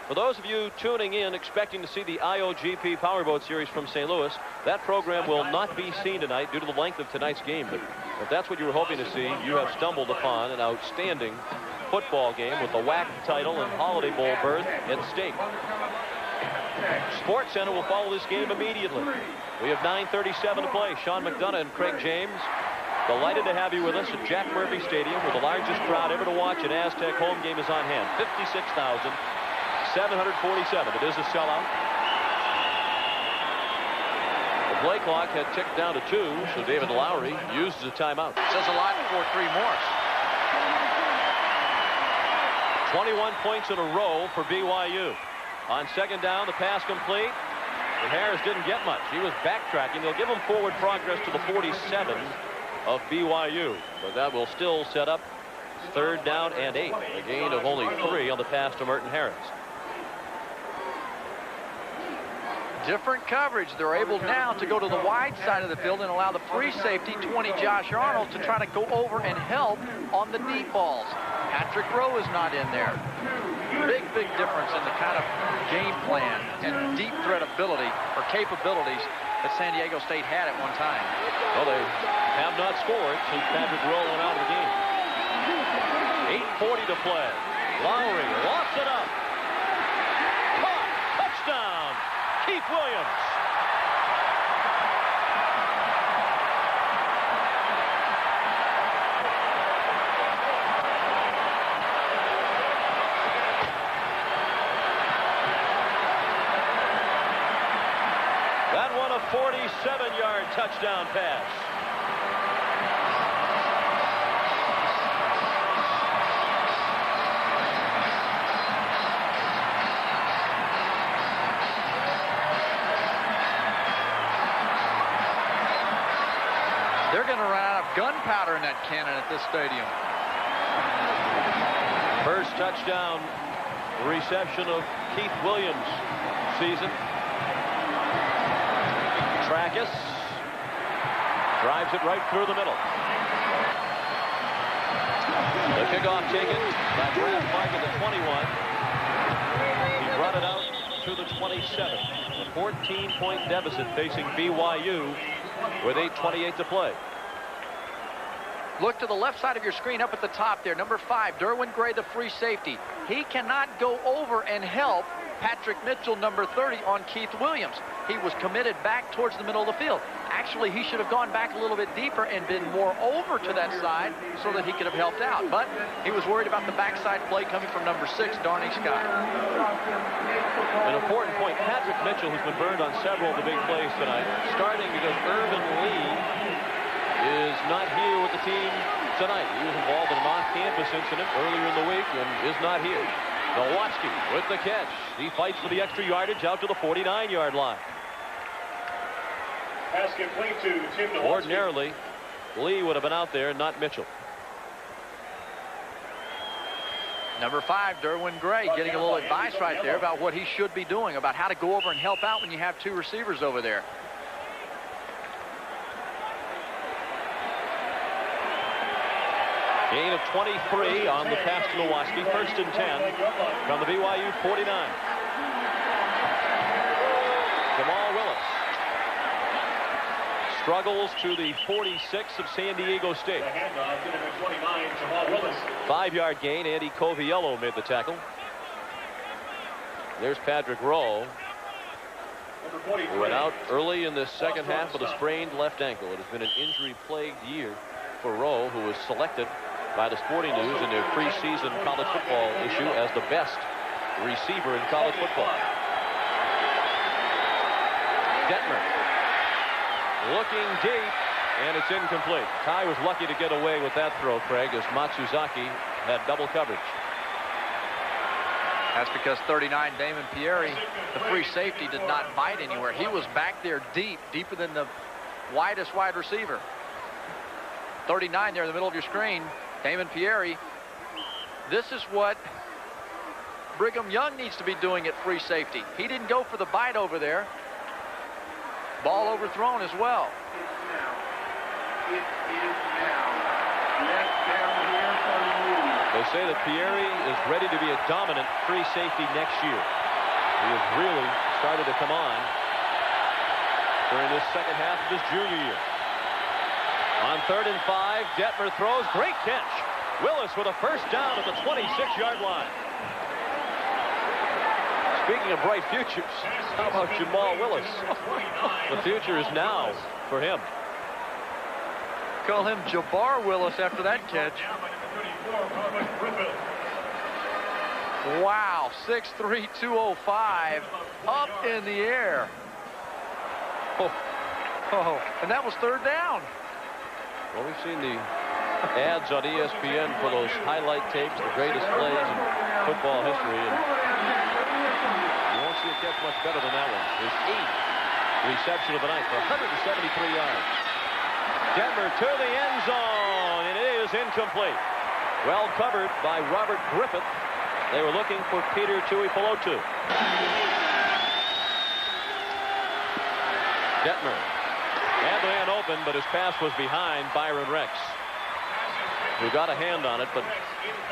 For those of you tuning in expecting to see the IOGP Powerboat Series from St. Louis, that program will not be seen tonight due to the length of tonight's game. But if that's what you were hoping to see, you have stumbled upon an outstanding football game with the WAC title and Holiday Bowl berth at stake. Sports Center will follow this game immediately. We have 9:37 to play. Sean McDonough and Craig James, delighted to have you with us at Jack Murphy Stadium, where the largest crowd ever to watch an Aztec home game is on hand. 56,747. It is a sellout. The play clock had ticked down to 2, so David Lowry uses a timeout. Says a lot for 3 more. 21 points in a row for BYU. On second down, the pass complete. And Harris didn't get much. He was backtracking. They'll give him forward progress to the 47 of BYU. But that will still set up 3rd down and 8. A gain of only 3 on the pass to Merton Harris. Different coverage. They're able now to go to the wide side of the field and allow the free safety, 20 Josh Arnold, to try to go over and help on the deep balls. Patrick Rowe is not in there. Big difference in the kind of game plan and deep threat ability or capabilities that San Diego State had at one time. Well, they have not scored since Patrick Rowe went out of the game. 8:40 to play. Lowry lofts it up. Caught. Touchdown. Keith Williams. That one a 47-yard touchdown pass. They're going to run out of gunpowder in that cannon at this stadium. First touchdown reception of Keith Williams season. Trackus drives it right through the middle. The kickoff taken by Brad Mark at the 21. He brought it out to the 27. A 14-point deficit facing BYU with 8:28 to play. Look to the left side of your screen up at the top there. Number 5, Derwin Gray, the free safety. He cannot go over and help Patrick Mitchell, number 30, on Keith Williams. He was committed back towards the middle of the field. Actually, he should have gone back a little bit deeper and been more over to that side so that he could have helped out. But he was worried about the backside play coming from number 6, Darnay Scott. An important point. Patrick Mitchell, who's been burned on several of the big plays tonight, starting because Irvin Lee is not here with the team tonight. He was involved in an off-campus incident earlier in the week and is not here. Nowatzki with the catch. He fights for the extra yardage out to the 49-yard line. Pass complete to Tim Nowatzki. Ordinarily, Lee would have been out there, not Mitchell. Number 5, Derwin Gray, getting a little advice right there about what he should be doing, about how to go over and help out when you have 2 receivers over there. Gain of 23 on the pass to Nowatzki. 1st and 10 from the BYU 49. Jamal Willis struggles to the 46 of San Diego State. 5-yard gain. Andy Coviello made the tackle. There's Patrick Rowe, who went out early in the second half with a sprained left ankle. It has been an injury-plagued year for Rowe, who was selected by the Sporting News in their preseason college football issue as the best receiver in college football. Detmer looking deep, And it's incomplete. Ty was lucky to get away with that throw, Craig, as Matsuzaki had double coverage. That's because 39, Damon Pieri, the free safety, did not bite anywhere. He was back there deep, deeper than the widest wide receiver. 39 there in the middle of your screen, Damon Pieri. This is what Brigham Young needs to be doing at free safety. He didn't go for the bite over there. Ball overthrown as well. They say that Pieri is ready to be a dominant free safety next year. He has really started to come on during this second half of his junior year. On 3rd and 5, Detmer throws. Great catch. Willis with a first down at the 26-yard line. Speaking of bright futures, how about Jamal Willis? The future is now for him. Call him Jabbar Willis after that catch. Wow, 6'3", 205, up in the air. Oh, and that was 3rd down. Well, we've seen the ads on ESPN for those highlight tapes, the greatest plays in football history, and you won't see a catch much better than that one. His 8th reception of the night for 173 yards. Detmer to the end zone, and it is incomplete. Well covered by Robert Griffith. They were looking for Peter Tuipulotu. Detmer had the man open, but his pass was behind Byron Rex, who got a hand on it, but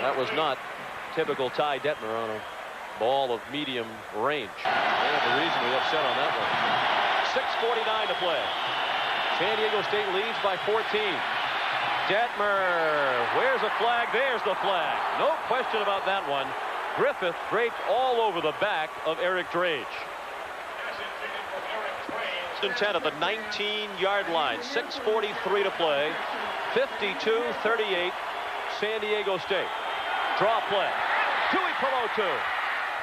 that was not typical Ty Detmer on a ball of medium range. They have a reasonably upset on that one. 6:49 to play. San Diego State leads by 14. Detmer, where's the flag? There's the flag. No question about that one. Griffith draped all over the back of Eric Drage. 10 at the 19-yard line. 6:43 to play. 52-38, San Diego State. Draw play. Tuipulotu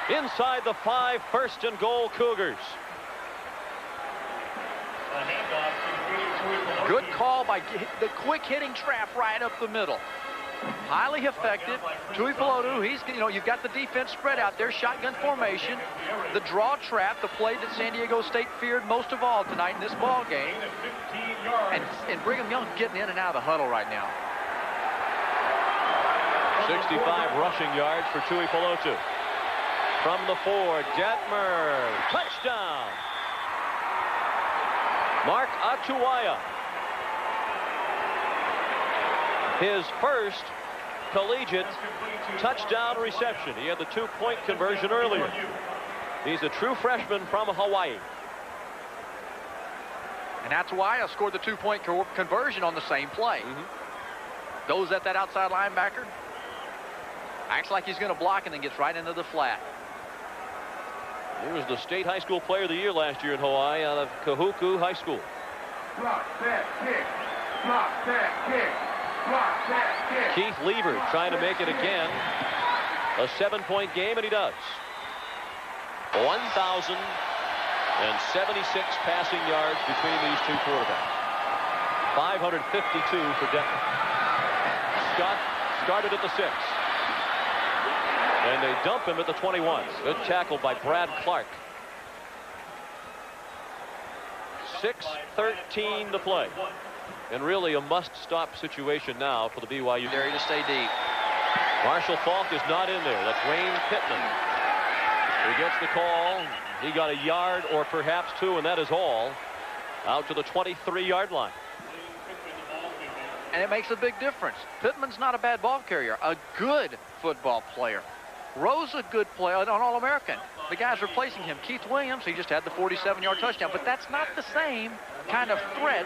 inside the 5, 1st and goal Cougars. Good call by the quick hitting trap right up the middle. Highly effective. Tuipulotu, you've got the defense spread out there, shotgun formation. The draw trap, the play that San Diego State feared most of all tonight in this ball game. And Brigham Young getting in and out of the huddle right now. 65 rushing yards for Tuipulotu. From the 4, Detmer, touchdown. Mark Atuaya. His first collegiate touchdown reception. He had the 2-point conversion earlier. He's a true freshman from Hawaii. And Atuaya scored the 2-point conversion on the same play. Goes at that outside linebacker. Acts like he's going to block and then gets right into the flat. He was the state high school player of the year last year in Hawaii out of Kahuku High School. Block that kick. Block that kick. Block that kick. Keith Lever trying to make it again. A 7-point game, and he does. 1,076 passing yards between these two quarterbacks. 552 for Detmer. Scott started at the 6. And they dump him at the 21. Good tackle by Brad Clark. 6:13 to play. And really a must-stop situation now for the BYU. Area to stay deep. Marshall Falk is not in there. That's Wayne Pittman. He gets the call. He got a yard or perhaps 2, and that is all. Out to the 23-yard line. And it makes a big difference. Pittman's not a bad ball carrier. A good football player. Rose a good player, an All-American. The guy's replacing him. Keith Williams, he just had the 47-yard touchdown. But that's not the same kind of threat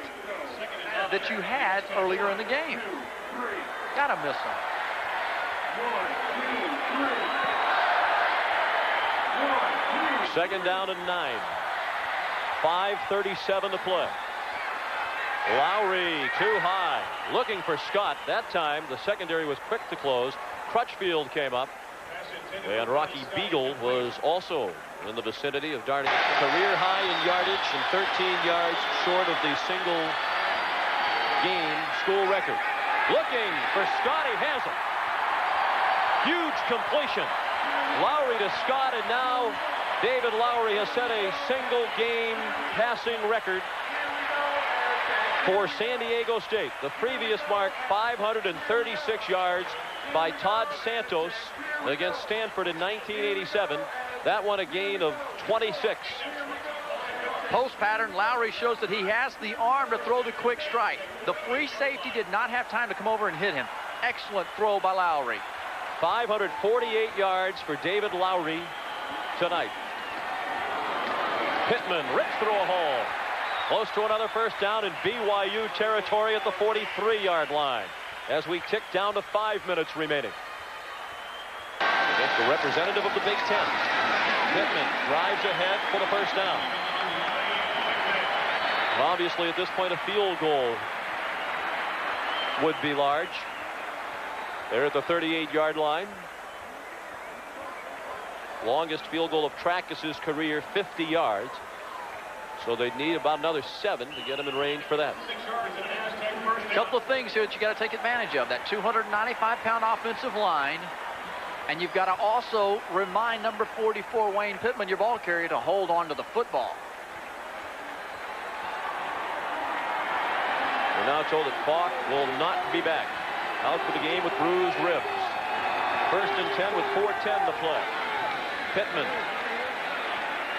that you had earlier in the game. Gotta miss him. 2nd down and 9. 5:37 to play. Lowry too high. Looking for Scott. That time the secondary was quick to close. Crutchfield came up. And Rocky Beagle was also in the vicinity of darting. Career high in yardage and 13 yards short of the single game school record. Looking for Scott. He has it. Huge completion. Lowry to Scott, and now David Lowry has set a single-game passing record for San Diego State. The previous mark, 536 yards by Todd Santos against Stanford in 1987. That one a gain of 26. Post pattern, Lowry shows that he has the arm to throw the quick strike. The free safety did not have time to come over and hit him. Excellent throw by Lowry. 548 yards for David Lowry tonight. Pittman rips through a hole. Close to another first down in BYU territory at the 43-yard line as we tick down to 5 minutes remaining. Against the representative of the Big Ten. Pittman drives ahead for the first down. And obviously at this point a field goal would be large. They're at the 38-yard line. Longest field goal of Trackus's career, 50 yards. So they'd need about another 7 to get him in range for that. A couple of things here that you got to take advantage of. That 295-pound offensive line. And you've got to also remind number 44, Wayne Pittman, your ball carrier, to hold on to the football. We're now told that Falk will not be back. Out for the game with bruised ribs. 1st and 10 with 4:10 to play. Pittman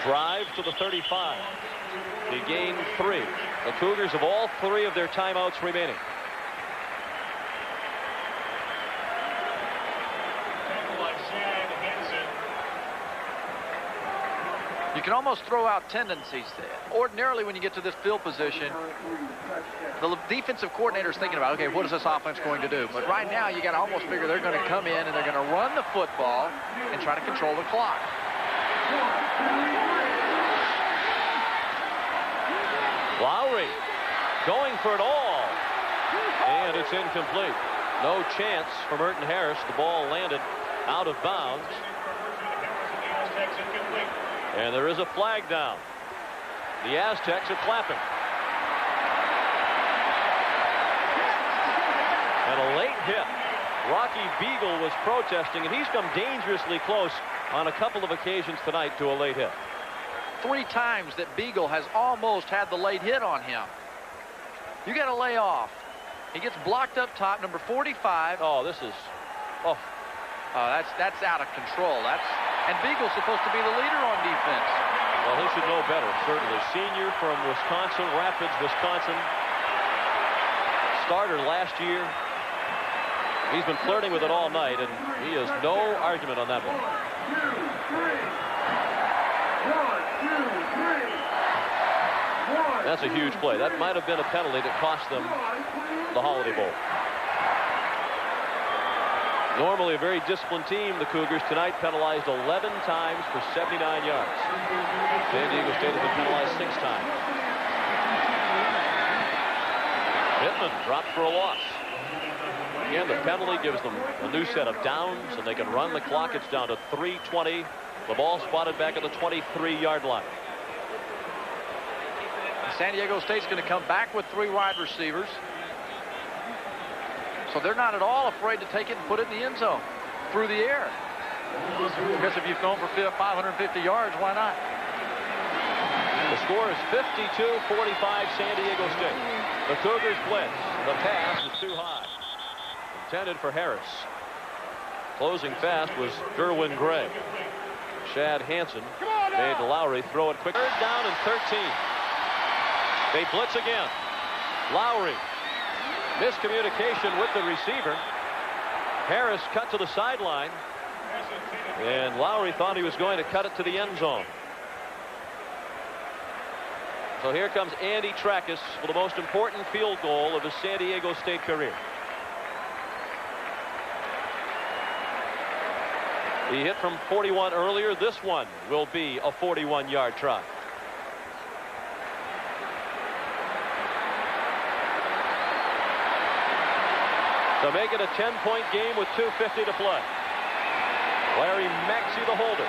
drives to the 35. They gain 3. The Cougars have all 3 of their timeouts remaining. You can almost throw out tendencies there. Ordinarily, when you get to this field position, the defensive coordinator is thinking about, okay, what is this offense going to do? But right now, you got to almost figure they're going to come in and they're going to run the football and try to control the clock. Lowry going for it all. And it's incomplete. No chance for Merton Harris. The ball landed out of bounds. And there is a flag down. The Aztecs are clapping. And a late hit. Rocky Beagle was protesting, and he's come dangerously close on a couple of occasions tonight to a late hit. 3 times that Beagle has almost had the late hit on him. You got to lay off. He gets blocked up top, number 45. Oh, this is... Oh. That's out of control. And Beagle's supposed to be the leader on defense. Well, he should know better, certainly. Senior from Wisconsin, Rapids, Wisconsin. Starter last year. He's been flirting with it all night, and he has no argument on that one. 1, 2, 3. 1. That's a huge play. That might have been a penalty that cost them the Holiday Bowl. Normally a very disciplined team, the Cougars tonight penalized 11 times for 79 yards. San Diego State has been penalized 6 times. Pittman dropped for a loss. Again, the penalty gives them a new set of downs, and they can run the clock. It's down to 3:20. The ball spotted back at the 23-yard line. San Diego State's going to come back with 3 wide receivers. So they're not at all afraid to take it and put it in the end zone through the air. Because if you've thrown for 550 yards, why not? The score is 52-45 San Diego State. The Cougars blitz. The pass is too high. Intended for Harris. Closing fast was Derwin Gray. Shad Hansen made Lowry throw it quick. 3rd down and 13. They blitz again. Lowry. Miscommunication with the receiver. Harris cut to the sideline. And Lowry thought he was going to cut it to the end zone. So here comes Andy Trackus for the most important field goal of his San Diego State career. He hit from 41 earlier. This one will be a 41-yard try. To make it a 10-point game with 2:50 to play. Larry Maxey the holder.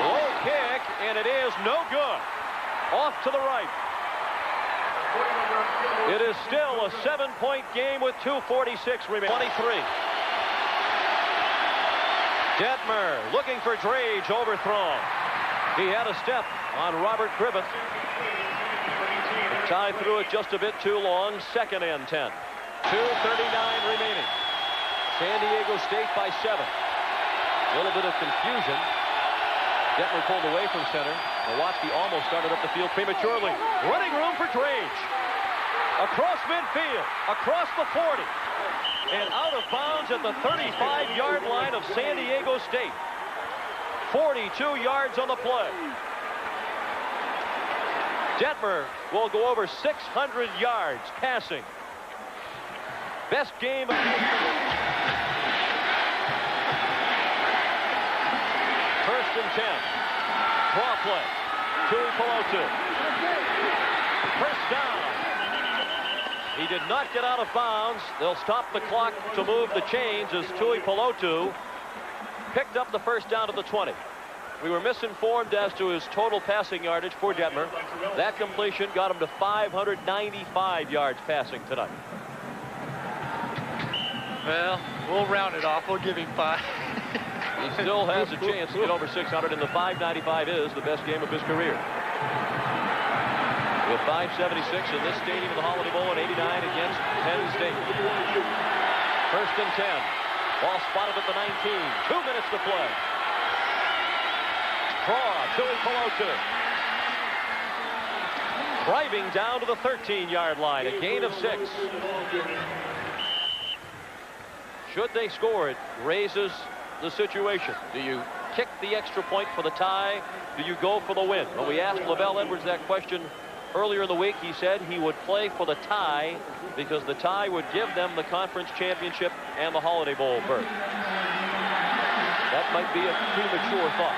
Low kick, and it is no good. Off to the right. It is still a 7-point game with 2:46 remaining. 23. Detmer looking for Drage, overthrown. He had a step on Robert Griffith. Tied through it just a bit too long. Second and 10. 2:39 remaining. San Diego State by 7. A little bit of confusion. Detmer pulled away from center. Nowatzki almost started up the field prematurely. Running room for Drage. Across midfield. Across the 40. And out of bounds at the 35-yard line of San Diego State. 42 yards on the play. Detmer will go over 600 yards passing. Best game of the year. First and 10. Draw play. Tuipulotu. First down. He did not get out of bounds. They'll stop the clock to move the chains as Tuipulotu picked up the first down at the 20. We were misinformed as to his total passing yardage for Detmer. That completion got him to 595 yards passing tonight. Well, we'll round it off. We'll give him 5. He still has a chance to get over 600, and the 595 is the best game of his career. With 576 in this stadium of the Holiday Bowl in '89 against Penn State. First and 10. Ball spotted at the 19. 2 minutes to play. Draw, Tuipulotu. Driving down to the 13-yard line. A gain of 6. Should they score, it raises the situation. Do you kick the extra point for the tie? Do you go for the win? When we asked LaVell Edwards that question earlier in the week, he said he would play for the tie because the tie would give them the conference championship and the Holiday Bowl berth. That might be a premature thought.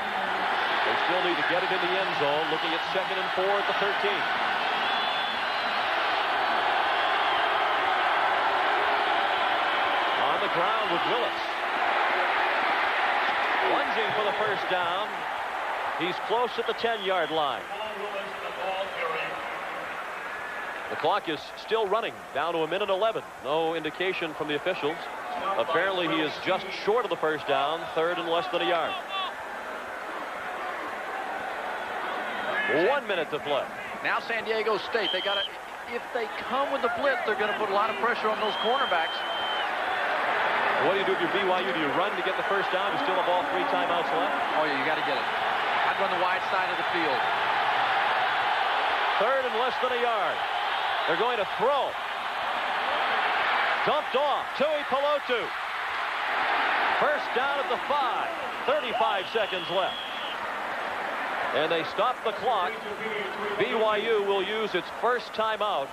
They still need to get it in the end zone, looking at 2nd and 4 at the 13. On the ground with Willis. Lunging for the first down. He's close at the 10-yard line. The clock is still running, down to 1:11. No indication from the officials. Apparently he is just short of the first down, 3rd and less than a yard. 1 minute to play. Now San Diego State, they got to, if they come with the blitz, they're going to put a lot of pressure on those cornerbacks. What do you do if you're BYU? Do you run to get the first down? You still have all 3 timeouts left? Oh, yeah, you got to get it. I'd run the wide side of the field. 3rd and less than a yard. They're going to throw. Dumped off. Tuipulotu. First down at the 5. 35 seconds left. And they stop the clock. BYU will use its first timeout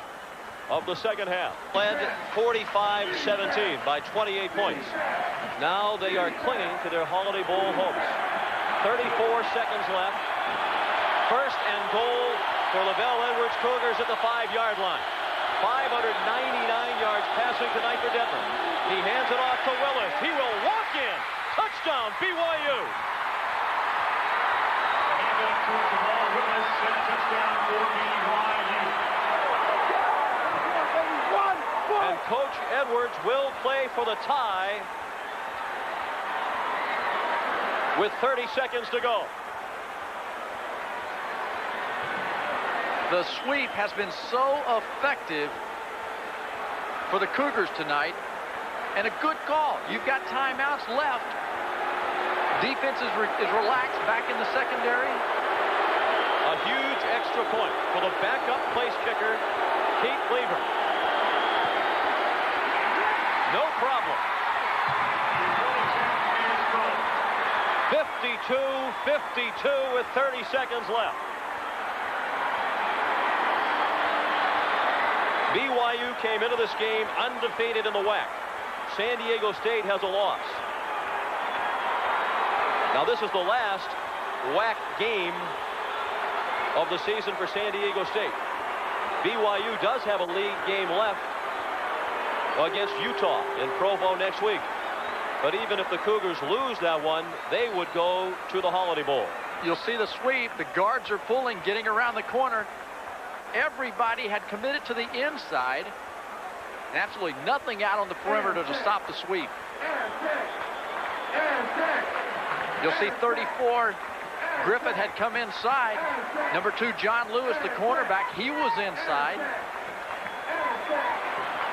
of the second half. Led 45-17 by 28 points. Now they are clinging to their Holiday Bowl hopes. 34 seconds left. First and goal for LaVell Edwards Cougars at the 5-yard line. 599 yards passing tonight for Detmer. He hands it off to Willis. He will walk in. Touchdown, BYU. And Coach Edwards will play for the tie with 30 seconds to go. The sweep has been so effective for the Cougars tonight, and a good call. You've got timeouts left. Defense is relaxed back in the secondary. A huge extra point for the backup place kicker, Keith Lever. No problem. 52-52 with 30 seconds left. BYU came into this game undefeated in the WAC. San Diego State has a loss. Now this is the last WAC game of the season for San Diego State. BYU does have a league game left against Utah in Provo next week. But even if the Cougars lose that one, they would go to the Holiday Bowl. You'll see the sweep. The guards are pulling, getting around the corner. Everybody had committed to the inside. And absolutely nothing out on the perimeter to stop the sweep. You'll see 34. Griffith had come inside. Number 2, John Lewis, the cornerback, he was inside.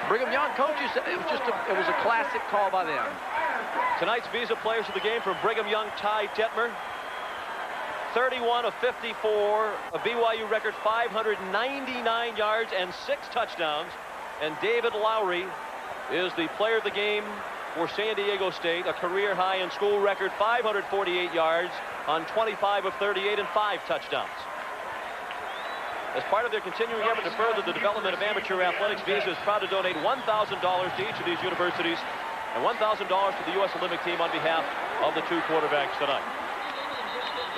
Brigham Young coaches, it was a classic call by them. Tonight's Visa players of the game from Brigham Young, Ty Detmer. 31 of 54, a BYU record 599 yards and 6 touchdowns. And David Lowry is the player of the game for San Diego State, a career high and school record 548 yards on 25 of 38 and 5 touchdowns. As part of their continuing effort to further the development of amateur athletics, Visa is proud to donate $1,000 to each of these universities and $1,000 to the U.S. Olympic team on behalf of the 2 quarterbacks tonight.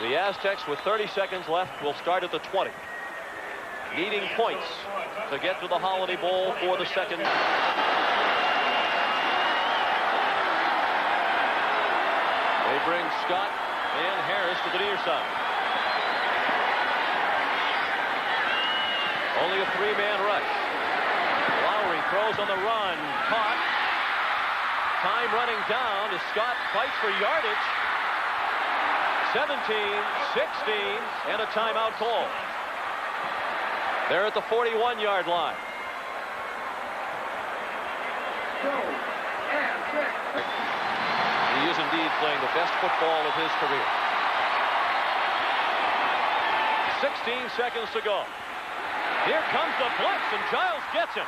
The Aztecs, with 30 seconds left, will start at the 20. Needing points to get to the Holiday Bowl for the second. They bring Scott and Harris to the near side. Only a 3-man rush. Lowry throws on the run. Caught. Time running down as Scott fights for yardage. 17, 16, and a timeout call. They're at the 41-yard line. He is indeed playing the best football of his career. 16 seconds to go. Here comes the blitz, and Giles gets him.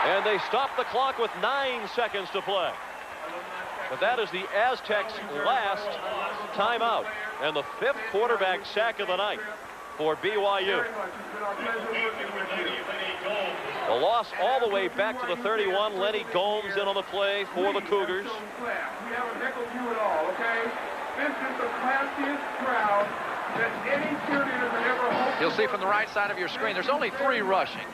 And they stop the clock with 9 seconds to play. But that is the Aztecs' last timeout, and the 5th quarterback sack of the night for BYU. The loss all the way back to the 31. Lenny Gomes in on the play for the Cougars. We have a nickel view at all, okay? This is the classiest crowd that any cheerleader could ever hope. You'll see from the right side of your screen, there's only 3 rushing.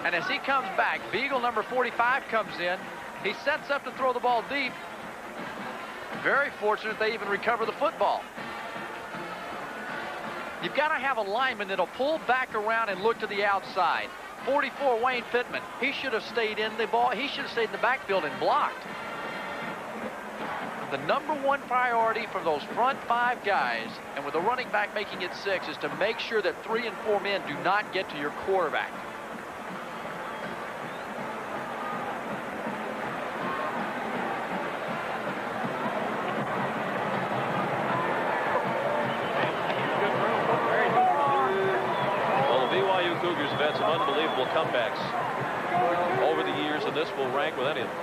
And as he comes back, Beagle, number 45, comes in. He sets up to throw the ball deep. Very fortunate they even recover the football. You've got to have a lineman that'll pull back around and look to the outside. 44, Wayne Pittman. He should have stayed in the ball. He should have stayed in the backfield and blocked. The number 1 priority for those front 5 guys, and with the running back making it 6, is to make sure that 3 and 4 men do not get to your quarterback. Cougars have had some unbelievable comebacks over the years, and this will rank with any of them.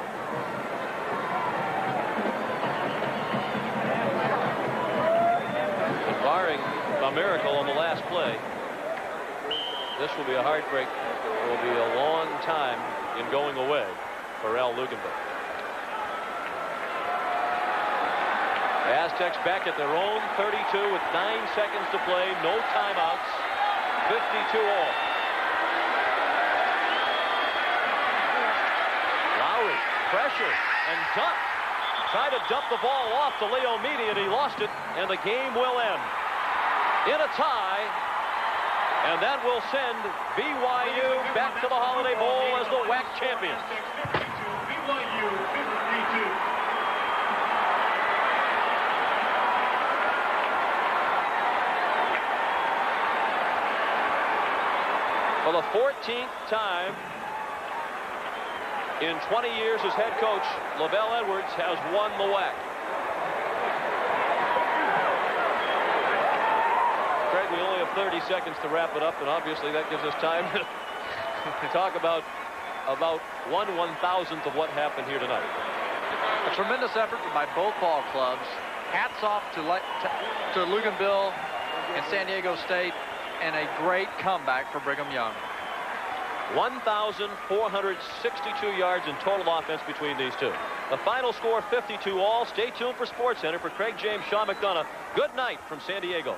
And barring a miracle on the last play, this will be a heartbreak. It will be a long time in going away for Al Luginbill. Aztecs back at their own 32 with 9 seconds to play, no timeouts. 52 all. Lowry, pressure, and dump. Tried to dump the ball off to Leo Meany, and he lost it, and the game will end in a tie. And that will send BYU back to the Holiday Bowl as the WAC champions. BYU 52. For the 14th time in 20 years as head coach, Lavelle Edwards has won the WAC. Craig, we only have 30 seconds to wrap it up, and obviously that gives us time to talk about 1/1000th of what happened here tonight. A tremendous effort by both ball clubs. Hats off to Luginbill and San Diego State. And a great comeback for Brigham Young. 1,462 yards in total offense between these two. The final score 52 all. Stay tuned for SportsCenter. For Craig James, Sean McDonough, good night from San Diego.